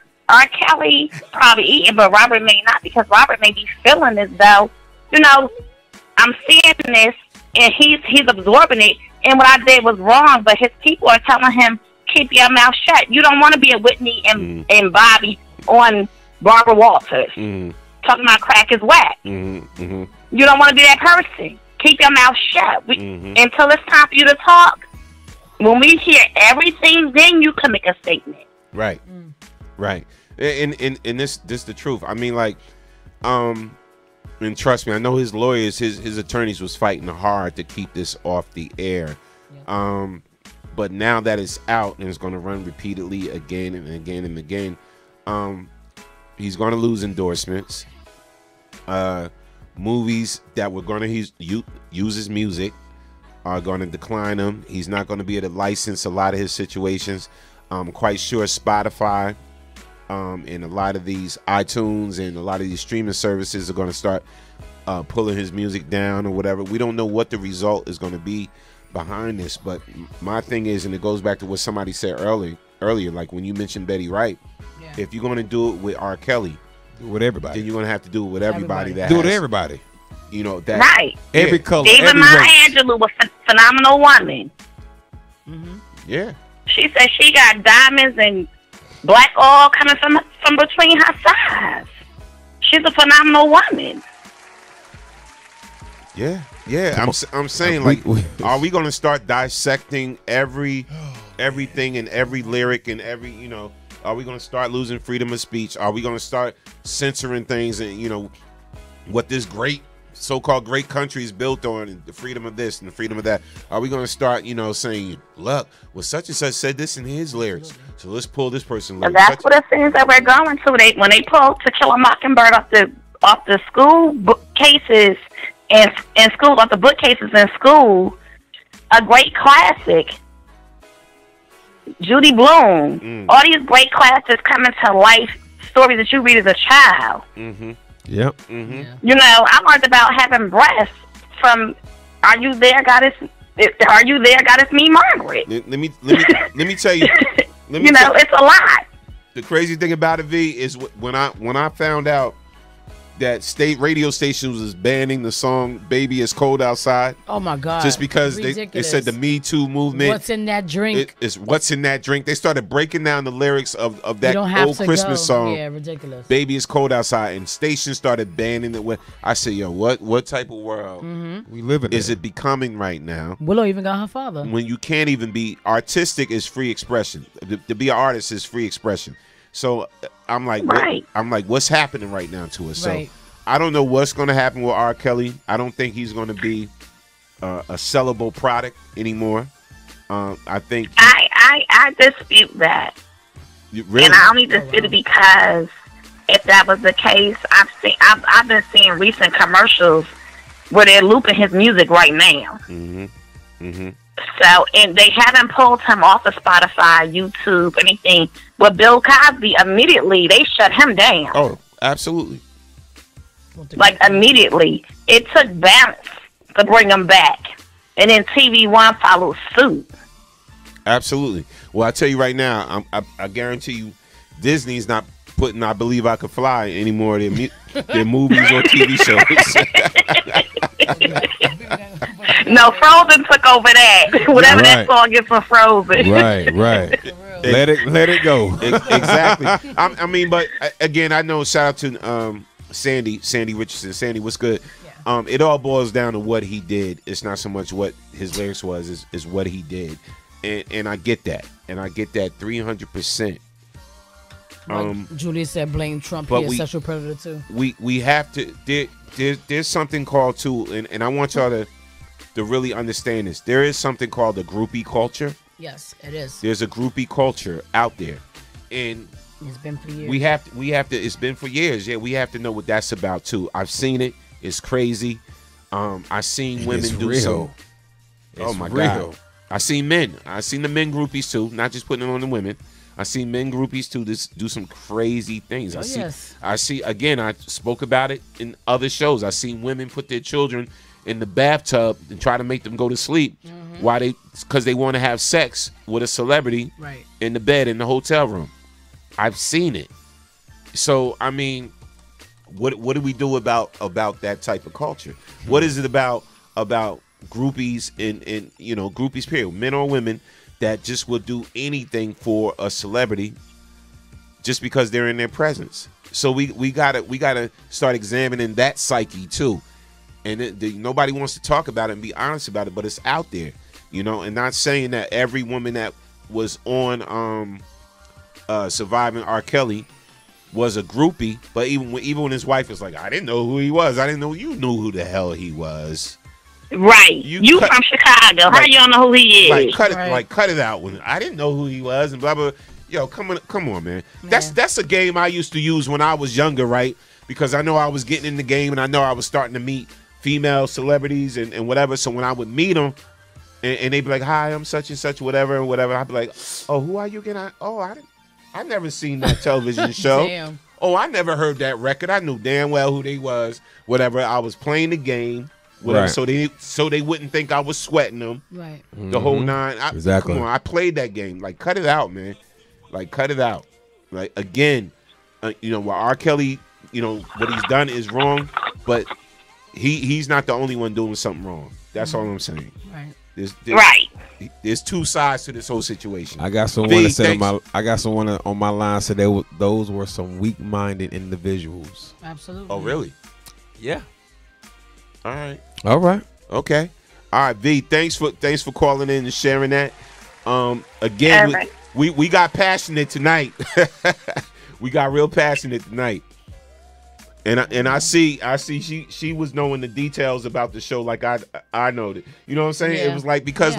Kelly probably eating, but Robert may not, because Robert may be feeling as though, I'm seeing this and he's absorbing it. And what I did was wrong, but his people are telling him, keep your mouth shut. You don't want to be a Whitney and Bobby on Barbara Walters talking about crack is whack. You don't want to be that person. Keep your mouth shut until it's time for you to talk. When we hear everything, then you can make a statement. Right, right. And this the truth. I mean, like, and trust me, I know his lawyers, his attorneys was fighting hard to keep this off the air. But now that it's out and it's going to run repeatedly again and again and again, he's going to lose endorsements. Movies that were going to use his music are going to decline him. He's not going to be able to license a lot of his situations. I'm quite sure Spotify and a lot of these iTunes and a lot of these streaming services are going to start pulling his music down or whatever. We don't know what the result is going to be behind this, but my thing is, and it goes back to what somebody said earlier, like when you mentioned Betty Wright, if you're going to do it with R. Kelly, do it with everybody, then you're going to have to do it with everybody. That do it with everybody. You know that right. Every color. Even Maya Angelou was a phenomenal woman. Yeah. She said she got diamonds and black oil coming from between her thighs. She's a phenomenal woman. Yeah. I'm saying, like, are we going to start dissecting everything and every lyric and every, you know, are we going to start losing freedom of speech? Are we going to start censoring things and, you know, what this great so-called great country is built on, and the freedom of this and the freedom of that? Are we going to start, you know, saying, look, well, such and such said this in his lyrics, so let's pull this person lyrics? That's what it seems that we're going to. When they pulled To Kill a Mockingbird off the school bookcases and school, off the bookcases in school, a great classic, Judy Blume, all these great classics coming to life, stories that you read as a child. Yep. You know, I learned about having breasts from Are You There, Goddess? Are You There, Goddess? Me, Margaret. Let me tell you. It's a lot. The crazy thing about it, V, is when I found out that state radio stations was banning the song "Baby It's Cold Outside." Oh my God! Just because they said the Me Too movement. What's in that drink? It's what's in that drink. They started breaking down the lyrics of that old Christmas song. Yeah, ridiculous. "Baby It's Cold Outside," and stations started banning it. I said, yo, what type of world we live in? Is it becoming right now? Willow even got her father. When you can't even be artistic is free expression. To be an artist is free expression. So I'm like, what's happening right now to us? Right. So I don't know what's going to happen with R. Kelly. I don't think he's going to be a sellable product anymore. I think I dispute that. Really? And I only dispute it because if that was the case, I've been seeing recent commercials where they're looping his music right now. So, and they haven't pulled him off of Spotify, YouTube, anything. With Bill Cosby, immediately they shut him down. Oh, absolutely. Like immediately. It took balance to bring him back. And then TV One followed suit. Absolutely. Well, I tell you right now, I guarantee you Disney's not putting I Believe I Could Fly anymore their movies or TV shows. No, Frozen took over that. Whatever that song is for Frozen. Right. Let it go. Exactly. I mean, but again, I know. Shout out to Sandy Richardson. Sandy, what's good? Yeah. It all boils down to what he did. It's not so much what his lyrics was, is what he did, and I get that, 300%. Julia said, blame Trump. He's a sexual predator too. We have to. There's something called too, and I want y'all to really understand this. There is something called the groupie culture. Yes, it is. There's a groupie culture out there, and it's been for years. We have to. It's been for years. Yeah, we have to know what that's about too. I've seen it. It's crazy. I've seen women do so. Oh my God! I seen men. I seen the men groupies too. Not just putting it on the women. I seen men groupies too. Do some crazy things. I see. Again, I spoke about it in other shows. I seen women put their children in the bathtub and try to make them go to sleep because they want to have sex with a celebrity in the bed in the hotel room. I've seen it. So I mean, what do we do about that type of culture? What is it about groupies in groupies period, men or women, that just will do anything for a celebrity just because they're in their presence. So we gotta start examining that psyche too. And nobody wants to talk about it and be honest about it, but it's out there, you know. And not saying that every woman that was on Surviving R. Kelly was a groupie, but even when his wife was like, I didn't know who he was. I didn't know you knew who the hell he was. Right. You from Chicago. How you don't know who he is? Cut it out. When I didn't know who he was and blah blah. Yo, come on, man. That's a game I used to use when I was younger, right? Because I know I was getting in the game and I know I was starting to meet female celebrities and whatever. So when I would meet them and they'd be like, hi, I'm such and such, whatever, I'd be like, oh, who are you again? I never seen that television show. Damn. Oh, I never heard that record. I knew damn well who they was, whatever. I was playing the game, whatever, right. so they wouldn't think I was sweating them. Right. The whole nine. Exactly. Come on, I played that game. Like, cut it out, man. Like, cut it out. Like, again, while R. Kelly, what he's done is wrong, but he's not the only one doing something wrong. That's all I'm saying. Right. There's two sides to this whole situation. I got someone on my line said those were some weak-minded individuals. Absolutely. Oh, really? Yeah. All right. Okay. All right, V. Thanks for calling in and sharing that. Again, we got passionate tonight. We got real passionate tonight. And I see she was knowing the details about the show like I know it. You know what I'm saying? Yeah. It was like, because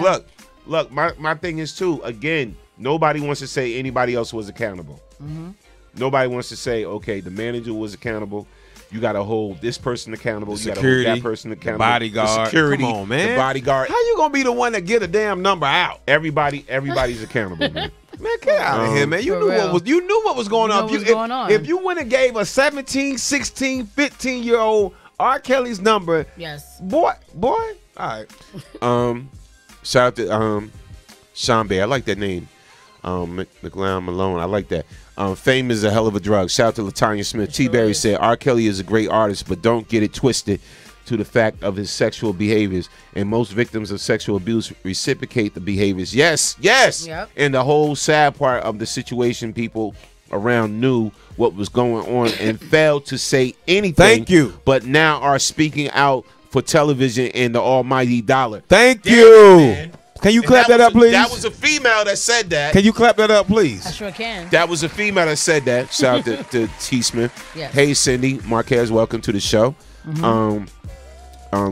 look, my thing is too, again, nobody wants to say anybody else was accountable. Mm-hmm. Nobody wants to say, okay, the manager was accountable. You got to hold this person accountable. The you got to security, hold that person accountable. The bodyguard. The security. Come on, man. The bodyguard. How you gonna be the one that get a damn number out? Everybody's accountable, man. Man, get out of here, man. You knew what was going on. If you went and gave a 17, 16, 15-year-old R. Kelly's number, yes, boy. All right. Shout out to Sean Bay. I like that name. McLeod Malone. I like that. Fame is a hell of a drug. Shout out to Latanya Smith. T. Berry said, R. Kelly is a great artist, but don't get it twisted to the fact of his sexual behaviors. And most victims of sexual abuse reciprocate the behaviors. Yes. Yep. And the whole sad part of the situation, people around knew what was going on and failed to say anything. Thank you. But now are speaking out for television and the almighty dollar. Thank you. Man. Can you clap that up, please? That was a female that said that. Can you clap that up, please? I sure can. That was a female that said that. Shout out to T. Smith. Yes. Hey, Cindy Marquez, welcome to the show. Mm-hmm.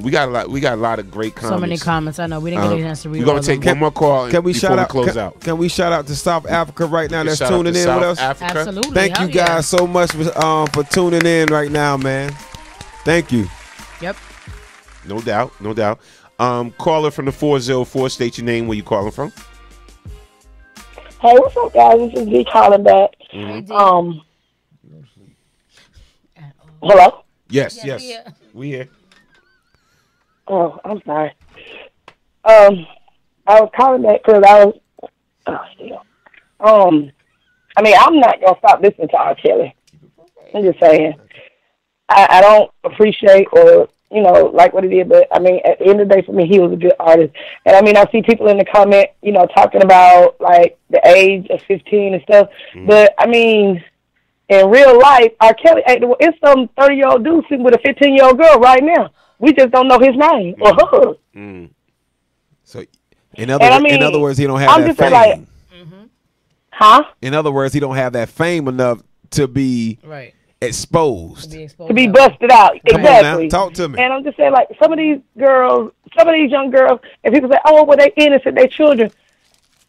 We got a lot of great comments. So many comments. I know we didn't get a chance to read. We're gonna take one more call. Can we shout out? Close out? Can we shout out to South Africa right now? That's tuning in South with us. Africa. Absolutely. Thank you guys so much for tuning in right now, man. Thank you. Yep. No doubt. Caller from the 404. State your name. Where you calling from? Hey, what's up, guys? This is V calling back. Mm-hmm. Hello? Yes. We here. Oh, I'm sorry. I was calling back because I was. I mean, I'm not gonna stop listening to R. Kelly. I'm just saying. I don't appreciate or like what he did, but I mean, at the end of the day, for me, he was a good artist. And I mean, I see people in the comment, talking about like the age of 15 and stuff. Mm. But I mean, in real life, R. Kelly, it's some 30-year-old dude sitting with a 15-year-old girl right now. We just don't know his name or her. Mm. So, in other words, he don't have that fame. Like, huh? In other words, he don't have that fame enough to be exposed. To be busted out. Come exactly. on now, talk to me. And I'm just saying, like, some of these young girls, and people say, oh, well, they innocent, they children.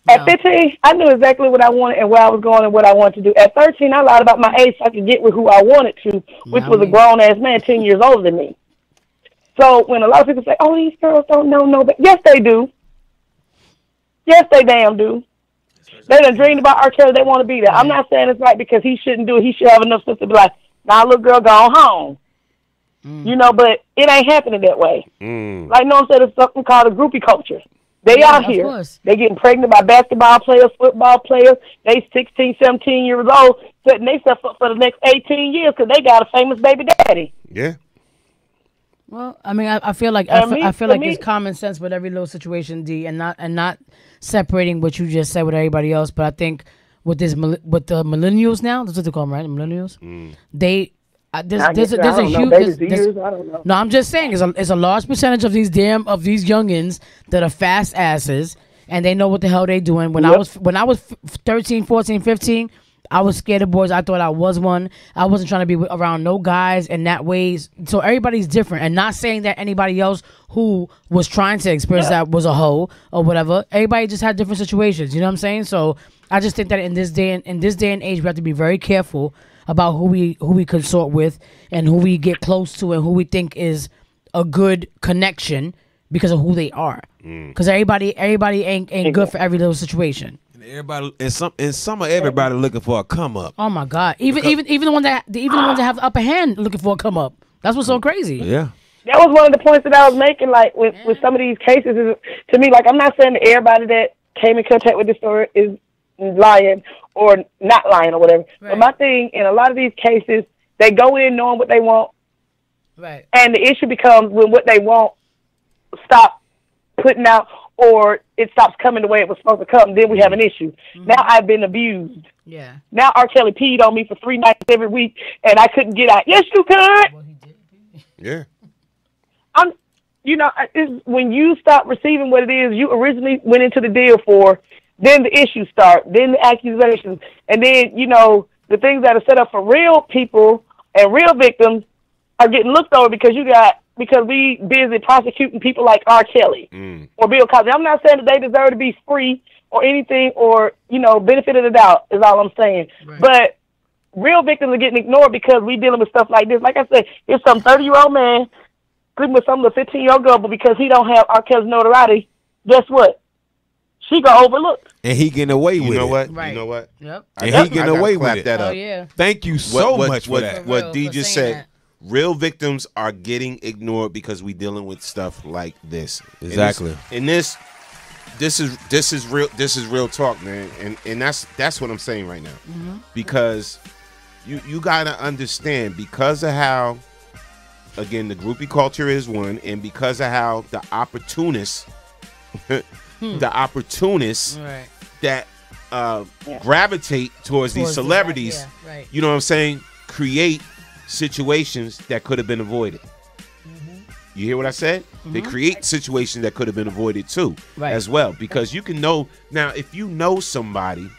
No. At 15, I knew exactly what I wanted and where I was going and what I wanted to do. At 13, I lied about my age so I could get with who I wanted to, which was a grown-ass man 10 years older than me. So when a lot of people say, oh, these girls don't know no better. Yes, they do. Yes, they damn do. They done dreamed about R. Kelly. They want to be there. I'm not saying it's right because he shouldn't do it. He should have enough sense to be like, nah, little girl, go home. But it ain't happening that way. Like, I'm saying, there's something called a groupie culture. They out here. They getting pregnant by basketball players, football players. They 16, 17 years old, setting themselves up for the next 18 years because they got a famous baby daddy. Yeah. Well, I mean, I feel like I feel like it's common sense with every little situation, D, and not separating what you just said with everybody else. But I think with the millennials now, that's what they call them, right? Millennials. They there's a huge. No, I'm just saying, it's a large percentage of these youngins that are fast asses, and they know what the hell they doing. When I was 13, 14, 15. I was scared of boys. I thought I was one. I wasn't trying to be around no guys in that ways. So everybody's different. And not saying that anybody else who was trying to experience that was a hoe or whatever. Everybody just had different situations. You know what I'm saying? So I just think that in this day and age, we have to be very careful about who we consort with and who we get close to and who we think is a good connection because of who they are. Because everybody ain't good for every little situation. Everybody and some of everybody looking for a come up. Oh my God! Even the ones that have the upper hand looking for a come up. That's what's so crazy. Yeah. That was one of the points that I was making. Like with some of these cases, is to me, like I'm not saying that everybody that came in contact with this story is lying or not lying or whatever. Right. But my thing in a lot of these cases, they go in knowing what they want, right? And the issue becomes when what they want stop putting out. Or it stops coming the way it was supposed to come, then we have an issue. Now I've been abused. Yeah. Now R. Kelly peed on me for 3 nights every week, and I couldn't get out. Yes, you could. Well, he did. Yeah. It's when you stop receiving what it is you originally went into the deal for, then the issues start, then the accusations, and then, the things that are set up for real people and real victims are getting looked over because we busy prosecuting people like R. Kelly or Bill Cosby. I'm not saying that they deserve to be free or anything or, benefit of the doubt is all I'm saying. Right. But real victims are getting ignored because we dealing with stuff like this. Like I said, if some 30-year-old man sleeping with some little 15-year-old girl, but because he don't have R. Kelly's notoriety, guess what? She got overlooked. And he getting away with it. You know what? Right. You know what? Yep. And he getting away with it. That oh, up. yeah. Thank you so much for that. What D just said. That. Real victims are getting ignored because we dealing with stuff like this. Exactly. And this is real talk, man. And that's what I'm saying right now. Mm-hmm. Because you gotta understand, because of how, again, the groupie culture is one, and because of how the opportunists right. that gravitate towards these celebrities, right. You know what I'm saying, create situations that could have been avoided. You hear what I said? They create situations that could have been avoided too, as well. Because you can know now, if you know somebody,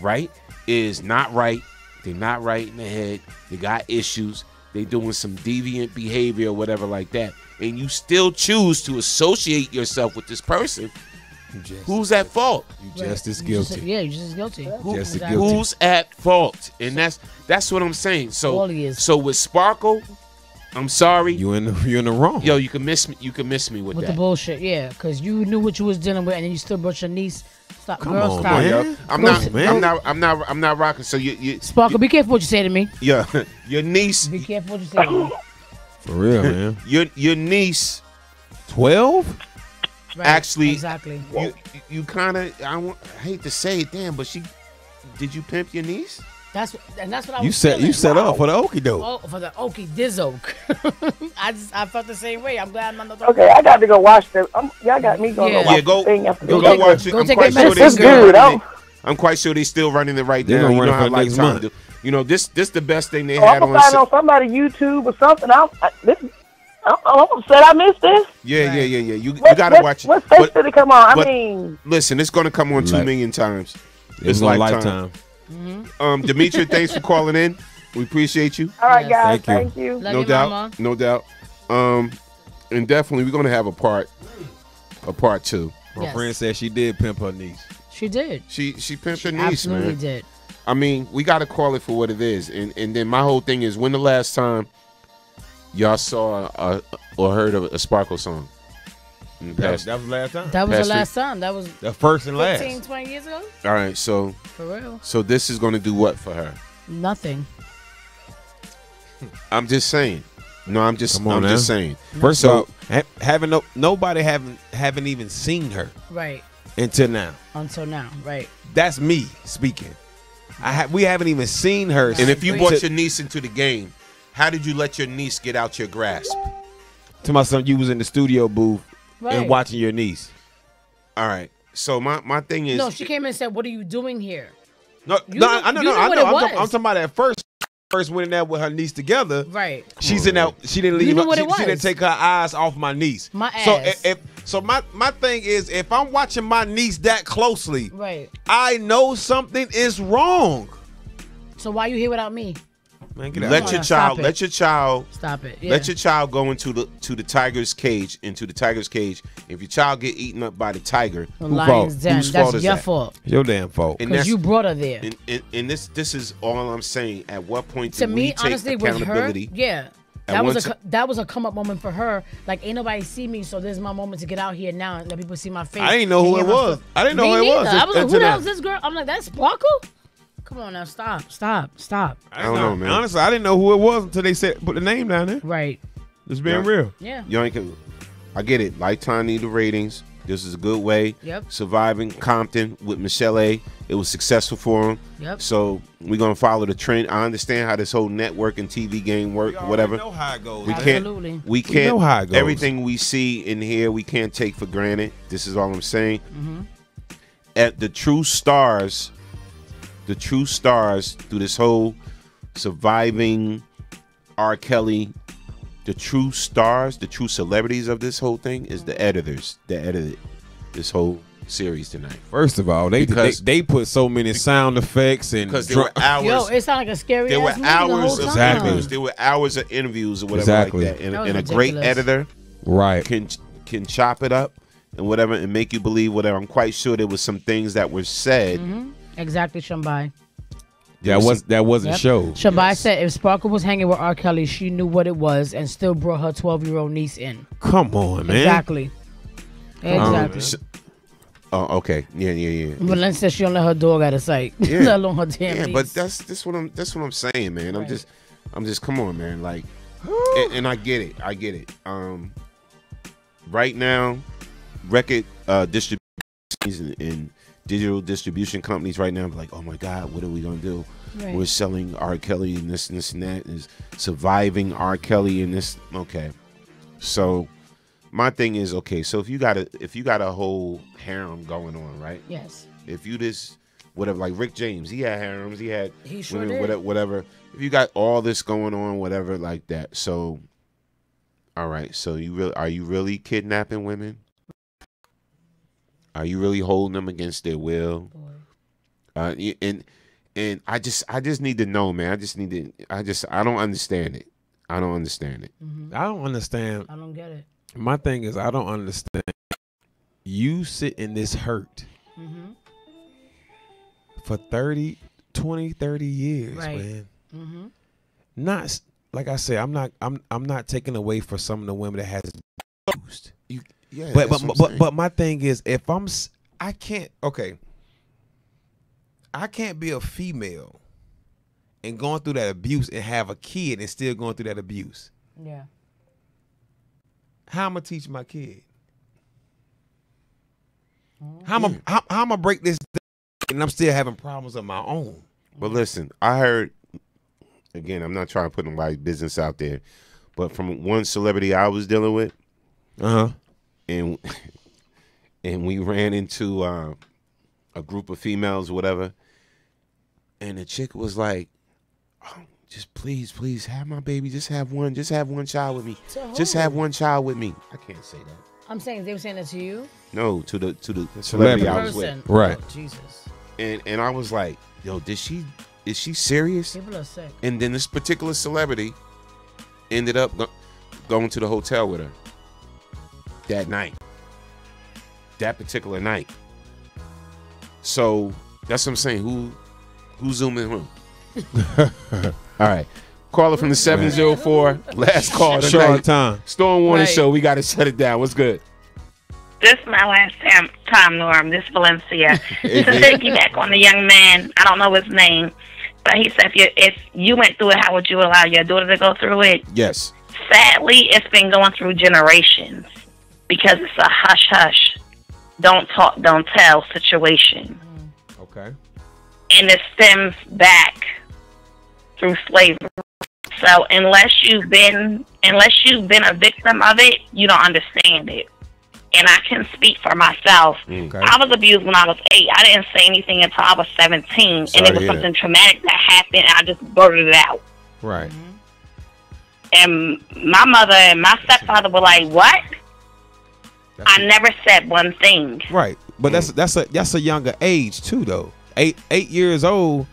right, is not right, they're not right in the head, they got issues, they doing some deviant behavior or whatever like that, and you still choose to associate yourself with this person, who's at fault? You just as guilty. You're just as guilty. Who's at fault? And that's what I'm saying. So with Sparkle, I'm sorry. You're in the wrong. Yo, you can miss me. You can miss me with that. The bullshit, yeah, because you knew what you was dealing with, and then you still brought your niece. Stop, Come girl, on, stop. man. I'm not rocking. So you Sparkle, be careful what you say to me. Yeah, your niece. Be careful what you say to me. For real, man. Your niece, 12. Right, actually, exactly. You kind of. I hate to say it, damn, but did you pimp your niece? That's what I you was set. You set up for the okie doke. Oh, for the okie dizoke. I felt the same way. I'm glad I'm not. Okay, I got to go watch them. Y'all got me going. Yeah, go watch it. Go take it. I'm quite sure they still running it right now. You know how Lifetime do. You know this the best thing they had I'm gonna find on somebody YouTube or something. I'm upset I missed this. Yeah. You gotta watch it. What station did it come on? I mean, listen, it's gonna come on 2 million times. It's Lifetime. Demetria, thanks for calling in. We appreciate you. All right, guys. Thank you. No doubt. And definitely we're gonna have a part 2. My friend said she did pimp her niece. She did. She pimped her niece, man. Absolutely did. I mean, we got to call it for what it is. And then my whole thing is, when the last time y'all saw or heard of a Sparkle song? That was the last time. That was the last time. That was the first and last. 15, 20 years ago? All right, so. For real. So this is going to do what for her? Nothing. I'm just saying. No, I'm just saying. First of all, nobody haven't even seen her. Right. Until now, right. That's me speaking. We haven't even seen her. And if you brought your niece into the game, how did you let your niece get out your grasp? To my son, you was in the studio booth Right. and watching your niece. All right. So my thing is. No, she came in and said, "What are you doing here?" No, You knew- I know. you knew I what know. it I'm was. talking about that first went in there with her niece together. Right. She's in that. She didn't You leave. knew what it She didn't was. take her eyes off my niece. My So ass. my thing is, if I'm watching my niece that closely, Right. I know something is wrong. So why you here without me? Man, get out. Let your child. Let your child. Stop it. Yeah. Let your child go into the tiger's cage. Into the tiger's cage. If your child get eaten up by the tiger, The lion's den. whose That's fault is your that? fault. Your damn fault. And Because that's- you brought her there. And this is all I'm saying. At what point To do we me, take honestly, with her, accountability? yeah. At That one was ti- that was a come up moment for her. Like, ain't nobody see me, so this is my moment to get out here now and let people see my face. I didn't know who and it hear my was. story. I didn't know Me who it was neither. I was like, until who the that. hell is this girl? I'm like, that's Sparkle? Come on now, stop. I don't know, man. Honestly, I didn't know who it was until they said put the name down there. Right. Just being Yeah. real. Yeah. You ain't can- I get it. Lifetime need the ratings. This is a good way. Yep. Surviving Compton with Michelle A. It was successful for him. Yep. So we're gonna follow the trend. I understand how this whole network and TV game work. Whatever. know how it goes. We Absolutely. can't. We We can't. know how it goes. Everything we see in here, we can't take for granted. This is all I'm saying. Mm-hmm. At the true stars through this whole surviving R. Kelly, the true stars, the true celebrities of this whole thing is the editors that edited this whole series tonight. First of all, they put so many sound effects and Because there were hours. Yo, it sounded like a scary There were ass movie the hours whole of time. interviews. There were hours of interviews or whatever Exactly. like that. And, That was and a great ridiculous. editor right can chop it up and whatever and make you believe whatever. I'm quite sure there was some things that were said. Mm-hmm. Exactly, Shambai. that wasn't Yep. showed. Shambai said if Sparkle was hanging with R. Kelly, she knew what it was and still brought her 12-year-old niece in. Come on, man. Exactly. Exactly. Oh, okay. Yeah. But Lynn said she don't let her dog out of sight. Yeah. Let alone her damn Yeah, niece. but that's what I'm saying, man. I'm just come on, man. Like and I get it. Right now, record distributions and digital distribution companies right now be like, oh my God, what are we gonna do? Right. We're selling R. Kelly and this and that is surviving R. Kelly and this. Okay, so my thing is okay. So if you got a whole harem going on, right? Yes. If you just whatever, like Rick James, he had harems, he had He sure women, did. whatever. If you got all this going on, whatever, like that. So, all right. So are you really kidnapping women? Are you really holding them against their will? And I just need to know, man. I don't understand it. I don't understand it. Mm-hmm. I don't understand. I don't get it. My thing is, I don't understand. You sit in this hurt Mm-hmm. for 30 years, Right. man. Mm-hmm. Not like I said, I'm not taking away for some of the women that has abused. Yeah, But that's what I'm saying. but my thing is, if I can't be a female and going through that abuse and have a kid and still going through that abuse. Yeah. How I'm gonna teach my kid? How I'm gonna break this down and I'm still having problems of my own? But listen, I heard, again, I'm not trying to put nobody's business out there, but from one celebrity I was dealing with, and we ran into a group of females, whatever, and the chick was like, oh, just please have my baby, just have one child with me, just have one child with me. I can't say that. I'm saying they were saying that to you. No, to the celebrity I was with. Right. Oh, Jesus. And I was like, yo, is she serious? People are sick. And then this particular celebrity ended up going to the hotel with her that night. That particular night. So that's what I'm saying. Who's zooming who? All right. Caller from the 704. Last call tonight. Short time. Storm Warning Right. Show. We got to shut it down. What's good? This is my last time, Norm. This is Valencia. To piggyback on the young man, I don't know his name, but he said if you went through it, how would you allow your daughter to go through it? Yes. Sadly, it's been going through generations because it's a hush-hush, don't talk, don't tell situation. Okay. And it stems back through slavery. So unless you've been a victim of it, you don't understand it. And I can speak for myself. Okay. I was abused when I was 8. I didn't say anything until I was 17, Sorry and it was something traumatic that happened, and I just blurted it out. Right. And my mother and my stepfather were like, "What?" I never said one thing. Right, but that's a younger age too, though. 8 years old,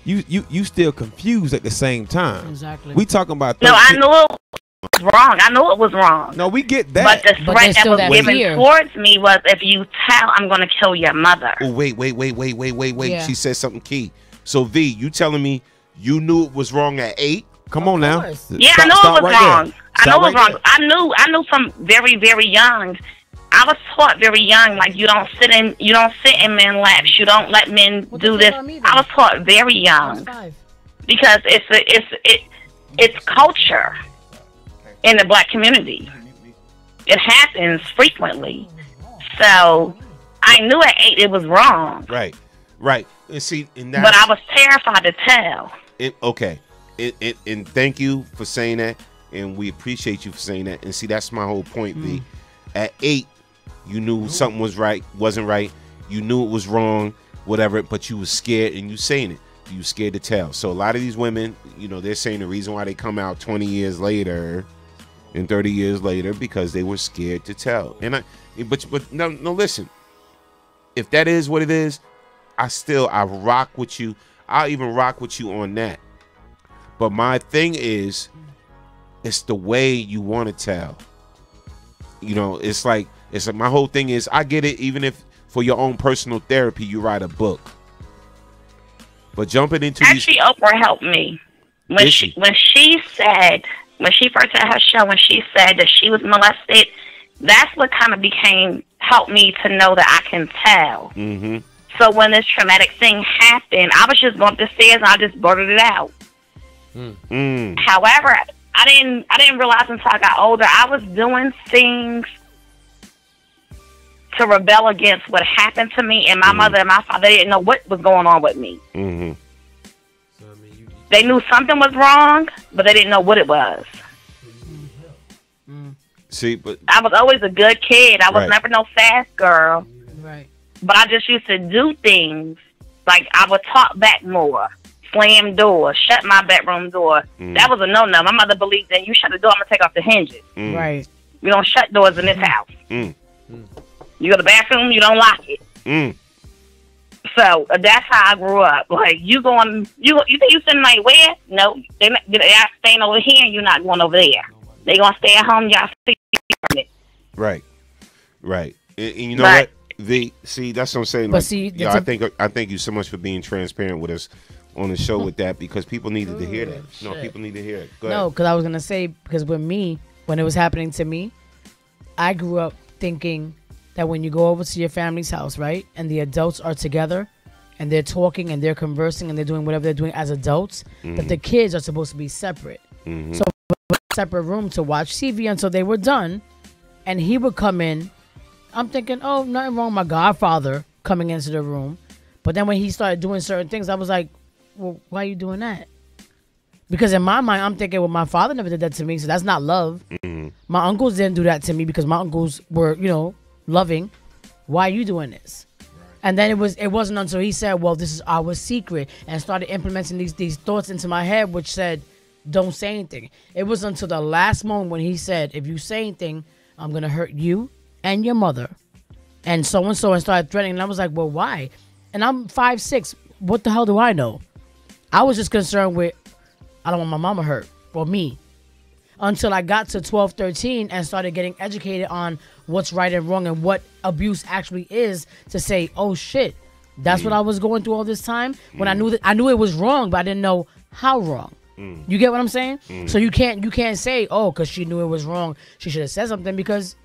you still confused at the same time. Exactly. We talking about No, I knew it was wrong. I knew it was wrong. No, we get that. But the threat that was given towards me was, if you tell, I'm going to kill your mother. Oh, wait. Yeah. She said something key. So, V, you telling me you knew it was wrong at 8? Come on now. Yeah, I knew it was wrong. I know it was wrong. I knew from very, very young. I was taught very young, like you don't sit in men laps. You don't let men do this. I was taught very young because it's culture in the black community. It happens frequently. So I knew at 8 it was wrong. Right. And see, and but I was terrified to tell. Okay. And thank you for saying that, and we appreciate you for saying that. And see, that's my whole point, V. At 8, you knew something wasn't right. You knew it was wrong, whatever, but you was scared, and you saying it. You was scared to tell. So a lot of these women, they're saying the reason why they come out 20 years later and 30 years later because they were scared to tell. And but no, listen. If that is what it is, I rock with you. I'll even rock with you on that. But my thing is, it's the way you want to tell. It's like my whole thing is, I get it, even if for your own personal therapy you write a book. But jumping into actually, Oprah helped me when she first had her show, when she said that she was molested. That's what kind of helped me to know that I can tell. Mm-hmm. So when this traumatic thing happened, I was just going up the stairs and I just blurted it out. However, I didn't realize until I got older I was doing things to rebel against what happened to me, and my mother and my father didn't know what was going on with me. Mm-hmm. They knew something was wrong, but they didn't know what it was. See, but I was always a good kid. I was Right. never no fast girl. Right. But I just used to do things like I would talk back more, slam doors, shut my bedroom door. That was a no-no. My mother believed that you shut the door, I'm gonna take off the hinges. Right. We don't shut doors in this house. You go to the bathroom, you don't lock it. So that's how I grew up. Like you think you sitting like where? No, they're staying over here, and you're not going over there. They gonna stay at home. Y'all see it. Right. And you know what? See, that's what I'm saying. But Like, see, I thank you so much for being transparent with us on the show with that, because people needed to hear that. No, people need to hear it. Go ahead. No, because I was gonna say, because with me, when it was happening to me, I grew up thinking that when you go over to your family's house, right, and the adults are together and they're talking and they're conversing and they're doing whatever they're doing as adults, that the kids are supposed to be separate. So a separate room to watch TV until they were done, and he would come in. I'm thinking, oh, nothing wrong with my godfather coming into the room. But then when he started doing certain things, I was like, well, why are you doing that? Because in my mind, I'm thinking, well, my father never did that to me, so that's not love. My uncles didn't do that to me because my uncles were, loving. Why are you doing this? And then it wasn't until he said, well, this is our secret, and started implementing these thoughts into my head, which said, don't say anything. It was until the last moment when he said, if you say anything, I'm going to hurt you and your mother and so-and-so, and started threatening. And I was like, well, why? And I'm 5'6". What the hell do I know? I was just concerned with, I don't want my mama hurt or me. Until I got to 12, 13 and started getting educated on what's right and wrong and what abuse actually is, to say, oh shit, that's what I was going through all this time. When I knew it was wrong, but I didn't know how wrong. You get what I'm saying? So you can't say, oh, because she knew it was wrong, she should have said something, because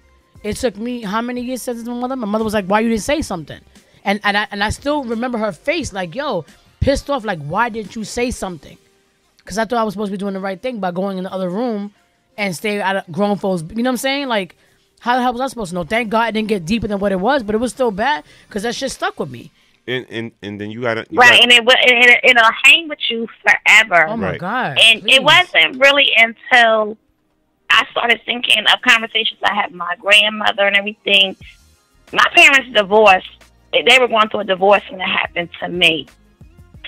it took me how many years to my mother? My mother was like, why you didn't say something? And I still remember her face, like, yo, pissed off, like, why didn't you say something? Because I thought I was supposed to be doing the right thing by going in the other room and stay out of grown folks. You know what I'm saying? Like, how the hell was I supposed to know? Thank God it didn't get deeper than what it was, but it was still bad because that shit stuck with me. And then you gotta right, and it'll hang with you forever. Oh my God! And please. it wasn't really until I started thinking of conversations I had with my grandmother and everything. My parents divorced. They were going through a divorce when it happened to me.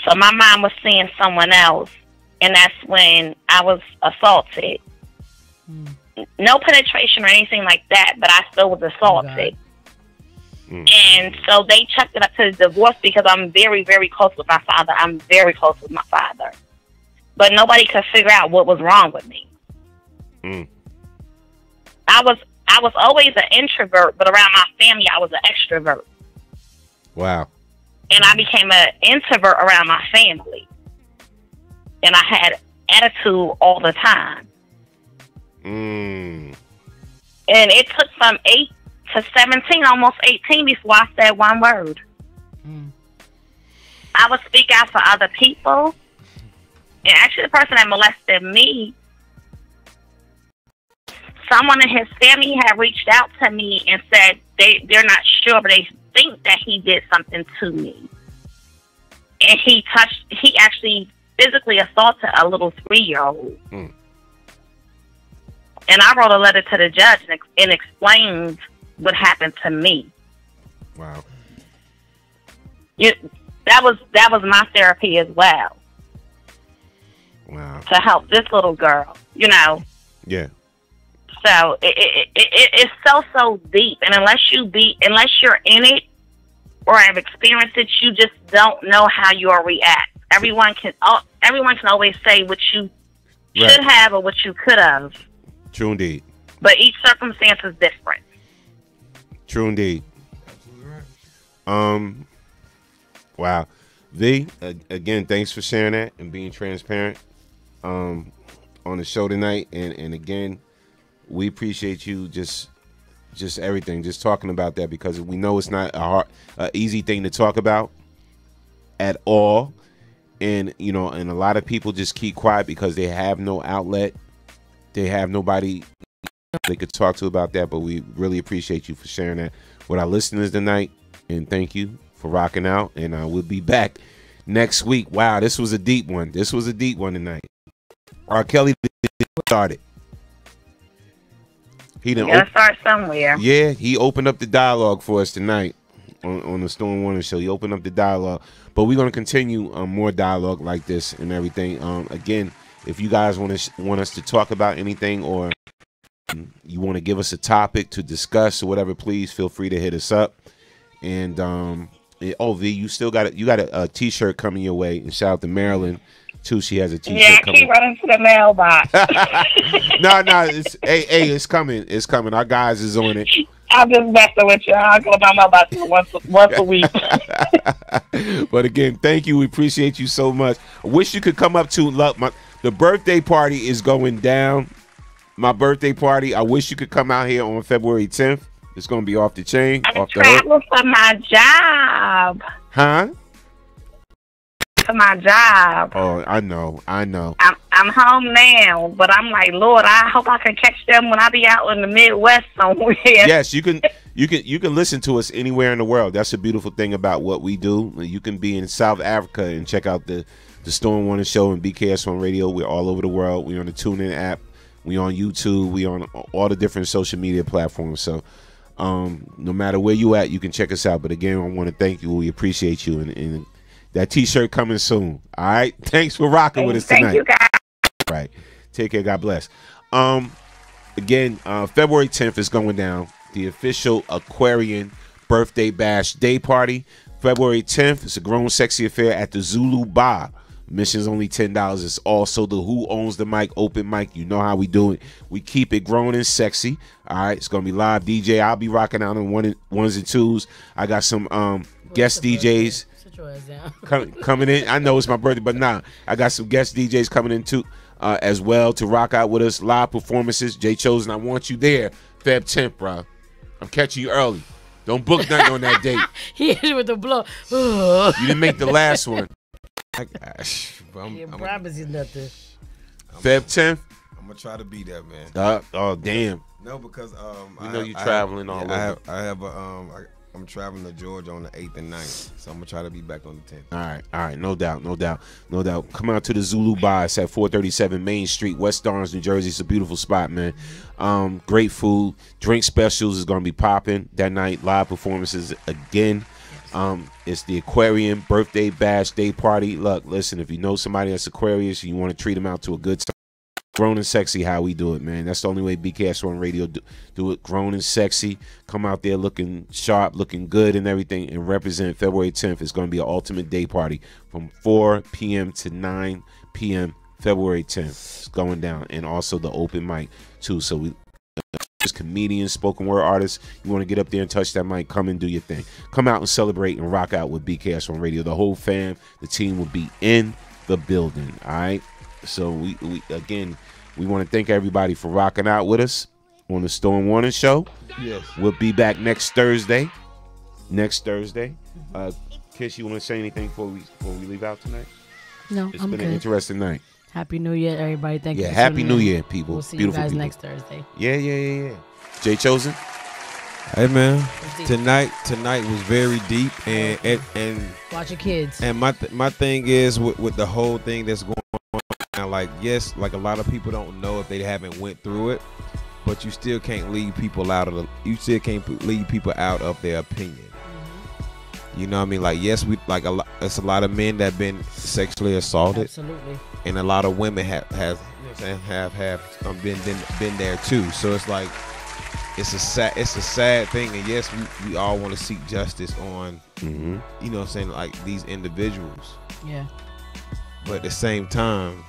So my mom was seeing someone else, and that's when I was assaulted. No penetration or anything like that, but I still was assaulted. And so they checked it up to the divorce because I'm very, very close with my father. I'm very close with my father. But nobody could figure out what was wrong with me. I was always an introvert, but around my family, I was an extrovert. Wow. And I became an introvert around my family. And I had attitude all the time. And it took from 8 to 17, almost 18, before I said one word. I would speak out for other people. And actually, the person that molested me, someone in his family had reached out to me and said they're not sure, but they think that he did something to me. And he actually physically assaulted a little 3-year-old. And I wrote a letter to the judge and explained what happened to me. Wow. That was my therapy as well. Wow. To help this little girl, you know. Yeah. So it's so deep, and unless you're in it or have experienced it, you just don't know how you'll react. Everyone can always say what you should have or what you could have. True indeed. But each circumstance is different. True indeed. Wow. V, again, thanks for sharing that and being transparent on the show tonight. And again, we appreciate you just everything, just talking about that, because we know it's not a easy thing to talk about at all. And, you know, and a lot of people just keep quiet because they have no outlet. They have nobody they could talk to about that. But we really appreciate you for sharing that with our listeners tonight. And thank you for rocking out. And we'll be back next week. Wow, this was a deep one. This was a deep one tonight. R. Kelly started. He didn't start somewhere. Yeah, he opened up the dialogue for us tonight on the Storm Warner Show. He opened up the dialogue. But we're going to continue more dialogue like this and everything. Again, if you guys want us to talk about anything, or you want to give us a topic to discuss or whatever, please feel free to hit us up. And V, you still got a t-shirt coming your way. And shout out to Marilyn too. She has a t-shirt. Yeah, I keep running to the mailbox. No, it's coming. It's coming. Our guys is on it. I'm just messing with you. I'll go to my mailbox once a week. But again, thank you. We appreciate you so much. I wish you could come up to the birthday party is going down. My birthday party. I wish you could come out here on February 10th. It's going to be off the chain. I'm traveling for my job. Huh? For my job. Oh, I know. I'm home now, but I'm like, Lord, I hope I can catch them when I be out in the Midwest somewhere. Yes, you can listen to us anywhere in the world. That's a beautiful thing about what we do. You can be in South Africa and check out the Storm Warner Show and BKS on radio. We're all over the world. We're on the TuneIn app. We on YouTube. We on all the different social media platforms. So no matter where you at, you can check us out. But again, I want to thank you. We appreciate you. And that t-shirt coming soon. All right. Thanks for rocking with us tonight. Thank you, guys. Right. Take care. God bless. Again, February 10th is going down. The official Aquarian Birthday Bash Day Party. February 10th. It's a grown sexy affair at the Zulu Bar. Admission's only $10. It's also the Who Owns the Mic open mic. You know how we do it. We keep it grown and sexy. All right. It's going to be live DJ. I'll be rocking out on ones and twos. I got some guest DJs coming in. I know it's my birthday, but nah. I got some guest DJs coming in too as well to rock out with us. Live performances. Jay Chosen, I want you there. Feb 10th, bro. I'm catching you early. Don't book nothing on that date. He hit it with the blow. You didn't make the last one. Promise you nothing. Feb 10th. I'm gonna try to be there, man. Oh damn. No, because we know you traveling all over. I have I'm traveling to Georgia on the 8th and 9th, so I'm gonna try to be back on the 10th. All right, no doubt. Come out to the Zulu Bar. It's at 437 Main Street, West Orange, New Jersey. It's a beautiful spot, man. Great food, drink specials is gonna be popping that night. Live performances again. It's the Aquarium birthday bash day party. Look, listen, if you know somebody that's Aquarius and you want to treat them out to a good time, grown and sexy, how we do it, man. That's the only way BKS on radio do it. Grown and sexy. Come out there looking sharp, looking good and everything, and represent February 10th. It's going to be an ultimate day party from 4 p.m. to 9 p.m. February 10th. It's going down. And also the open mic, too. So we comedians, spoken word artists, you want to get up there and touch that mic, come and do your thing. Come out and celebrate and rock out with BKS on radio. The whole fam, the team will be in the building, all right? So we want to thank everybody for rocking out with us on the Storm Warning Show. Yes. We'll be back next Thursday. Kiss, you want to say anything before we leave out tonight? No, It's I'm been good. an interesting night. Happy New Year, everybody. Thank you. Yeah, for Happy tuning New in. Year, people. We'll see Beautiful you guys people. next Thursday. Yeah. Jay Chosen. Hey man, tonight was very deep and watch your kids. And my thing is with the whole thing that's going on now, like yes, like a lot of people don't know if they haven't went through it, but you still can't leave people out of their opinion. You know what I mean? Like yes, it's a lot of men that been sexually assaulted. Absolutely. And a lot of women have been there too. So it's like it's a sad thing, and yes, we all want to seek justice on you know what I'm saying, like these individuals. Yeah. But at the same time,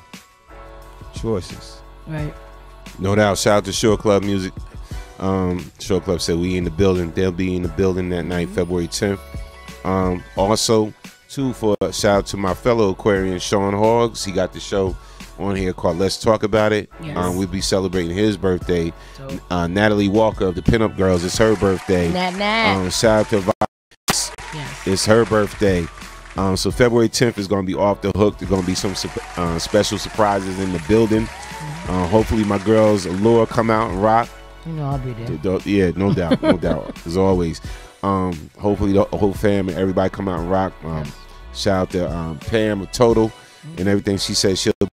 choices. Right. No doubt. Shout out to Shore Club Music. Shore Club said we in the building. They'll be in the building that night, February 10th. Also, too, for a shout out to my fellow Aquarian, Sean Hoggs. He got the show on here called Let's Talk About It. Yes. We'll be celebrating his birthday. Natalie Walker of the Pinup Girls, it's her birthday. Nat. Shout out to Vice. Yes. It's her birthday. So February 10th is going to be off the hook. There's going to be some special surprises in the building. Hopefully my girls Laura come out and rock. You know I'll be there. Yeah, no doubt, no doubt, as always. Hopefully the whole fam and everybody come out and rock. Shout out to Pam of Total and everything she said she'll do.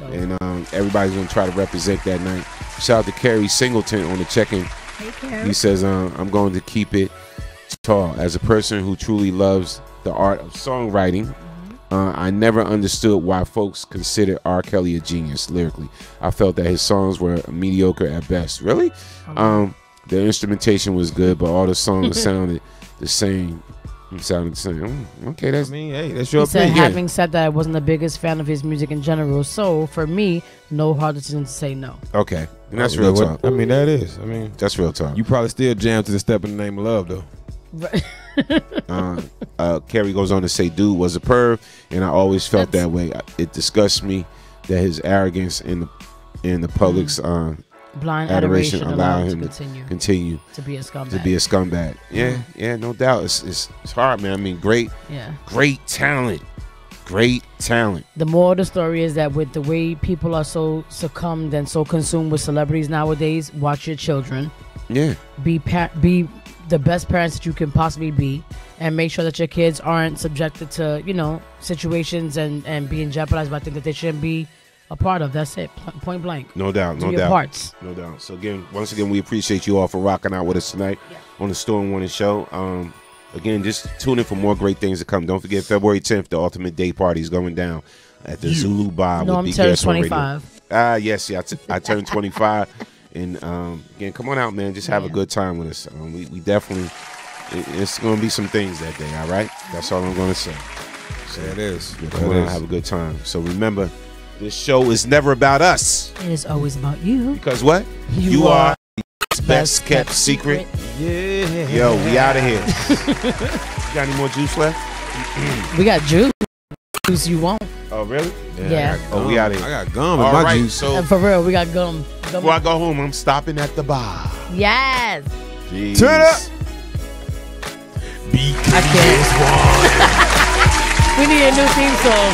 And everybody's going to try to represent that night. Shout out to Kerry Singleton on the check-in. Hey, Kerry. He says, I'm going to keep it tall. As a person who truly loves the art of songwriting, I never understood why folks considered R. Kelly a genius lyrically. I felt that his songs were mediocre at best. Really? The instrumentation was good, but all the songs sounded the same. Okay, that's hey, that's your he said, opinion. having said that, I wasn't the biggest fan of his music in general. So for me, no hard decision to say no. Okay, and that's real talk. I mean, that is. I mean, that's real talk. You probably still jam to the Step in the Name of Love, though. Kerry goes on to say, dude was a perv, and I always felt that way. It disgusts me that his arrogance in the public's blind adoration allowed him to continue to be a scumbag. Yeah, no doubt. It's hard, man. I mean, great talent. The moral of the story is that with the way people are so succumbed and so consumed with celebrities nowadays, watch your children. Yeah. Be the best parents that you can possibly be, and make sure that your kids aren't subjected to situations and being jeopardized by things that they shouldn't be a part of. That's it. Point blank. No doubt. Do your parts. No doubt. So once again, we appreciate you all for rocking out with us tonight on the Storm Warning Show. Again, just tune in for more great things to come. Don't forget February 10th, the Ultimate Day Party is going down at the Zulu Bar. No, I'm turning 25. Yes, I turned 25. And again, come on out, man. Just have a good time with us. We definitely, it's going to be some things that day, all right? That's all I'm going to say. So it is. Come on out, have a good time. So remember, this show is never about us. It is always about you. Because what? You are best kept secret. Yeah. Yo, we out of here. You got any more juice left? We got juice. Juice you want. Oh, really? Yeah. We out of here. I got gum in all my right, juice. So and for real, we got gum. Before I go home, I'm stopping at the bar. Yes. Jeez. Turn up. I can't. We need a new theme song.